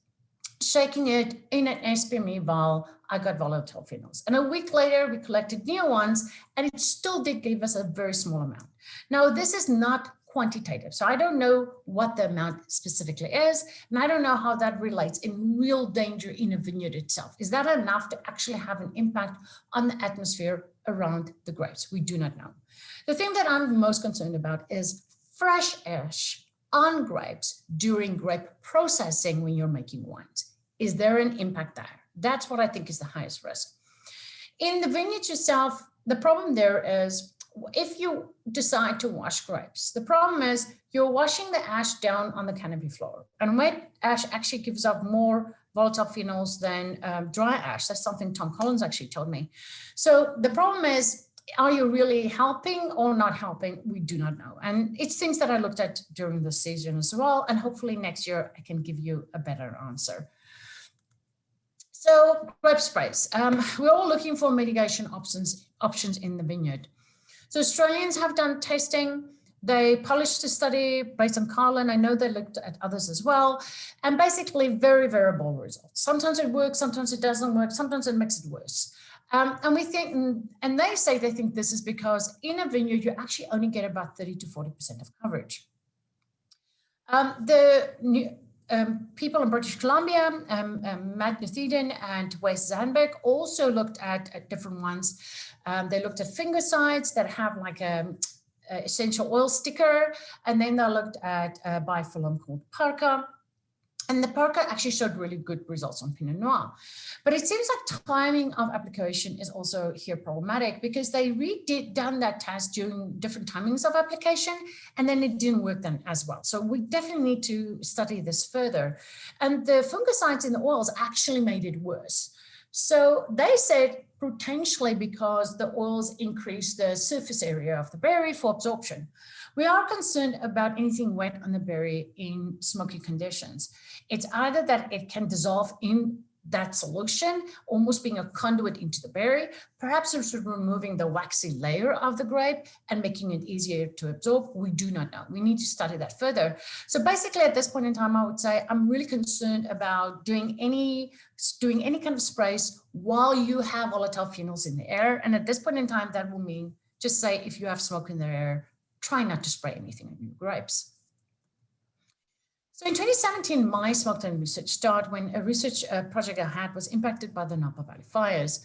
shaking it in an SPME vial, I got volatile phenols. And a week later, we collected new ones, and it still did give us a very small amount. Now, this is not quantitative, so I don't know what the amount specifically is, and I don't know how that relates in real danger in a vineyard itself. Is that enough to actually have an impact on the atmosphere around the grapes? We do not know. The thing that I'm most concerned about is fresh ash on grapes during grape processing when you're making wines. Is there an impact there? That's what I think is the highest risk. In the vineyard yourself, the problem there is if you decide to wash grapes, the problem is you're washing the ash down on the canopy floor. And wet ash actually gives up more volatile phenols than dry ash. That's something Tom Collins actually told me. So the problem is, are you really helping or not helping? We do not know. And it's things that I looked at during the season as well. And hopefully next year I can give you a better answer. So grape sprays, we're all looking for mitigation options in the vineyard. So Australians have done testing. They published a study based on Carlin. I know they looked at others as well, and basically very variable results. Sometimes it works, sometimes it doesn't work, sometimes it makes it worse. And we think, and they say they think this is because in a vineyard, you actually only get about 30 to 40% of coverage. People in British Columbia, Matt Nuthiden and Wes Zandberg also looked at different ones. They looked at fungicides that have like a essential oil sticker, and then they looked at a biofilm called Parka. And the Parka actually showed really good results on Pinot Noir. But it seems like timing of application is also here problematic because they done that test during different timings of application, and then it didn't work then as well. So we definitely need to study this further. And the fungicides in the oils actually made it worse. So they said potentially because the oils increase the surface area of the berry for absorption. We are concerned about anything wet on the berry in smoky conditions. It's either that it can dissolve in that solution, almost being a conduit into the berry. Perhaps it's removing the waxy layer of the grape and making it easier to absorb. We do not know. We need to study that further. So basically at this point in time, I would say I'm really concerned about doing any kind of sprays while you have volatile phenols in the air. And at this point in time, that will mean just say if you have smoke in the air, try not to spray anything on your grapes. So in 2017, my smoke time research started when a research project I had was impacted by the Napa Valley fires.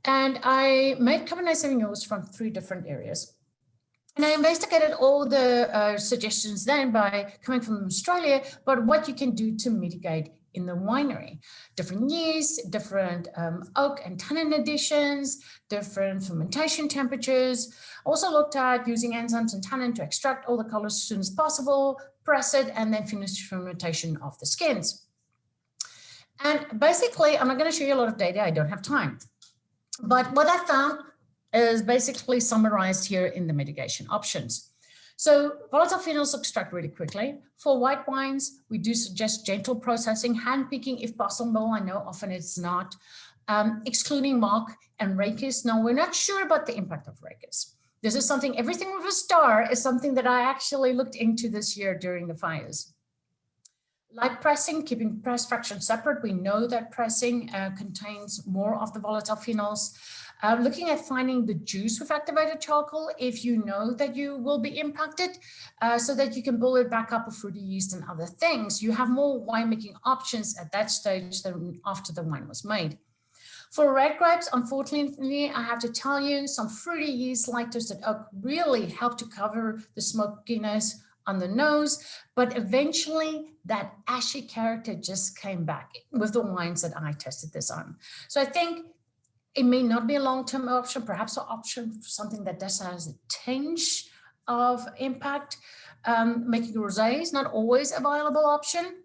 And I made Cabernet Sauvignons from 3 different areas. And I investigated all the suggestions then by coming from Australia, but what you can do to mitigate in the winery. Different yeast, different oak and tannin additions, different fermentation temperatures. Also looked at using enzymes and tannin to extract all the colors as soon as possible, press it, and then finish fermentation of the skins. And basically, I'm not going to show you a lot of data. I don't have time. But what I found is basically summarized here in the mitigation options. So volatile phenols extract really quickly. For white wines, we do suggest gentle processing, hand picking if possible. I know often it's not. Excluding mock and rachis. Now, we're not sure about the impact of rachis. This is something, everything with a star is something that I actually looked into this year during the fires. Light pressing, keeping press fraction separate. We know that pressing contains more of the volatile phenols. Looking at finding the juice with activated charcoal if you know that you will be impacted, so that you can build it back up with fruity yeast and other things. You have more winemaking options at that stage than after the wine was made. For red grapes, unfortunately, I have to tell you, some fruity yeast like toasted oak really help to cover the smokiness on the nose, but eventually that ashy character just came back with the wines that I tested this on. So I think it may not be a long-term option, perhaps an option for something that does has a tinge of impact. Making rosé is not always a viable option.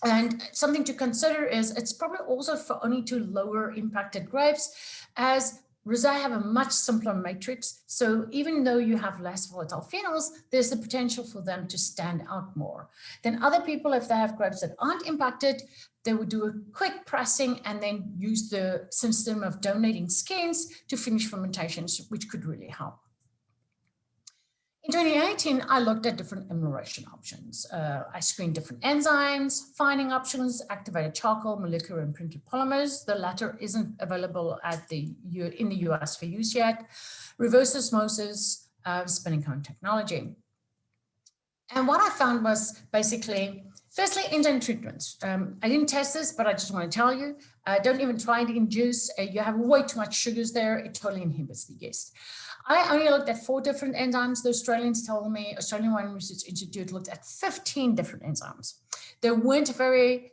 And something to consider is it's probably also for only to lower impacted grapes, as rosé have a much simpler matrix. So even though you have less volatile phenols, there's the potential for them to stand out more. Then other people, if they have grapes that aren't impacted, they would do a quick pressing and then use the system of donating skins to finish fermentations, which could really help. In 2018, I looked at different emulsion options. I screened different enzymes, fining options, activated charcoal, molecular and printed polymers. The latter isn't available at in the US for use yet. Reverse osmosis, spinning cone technology. And what I found was basically, firstly, enzyme treatments. I didn't test this, but I just want to tell you, don't even try it in juice. You have way too much sugars there. It totally inhibits the yeast. I only looked at 4 different enzymes. The Australians told me, Australian Wine Research Institute looked at 15 different enzymes. They weren't very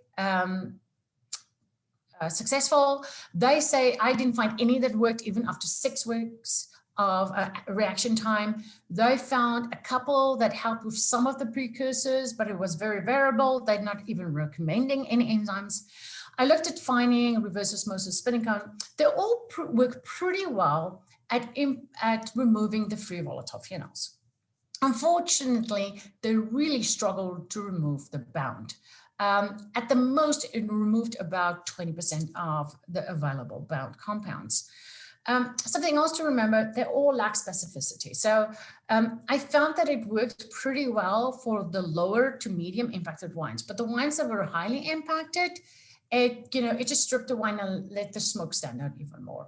successful. They say, I didn't find any that worked even after 6 weeks of reaction time. They found a couple that helped with some of the precursors, but it was very variable. They're not even recommending any enzymes. I looked at fining, reverse osmosis, spinning cone. They all work pretty well at removing the free volatile phenols. Unfortunately, they really struggled to remove the bound. At the most, it removed about 20% of the available bound compounds. Something else to remember, they all lack specificity. So I found that it worked pretty well for the lower to medium impacted wines, but the wines that were highly impacted, it just stripped the wine and let the smoke stand out even more.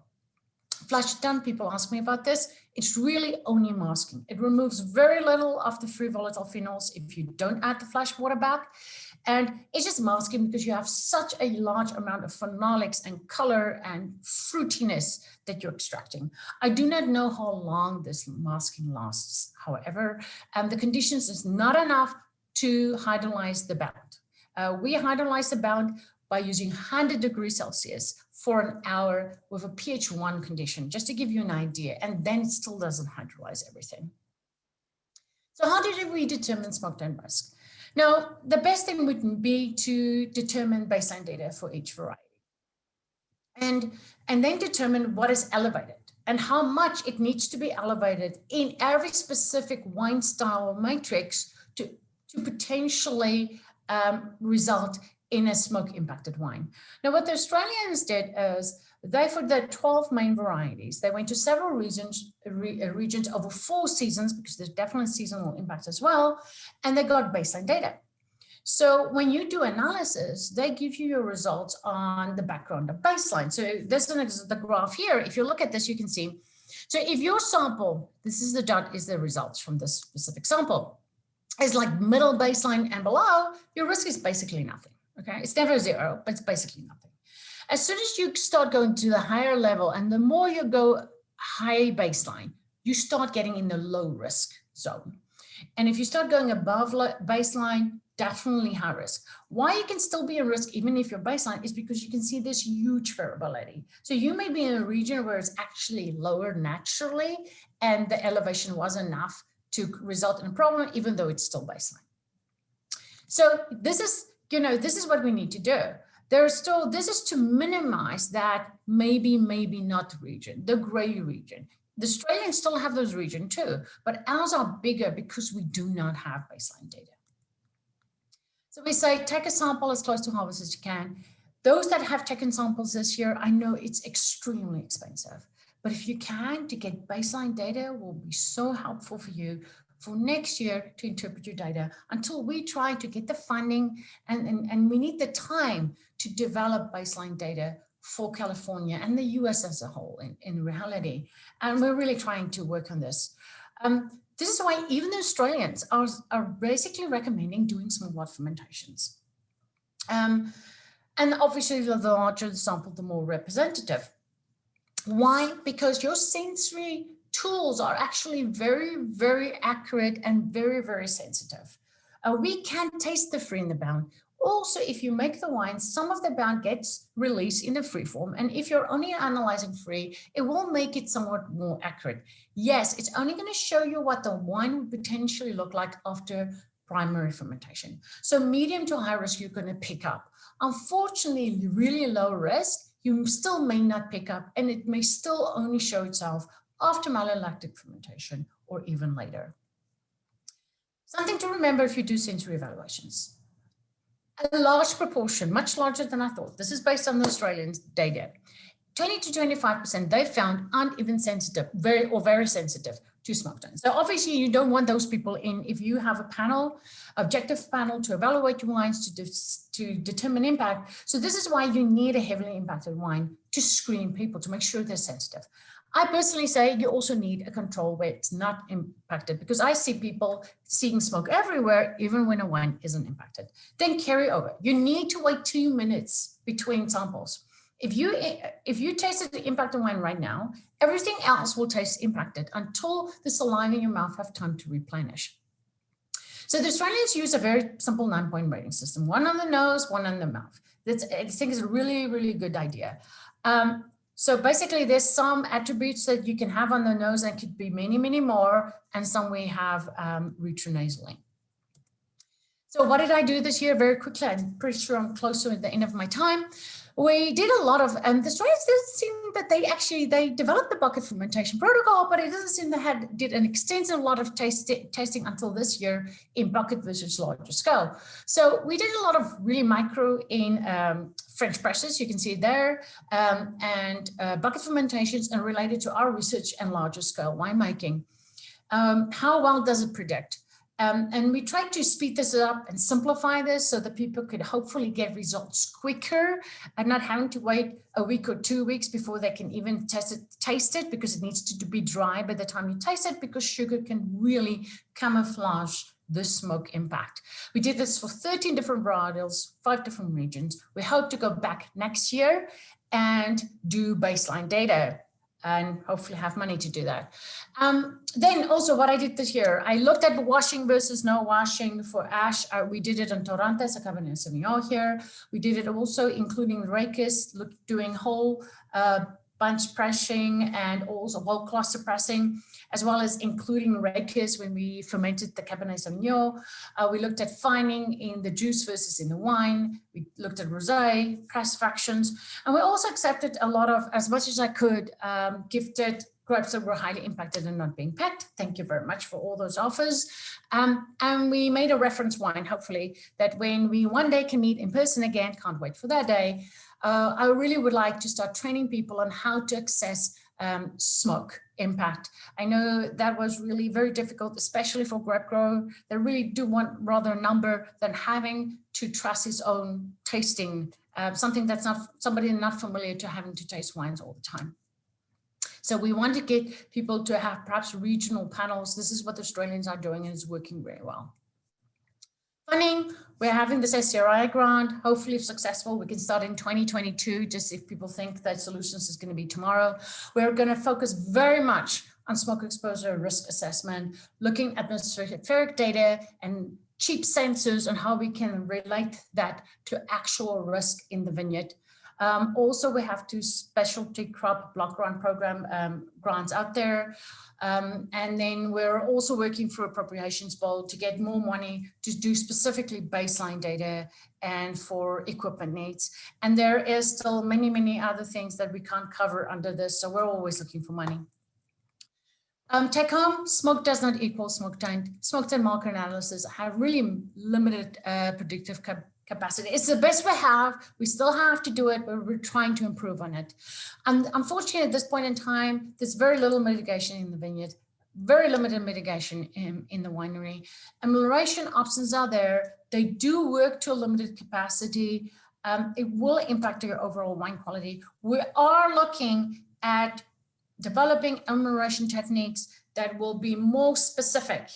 Flash done, people ask me about this. It's really only masking. It removes very little of the free volatile phenols if you don't add the flash water back. And it's just masking because you have such a large amount of phenolics and color and fruitiness that you're extracting. I do not know how long this masking lasts, however, the conditions is not enough to hydrolyze the bound. We hydrolyze the bound by using 100 degrees Celsius for an hour with a pH 1 condition, just to give you an idea, and then it still doesn't hydrolyze everything. So how did we determine smoke down risk? Now, the best thing would be to determine baseline data for each variety and then determine what is elevated and how much it needs to be elevated in every specific wine style matrix to potentially result in a smoke impacted wine. Now, what the Australians did is they, for the 12 main varieties, they went to several regions over 4 seasons, because there's definitely seasonal impact as well, and they got baseline data. So when you do analysis, they give you your results on the background of baseline. So this is the graph here. If you look at this, you can see. So if your sample, this is the dot, is the results from this specific sample, is like middle baseline and below, your risk is basically nothing. Okay, it's never 0, but it's basically nothing. As soon as you start going to the higher level, and the more you go high baseline, you start getting in the low risk zone. And if you start going above baseline, definitely high risk. Why you can still be a risk even if your baseline is because you can see this huge variability. So you may be in a region where it's actually lower naturally and the elevation was enough to result in a problem, even though it's still baseline. So this is, this is what we need to do. This is to minimize that maybe not region, the gray region. The Australians still have those regions too, but ours are bigger because we do not have baseline data. So we say, take a sample as close to harvest as you can. Those that have taken samples this year, I know it's extremely expensive, but if you can, to get baseline data will be so helpful for you for next year to interpret your data until we try to get the funding and we need the time to develop baseline data for California and the US as a whole in reality. And we're really trying to work on this. This is why even the Australians are basically recommending doing small lot fermentations. And obviously the larger the sample, the more representative. Why? Because your sensory tools are actually very, very accurate and very, very sensitive. We can taste the free and the bound. Also, if you make the wine, some of the bound gets released in the free form. And if you're only analyzing free, it will make it somewhat more accurate. Yes, it's only going to show you what the wine would potentially look like after primary fermentation. So medium to high risk, you're going to pick up. Unfortunately, really low risk, you still may not pick up, and it may still only show itself after malolactic fermentation or even later. Something to remember if you do sensory evaluations. A large proportion, much larger than I thought, this is based on the Australian data, 20 to 25%, they found aren't even sensitive, very sensitive to smoke tones. So obviously you don't want those people in. If you have a panel, objective panel to evaluate your wines to determine impact. So this is why you need a heavily impacted wine to screen people to make sure they're sensitive. I personally say you also need a control where it's not impacted, because I see people seeing smoke everywhere, even when a wine isn't impacted. Then carry over. You need to wait 2 minutes between samples. If you tasted the impacted wine right now, everything else will taste impacted until the saliva in your mouth have time to replenish. So the Australians use a very simple 9-point rating system, one on the nose, one on the mouth. I think is a really, really good idea. So basically there's some attributes that you can have on the nose and could be many, many more, and some we have retronasally. So what did I do this year? Very quickly, I'm pretty sure I'm close to the end of my time. We did a lot of, the Australians didn't seem that they developed the bucket fermentation protocol, but it doesn't seem they did an extensive lot of tasting until this year in bucket versus larger scale. So we did a lot of really micro in French presses, you can see it there, and bucket fermentations and related to our research and larger scale winemaking. How well does it predict? And we tried to speed this up and simplify this so that people could hopefully get results quicker and not having to wait a week or 2 weeks before they can even taste it, because it needs to be dry by the time you taste it, because sugar can really camouflage the smoke impact. We did this for 13 different varietals, 5 different regions. We hope to go back next year and do baseline data, and hopefully have money to do that. Then also what I did this year, I looked at washing versus no washing for ash. We did it on Torrantes, a Cabernet Sauvignon here. We did it also including Racus, doing whole bunch pressing and also whole cluster pressing, as well as including Racus when we fermented the Cabernet Sauvignon. We looked at fining in the juice versus in the wine. We looked at rosé, press fractions, and we also accepted a lot of, as much as I could, gifted grapes that were highly impacted and not being packed. Thank you very much for all those offers. And we made a reference wine, hopefully, that when we one day can meet in person again, can't wait for that day, I really would like to start training people on how to assess smoke impact. I know that was really very difficult, especially for grape grower. They really do want rather a number than having to trust his own tasting, something that's not somebody not familiar to having to taste wines all the time. So we want to get people to have perhaps regional panels. This is what the Australians are doing, and it's working very well. Funding, we're having this SCRI grant. Hopefully if successful, we can start in 2022, just if people think that solutions is going to be tomorrow. We're going to focus very much on smoke exposure risk assessment, looking at atmospheric data and cheap sensors on how we can relate that to actual risk in the vineyard. Also, we have 2 specialty crop block grant program grants out there. And then we're also working through appropriations bill to get more money to do specifically baseline data and for equipment needs. And there is still many, many other things that we can't cover under this. So we're always looking for money. Take home, smoke does not equal smoke taint. Smoke taint marker analysis have really limited predictive capacity. It's the best we have. We still have to do it, but we're trying to improve on it. And unfortunately, at this point in time, there's very little mitigation in the vineyard, very limited mitigation in the winery. Amelioration options are there. They do work to a limited capacity. It will impact your overall wine quality. We are looking at developing amelioration techniques that will be more specific.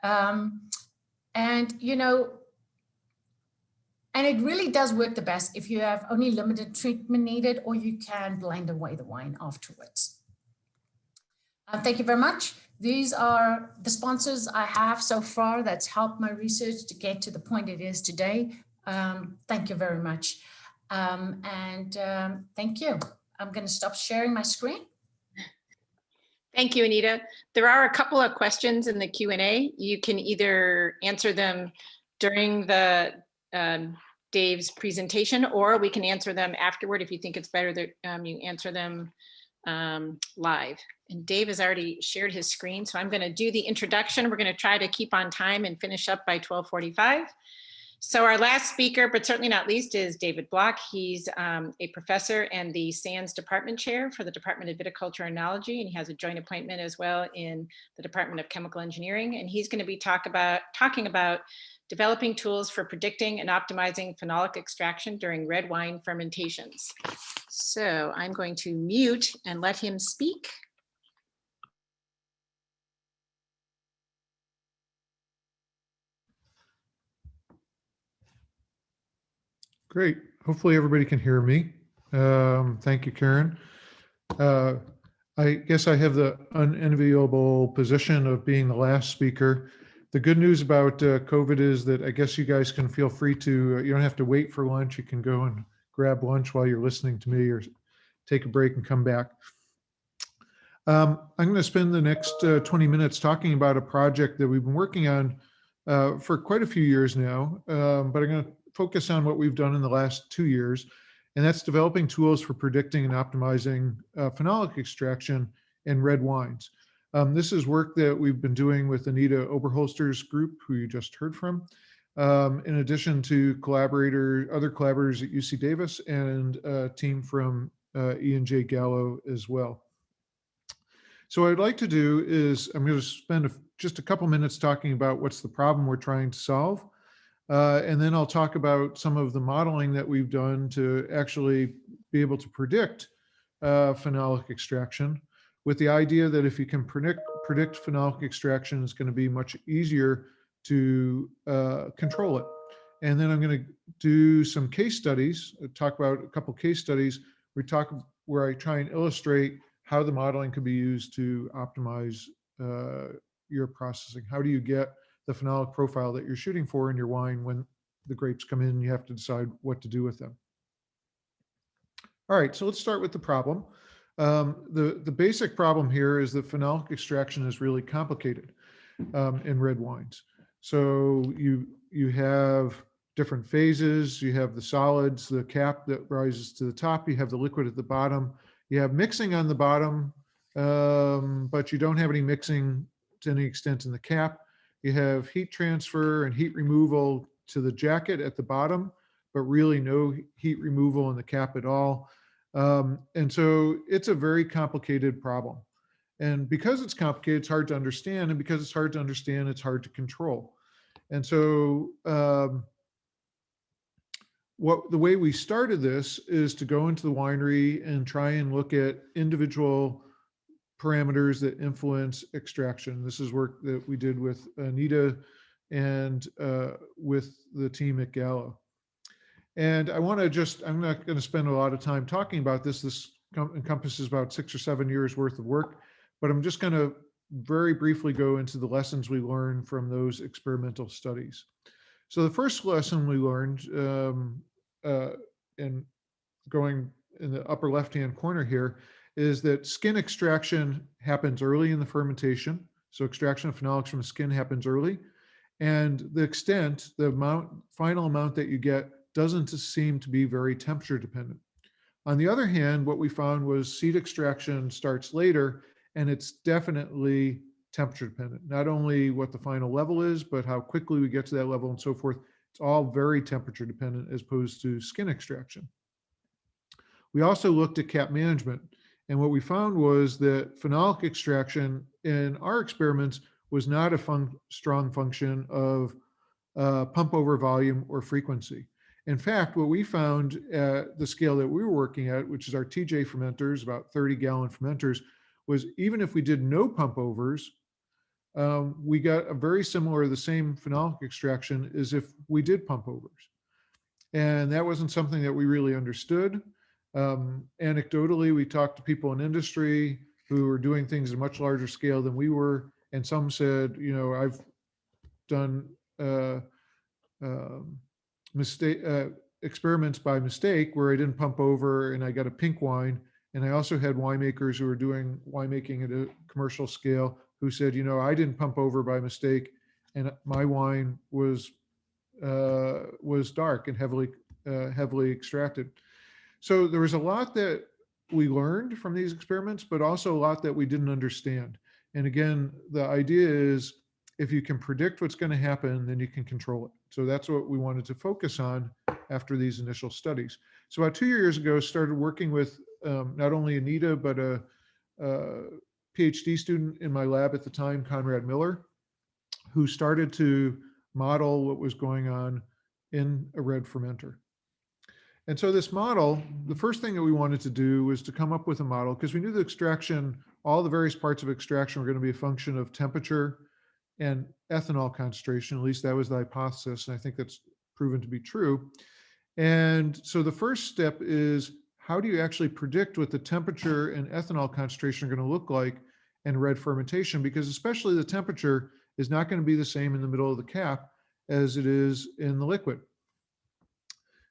And, you know, and it really does work the best if you have only limited treatment needed, or you can blend away the wine afterwards. Thank you very much. These are the sponsors I have so far that's helped my research to get to the point it is today. Thank you very much. Thank you. I'm going to stop sharing my screen. Thank you, Anita. There are a couple of questions in the Q&A. You can either answer them during the Dave's presentation, or we can answer them afterward if you think it's better that you answer them live. And Dave has already shared his screen, so I'm going to do the introduction. We're going to try to keep on time and finish up by 12:45. So our last speaker, but certainly not least, is David Block. He's a professor and the Sands Department Chair for the Department of Viticulture and Enology, and he has a joint appointment as well in the Department of Chemical Engineering. And he's going to be talking about developing tools for predicting and optimizing phenolic extraction during red wine fermentations. So I'm going to mute and let him speak. Great. Hopefully everybody can hear me. Thank you, Karen. I guess I have the unenviable position of being the last speaker. The good news about COVID is that I guess you guys can feel free to, you don't have to wait for lunch. You can go and grab lunch while you're listening to me, or take a break and come back. I'm going to spend the next 20 minutes talking about a project that we've been working on for quite a few years now, but I'm going to focus on what we've done in the last 2 years, and that's developing tools for predicting and optimizing phenolic extraction in red wines. This is work that we've been doing with Anita Oberholster's group, who you just heard from, in addition to other collaborators at UC Davis and a team from E&J Gallo as well. So what I'd like to do is I'm going to spend just a couple minutes talking about what's the problem we're trying to solve. And then I'll talk about some of the modeling that we've done to actually be able to predict phenolic extraction, with the idea that if you can predict phenolic extraction, it's going to be much easier to control it. And then I'm going to do some case studies, talk about a couple case studies where I try and illustrate how the modeling could be used to optimize your processing. How do you get the phenolic profile that you're shooting for in your wine when the grapes come in and you have to decide what to do with them? All right, so let's start with the problem. The basic problem here is that phenolic extraction is really complicated in red wines. So you have different phases. You have the solids, the cap that rises to the top. You have the liquid at the bottom. You have mixing on the bottom, but you don't have any mixing to any extent in the cap. You have heat transfer and heat removal to the jacket at the bottom, but really no heat removal in the cap at all. And so it's a very complicated problem. And because it's complicated, it's hard to understand. And because it's hard to understand, it's hard to control. And so the way we started this is to go into the winery and try and look at individual parameters that influence extraction. This is work that we did with Anita and with the team at Gallo. And I'm not going to spend a lot of time talking about this. This encompasses about 6 or 7 years worth of work, but I'm just going to very briefly go into the lessons we learned from those experimental studies. So the first lesson we learned, in going in the upper left-hand corner here, is that skin extraction happens early in the fermentation. So extraction of phenolics from the skin happens early. And the extent, the final amount that you get doesn't seem to be very temperature dependent. On the other hand, what we found was seed extraction starts later, and it's definitely temperature dependent. Not only what the final level is, but how quickly we get to that level and so forth. It's all very temperature dependent as opposed to skin extraction. We also looked at cap management, and what we found was that phenolic extraction in our experiments was not a strong function of pump over volume or frequency. In fact, what we found at the scale that we were working at, which is our TJ fermenters, about 30-gallon fermenters, was even if we did no pump overs, we got a very similar, the same phenolic extraction as if we did pump overs. And that wasn't something that we really understood. Anecdotally, we talked to people in industry who were doing things at a much larger scale than we were. And some said, you know, I've done experiments by mistake where I didn't pump over and I got a pink wine. And I also had winemakers who were doing winemaking at a commercial scale who said, you know, I didn't pump over by mistake, and my wine was dark and heavily extracted. So there was a lot that we learned from these experiments, but also a lot that we didn't understand. And again, the idea is if you can predict what's going to happen, then you can control it. So that's what we wanted to focus on after these initial studies. So about 2 years ago, started working with not only Anita, but a PhD student in my lab at the time, Conrad Miller, who started to model what was going on in a red fermenter. And so this model, the first thing that we wanted to do was to come up with a model, because we knew the extraction, all the various parts of extraction were going to be a function of temperature and ethanol concentration. At least that was the hypothesis, and I think that's proven to be true. And so the first step is, how do you actually predict what the temperature and ethanol concentration are going to look like in red fermentation? Because especially the temperature is not going to be the same in the middle of the cap as it is in the liquid.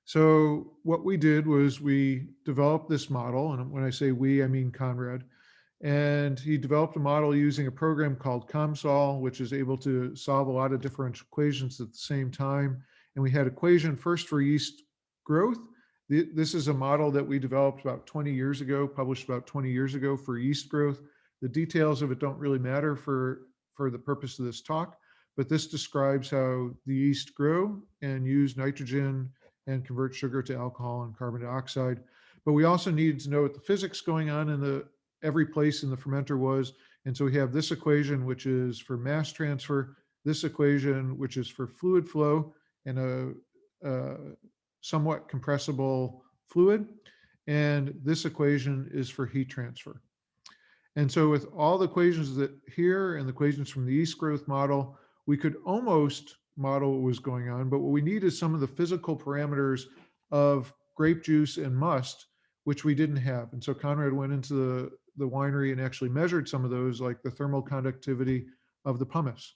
So what we did was we developed this model, and when I say we, I mean Conrad, and he developed a model using a program called COMSOL, which is able to solve a lot of differential equations at the same time. And we had equation first for yeast growth. This is a model that we developed about 20 years ago, published about 20 years ago for yeast growth. The details of it don't really matter for the purpose of this talk, but this describes how the yeast grow and use nitrogen and convert sugar to alcohol and carbon dioxide. But we also needed to know what the physics going on in every place in the fermenter was. And so we have this equation, which is for mass transfer, this equation, which is for fluid flow and a somewhat compressible fluid. And this equation is for heat transfer. And so with all the equations that here and the equations from the yeast growth model, we could almost model what was going on, but what we need is some of the physical parameters of grape juice and must, which we didn't have. And so Conrad went into the winery and actually measured some of those, like the thermal conductivity of the pumice.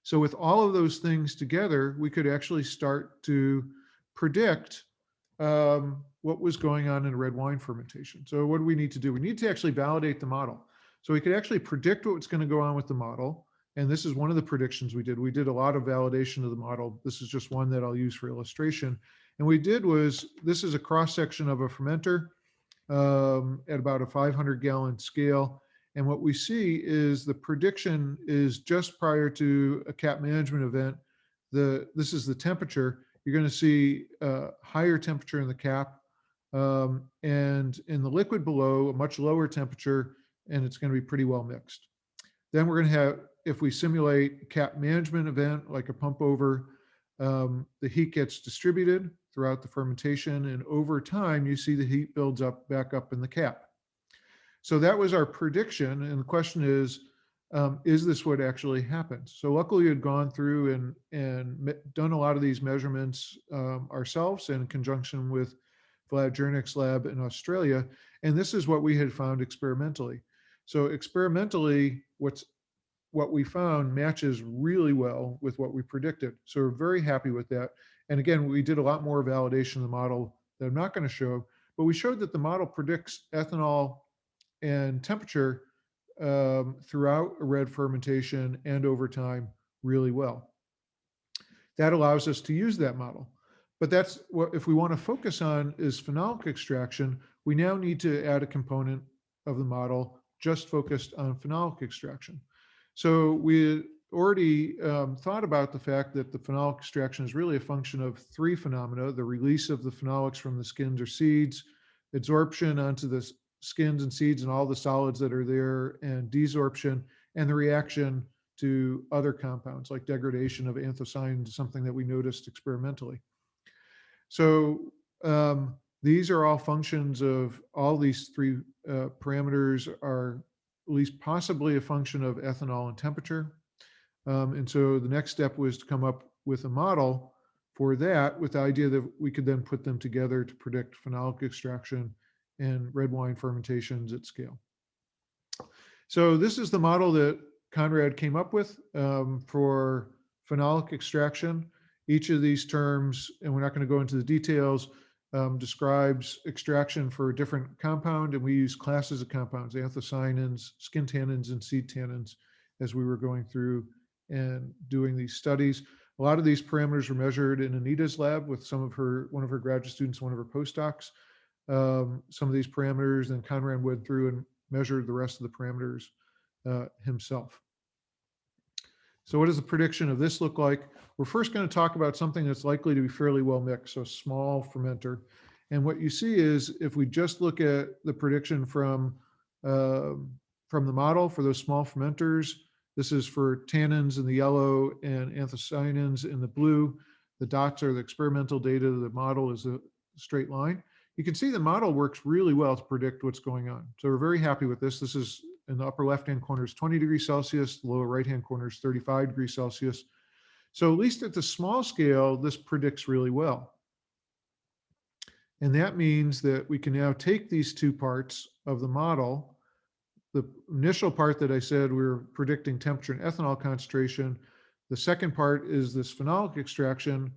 So with all of those things together, we could actually start to predict what was going on in a red wine fermentation. So what do we need to do? We need to actually validate the model. So we could actually predict what's going to go on with the model. And this is one of the predictions we did. We did a lot of validation of the model. This is just one that I'll use for illustration. And we did was, this is a cross-section of a fermenter at about a 500-gallon scale. And what we see is the prediction is just prior to a cap management event. This is the temperature. You're going to see higher temperature in the cap, and in the liquid below, a much lower temperature, and it's going to be pretty well mixed. Then we're going to have, if we simulate a cap management event, like a pump over, the heat gets distributed throughout the fermentation, and over time, you see the heat builds up back up in the cap. So that was our prediction, and the question is this what actually happens? So luckily, we had gone through and done a lot of these measurements ourselves in conjunction with Vlad Jernick's lab in Australia, and this is what we had found experimentally. So experimentally, what we found matches really well with what we predicted. So we're very happy with that. And again, we did a lot more validation of the model that I'm not going to show, but we showed that the model predicts ethanol and temperature throughout a red fermentation and over time really well. That allows us to use that model. But that's what, if we want to focus on is phenolic extraction, we now need to add a component of the model just focused on phenolic extraction. So we already thought about the fact that the phenolic extraction is really a function of three phenomena: the release of the phenolics from the skins or seeds, adsorption onto the skins and seeds and all the solids that are there, and desorption, and the reaction to other compounds like degradation of anthocyanins, something that we noticed experimentally. So these are all functions of all these three parameters are at least possibly a function of ethanol and temperature. And so the next step was to come up with a model for that, with the idea that we could then put them together to predict phenolic extraction and red wine fermentations at scale. So this is the model that Conrad came up with for phenolic extraction. Each of these terms, and we're not going to go into the details, describes extraction for a different compound, and we use classes of compounds: anthocyanins, skin tannins, and seed tannins, as we were going through and doing these studies. A lot of these parameters were measured in Anita's lab with one of her graduate students, one of her postdocs. Some of these parameters, and Conrad went through and measured the rest of the parameters himself. So what does the prediction of this look like? We're first going to talk about something that's likely to be fairly well mixed, so a small fermenter. And what you see is, if we just look at the prediction from the model for those small fermenters, this is for tannins in the yellow and anthocyanins in the blue. The dots are the experimental data. The model is a straight line. You can see the model works really well to predict what's going on. So we're very happy with this. This is in the upper left-hand corner is 20 degrees Celsius, the lower right-hand corner is 35 degrees Celsius. So at least at the small scale, this predicts really well. And that means that we can now take these two parts of the model, the initial part that I said we were predicting temperature and ethanol concentration. The second part is this phenolic extraction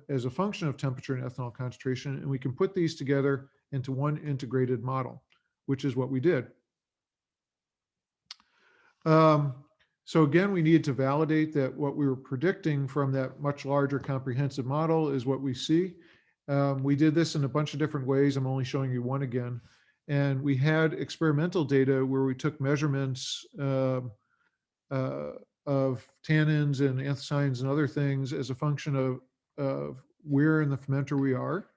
as a function of temperature and ethanol concentration. And we can put these together into one integrated model, which is what we did. So again, we needed to validate that what we were predicting from that much larger comprehensive model is what we see. We did this in a bunch of different ways. I'm only showing you one again. And we had experimental data where we took measurements of tannins and anthocyanins and other things as a function of where in the fermenter we are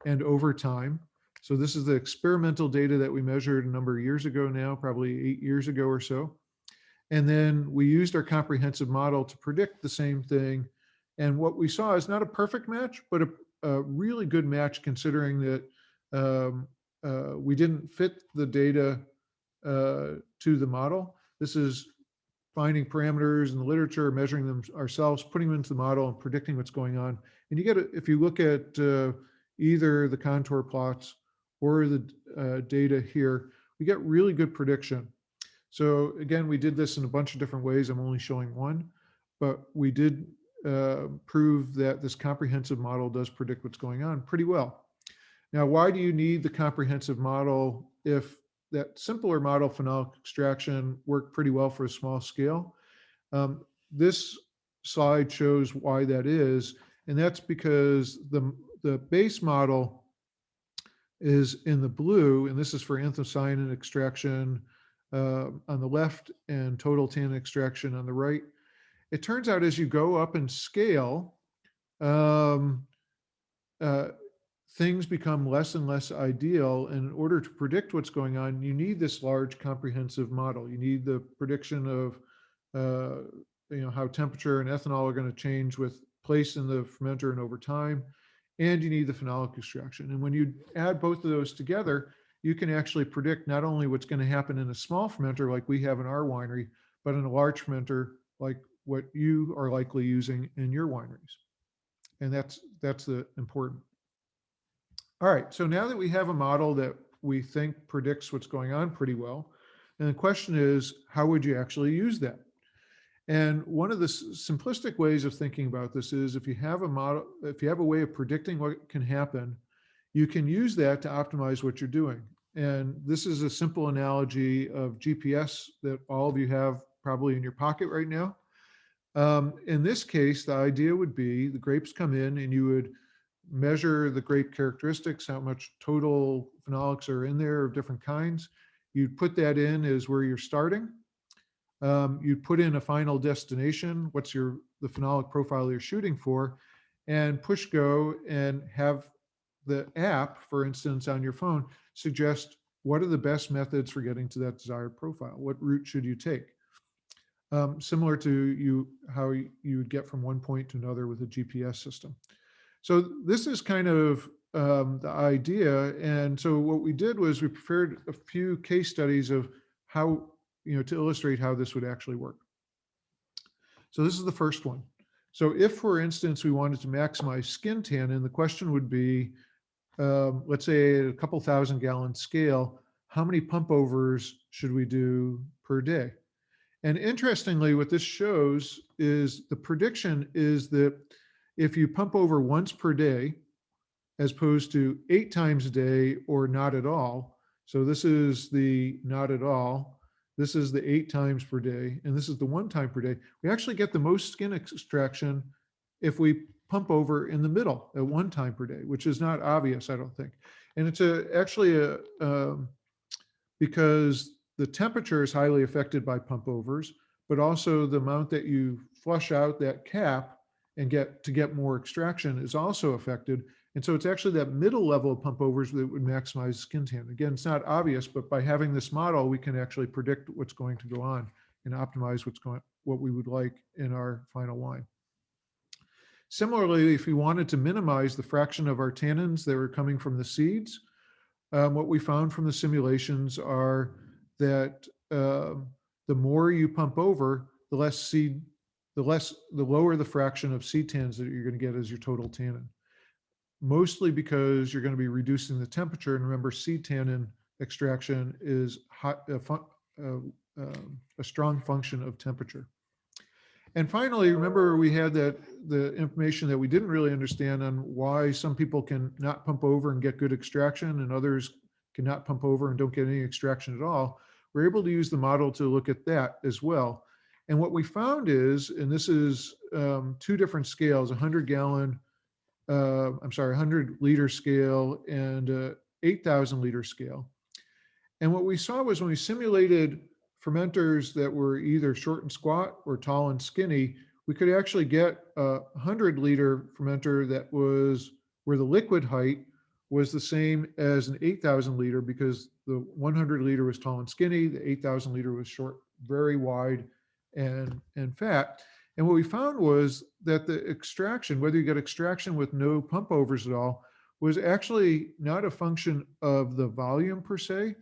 and over time. So this is the experimental data that we measured a number of years ago now, probably 8 years ago or so. And then we used our comprehensive model to predict the same thing. And what we saw is not a perfect match, but a really good match, considering that we didn't fit the data to the model. This is finding parameters in the literature, measuring them ourselves, putting them into the model and predicting what's going on. And you get it if you look at either the contour plots or the data here, we get really good prediction. So again, we did this in a bunch of different ways. I'm only showing one, but we did prove that this comprehensive model does predict what's going on pretty well. Now, why do you need the comprehensive model if that simpler model, phenolic extraction, worked pretty well for a small scale? This slide shows why that is, and that's because the base model is in the blue, and this is for anthocyanin extraction on the left and total tannin extraction on the right. It turns out as you go up in scale, things become less and less ideal. And in order to predict what's going on, you need this large comprehensive model. You need the prediction of how temperature and ethanol are going to change with place in the fermenter and over time. And you need the phenolic extraction. And when you add both of those together, you can actually predict not only what's going to happen in a small fermenter like we have in our winery, but in a large fermenter like what you are likely using in your wineries. And that's the important. All right, so now that we have a model that we think predicts what's going on pretty well, And the question is, how would you actually use that? And one of the simplistic ways of thinking about this is if you have a model, if you have a way of predicting what can happen, you can use that to optimize what you're doing. And this is a simple analogy of GPS that all of you have probably in your pocket right now. In this case, the idea would be the grapes come in and you would measure the grape characteristics, how much total phenolics are in there of different kinds. You'd put that in as where you're starting. You put in a final destination, what's the phenolic profile you're shooting for, and push go and have the app, for instance, on your phone, suggest what are the best methods for getting to that desired profile? What route should you take? Similar to how you would get from one point to another with a GPS system. So this is kind of the idea. And so what we did was we prepared a few case studies of how, to illustrate how this would actually work. So this is the first one. So if, for instance, we wanted to maximize skin tannin, the question would be, let's say at a couple thousand gallon scale, how many pump overs should we do per day? And interestingly, what this shows is the prediction is that if you pump over once per day, as opposed to 8 times a day or not at all, so this is the not at all, this is the 8 times per day, and this is the 1 time per day, we actually get the most skin extraction if we pump over in the middle at 1 time per day, which is not obvious, I don't think. And it's actually because the temperature is highly affected by pump overs, but also the amount that you flush out that cap and get more extraction is also affected. And so it's actually that middle level of pump overs that would maximize skin tan. Again, it's not obvious, but by having this model, we can actually predict what's going to go on and optimize what we would like in our final wine. Similarly, if we wanted to minimize the fraction of our tannins that were coming from the seeds, what we found from the simulations are that the more you pump over, the lower the fraction of seed tannins that you're going to get as your total tannin. Mostly because you're going to be reducing the temperature. And remember, seed tannin extraction is a strong function of temperature. And finally, remember we had the information that we didn't really understand on why some people can not pump over and get good extraction and others cannot pump over and don't get any extraction at all. We're able to use the model to look at that as well. And what we found is, and this is 2 different scales, 100 liter scale and 8,000 liter scale. And what we saw was when we simulated fermenters that were either short and squat or tall and skinny, we could actually get a 100 liter fermenter that was where the liquid height was the same as an 8,000 liter because the 100 liter was tall and skinny, the 8,000 liter was short, very wide and fat. And what we found was that the extraction, whether you get extraction with no pump overs at all, was actually not a function of the volume per se,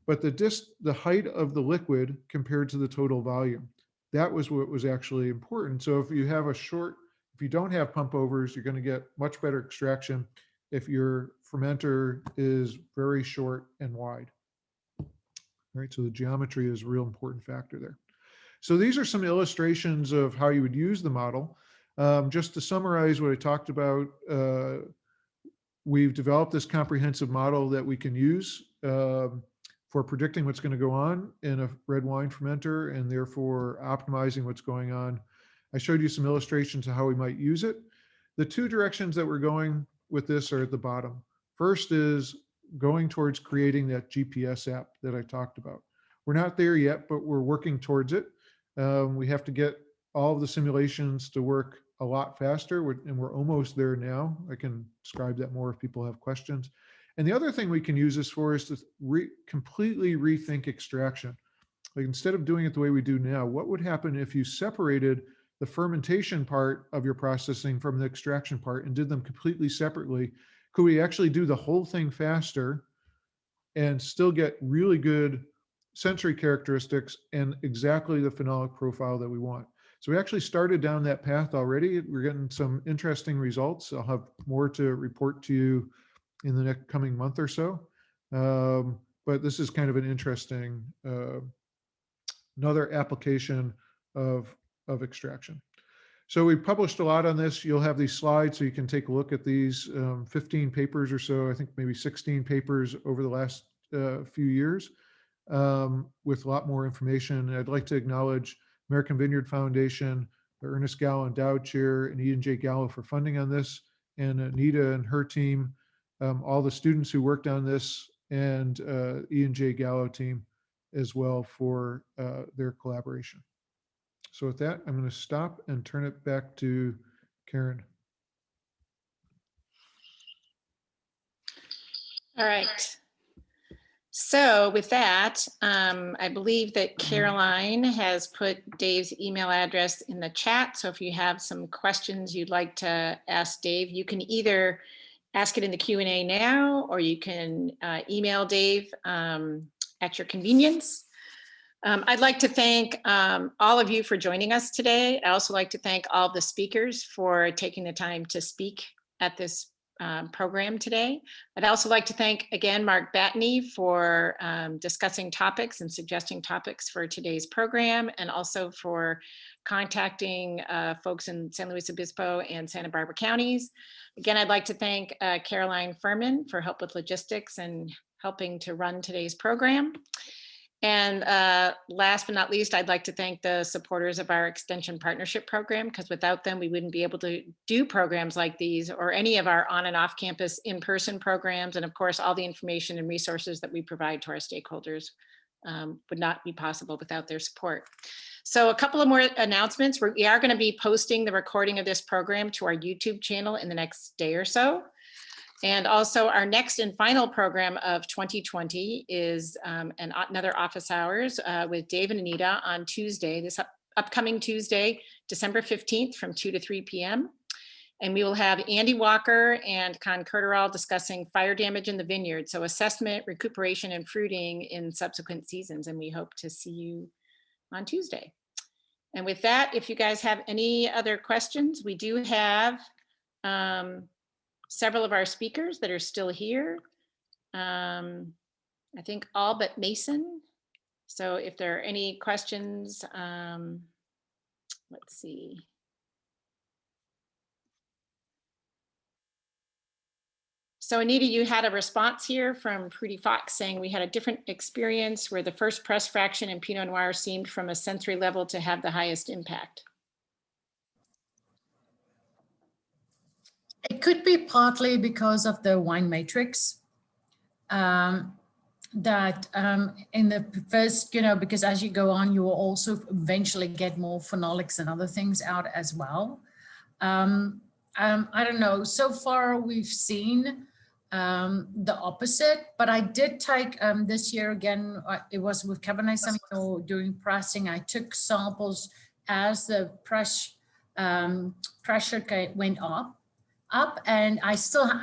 but the height of the liquid compared to the total volume. That was what was actually important. So if you don't have pump overs, you're going to get much better extraction if your fermenter is very short and wide. All right, so the geometry is a real important factor there. So these are some illustrations of how you would use the model. Just to summarize what I talked about, we've developed this comprehensive model that we can use for predicting what's going to go on in a red wine fermenter and therefore optimizing what's going on. I showed you some illustrations of how we might use it. The 2 directions that we're going with this are at the bottom. First is going towards creating that GPS app that I talked about. We're not there yet, but we're working towards it. We have to get all of the simulations to work a lot faster, and we're almost there now. I can describe that more if people have questions. And the other thing we can use this for is to completely rethink extraction. Like instead of doing it the way we do now, what would happen if you separated the fermentation part of your processing from the extraction part and did them completely separately? Could we actually do the whole thing faster and still get really good sensory characteristics and exactly the phenolic profile that we want? So we actually started down that path already. We're getting some interesting results. I'll have more to report to you in the next coming month or so. But this is kind of an interesting another application of extraction. So we published a lot on this. You'll have these slides so you can take a look at these 15 papers or so, I think maybe 16 papers over the last few years with a lot more information. And I'd like to acknowledge American Vineyard Foundation, the Ernest Gallo Endowed Chair, and Ian J. Gallo for funding on this, and Anita and her team, all the students who worked on this, and Ian J. Gallo team as well for their collaboration. So with that, I'm going to stop and turn it back to Karen. All right. So with that, I believe that Caroline has put Dave's email address in the chat. So if you have some questions you'd like to ask Dave, you can either ask it in the Q&A now, or you can email Dave at your convenience. I'd like to thank all of you for joining us today. I'd also like to thank all of the speakers for taking the time to speak at this program today. I'd also like to thank again Mark Batney for discussing topics and suggesting topics for today's program, and also for contacting folks in San Luis Obispo and Santa Barbara counties. Again, I'd like to thank Caroline Furman for help with logistics and helping to run today's program. And last but not least, I'd like to thank the supporters of our Extension Partnership Program, because without them, we wouldn't be able to do programs like these or any of our on and off campus in-person programs. And of course, all the information and resources that we provide to our stakeholders would not be possible without their support. So a couple of more announcements. We are going to be posting the recording of this program to our YouTube channel in the next day or so. And also our next and final program of 2020 is another office hours with Dave and Anita on Tuesday, this upcoming Tuesday, December 15th from 2 to 3 p.m. And we will have Andy Walker and Con Curterall discussing fire damage in the vineyard. So assessment, recuperation, and fruiting in subsequent seasons. And we hope to see you on Tuesday. And with that, if you guys have any other questions, we do have several of our speakers that are still here. I think all but Mason. So if there are any questions, let's see. So Anita, you had a response here from Prudy Fox saying we had a different experience where the first press fraction in Pinot Noir seemed from a sensory level to have the highest impact. It could be partly because of the wine matrix that in the first, because as you go on, you will also eventually get more phenolics and other things out as well. I don't know. So far, we've seen the opposite, but I did take this year again, it was with Cabernet Sauvignon during pressing. I took samples as the pressure went up, and I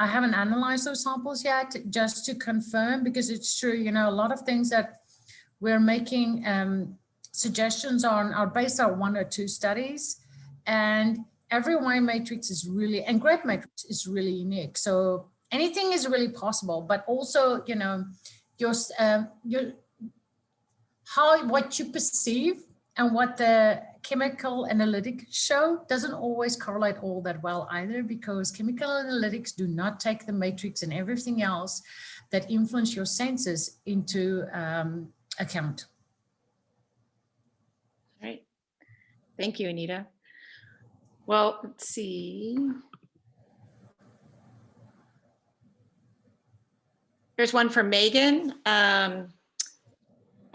haven't analyzed those samples yet, just to confirm, because it's true, a lot of things that we're making suggestions on are based on 1 or 2 studies, and every wine matrix is really, and grape matrix is really unique. So anything is really possible, but also, what you perceive and what the chemical analytics show doesn't always correlate all that well either, because chemical analytics do not take the matrix and everything else that influence your senses into account. All right. Thank you, Anita. Well, let's see. There's one from Megan.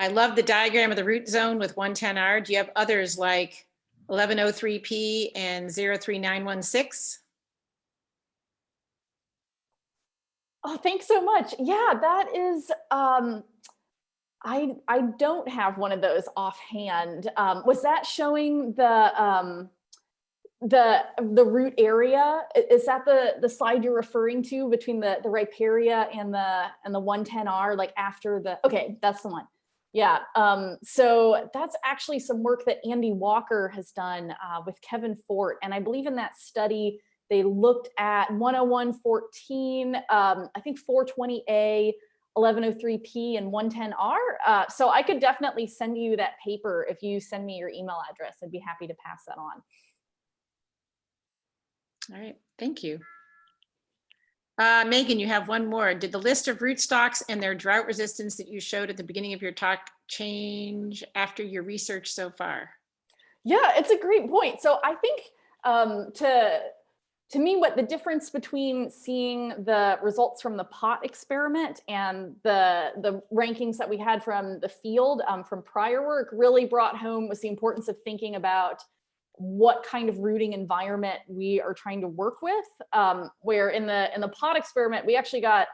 I love the diagram of the root zone with 110R. Do you have others like 1103P and 03916? Oh, thanks so much. Yeah, that is, I don't have one of those offhand. Was that showing the root area? Is that the slide you're referring to between the rhiparia and the 110R, like after the, okay, that's the one. Yeah, so that's actually some work that Andy Walker has done with Kevin Fort. And I believe in that study, they looked at 101.14, I think 420A, 1103P and 110R. So I could definitely send you that paper if you send me your email address. I'd be happy to pass that on. All right, thank you. Megan, you have one more. Did the list of rootstocks and their drought resistance that you showed at the beginning of your talk change after your research so far? Yeah, it's a great point. So I think to me, what the difference between seeing the results from the pot experiment and the rankings that we had from the field from prior work really brought home was the importance of thinking about what kind of rooting environment we are trying to work with. Where in the pot experiment, we actually got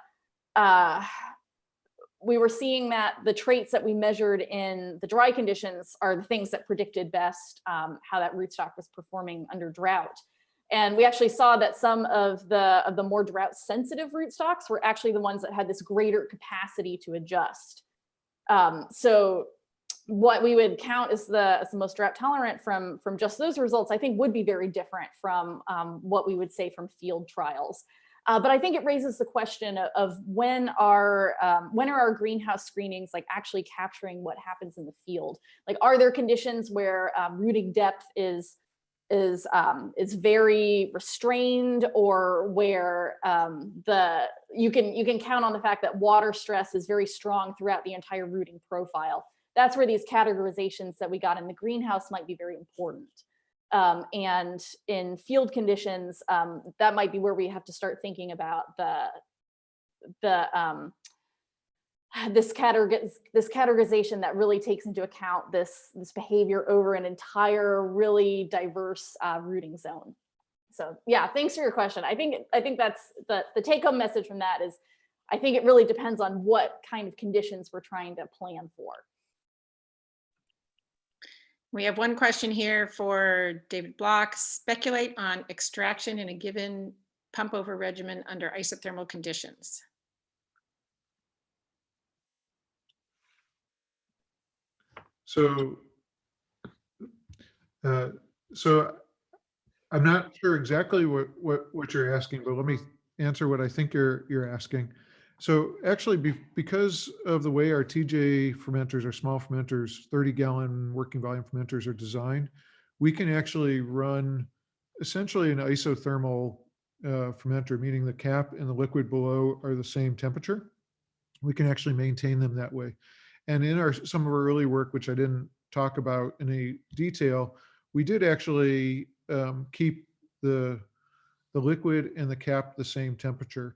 we were seeing that the traits that we measured in the dry conditions are the things that predicted best how that rootstock was performing under drought. And we actually saw that some of the more drought sensitive rootstocks were actually the ones that had this greater capacity to adjust. So what we would count as the most drought tolerant from just those results, I think would be very different from what we would say from field trials. But I think it raises the question of when are our greenhouse screenings like actually capturing what happens in the field? Like, are there conditions where rooting depth is very restrained, or where you can count on the fact that water stress is very strong throughout the entire rooting profile? That's where these categorizations that we got in the greenhouse might be very important. And in field conditions, that might be where we have to start thinking about this categorization that really takes into account this behavior over an entire really diverse rooting zone. So yeah, thanks for your question. I think that's the take-home message from that is, I think it really depends on what kind of conditions we're trying to plan for. We have one question here for David Block. Speculate on extraction in a given pump over regimen under isothermal conditions. So I'm not sure exactly what you're asking, but let me answer what I think you're asking. So actually, because of the way our TJ fermenters, our small fermenters, 30-gallon working volume fermenters are designed, we can actually run essentially an isothermal fermenter, meaning the cap and the liquid below are the same temperature. We can actually maintain them that way. And in some of our early work, which I didn't talk about in any detail, we did actually keep the liquid and the cap the same temperature.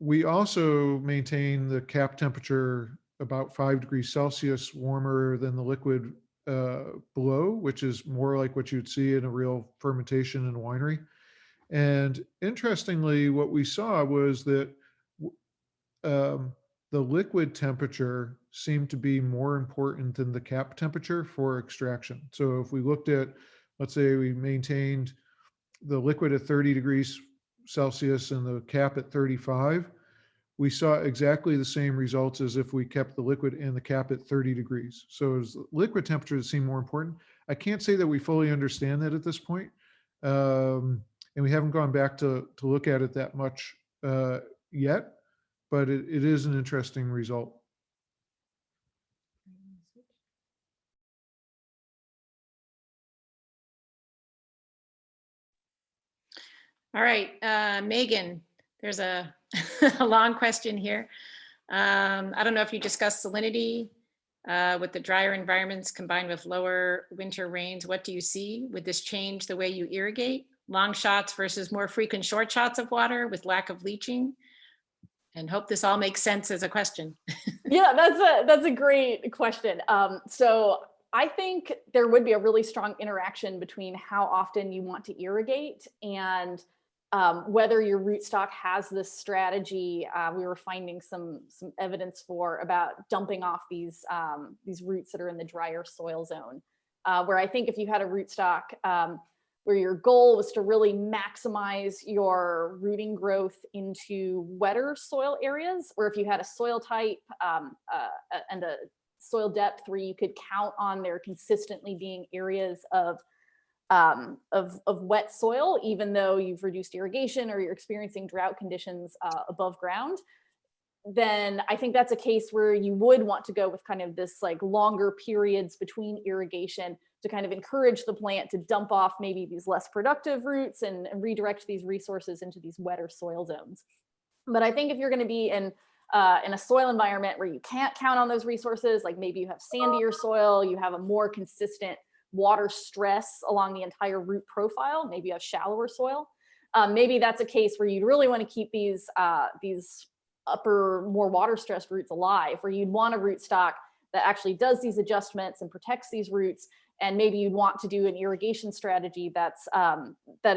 We also maintain the cap temperature about 5 degrees Celsius warmer than the liquid below, which is more like what you'd see in a real fermentation in a winery. And interestingly, what we saw was that the liquid temperature seemed to be more important than the cap temperature for extraction. So if we looked at, let's say we maintained the liquid at 30 degrees Celsius and the cap at 35, we saw exactly the same results as if we kept the liquid and the cap at 30 degrees. So it was the liquid temperature that seemed more important. I can't say that we fully understand that at this point. And we haven't gone back to look at it that much yet, but it is an interesting result. All right, Megan, there's a, a long question here. I don't know if you discussed salinity with the drier environments combined with lower winter rains. What do you see? Would this change the way you irrigate? Long shots versus more frequent short shots of water with lack of leaching? And hope this all makes sense as a question. Yeah, that's a great question. So I think there would be a really strong interaction between how often you want to irrigate and whether your rootstock has this strategy. We were finding some evidence for about dumping off these roots that are in the drier soil zone, where I think if you had a rootstock where your goal was to really maximize your rooting growth into wetter soil areas, or if you had a soil type and a soil depth where you could count on there consistently being areas of of wet soil, even though you've reduced irrigation or you're experiencing drought conditions above ground, then I think that's a case where you would want to go with kind of this like longer periods between irrigation to kind of encourage the plant to dump off maybe these less productive roots and redirect these resources into these wetter soil zones. But I think if you're going to be in a soil environment where you can't count on those resources, like maybe you have sandier soil, you have a more consistent water stress along the entire root profile, maybe you have shallower soil, maybe that's a case where you'd really want to keep these upper, more water stressed roots alive, where you'd want a rootstock that actually does these adjustments and protects these roots. And maybe you'd want to do an irrigation strategy that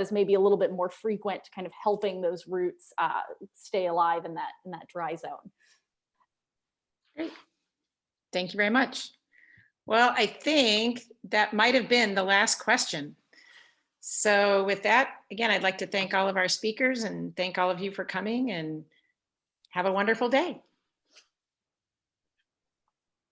is maybe a little bit more frequent, kind of helping those roots stay alive in that dry zone. Great. Thank you very much. Well, I think that might have been the last question. So with that, again, I'd like to thank all of our speakers and thank all of you for coming, and have a wonderful day.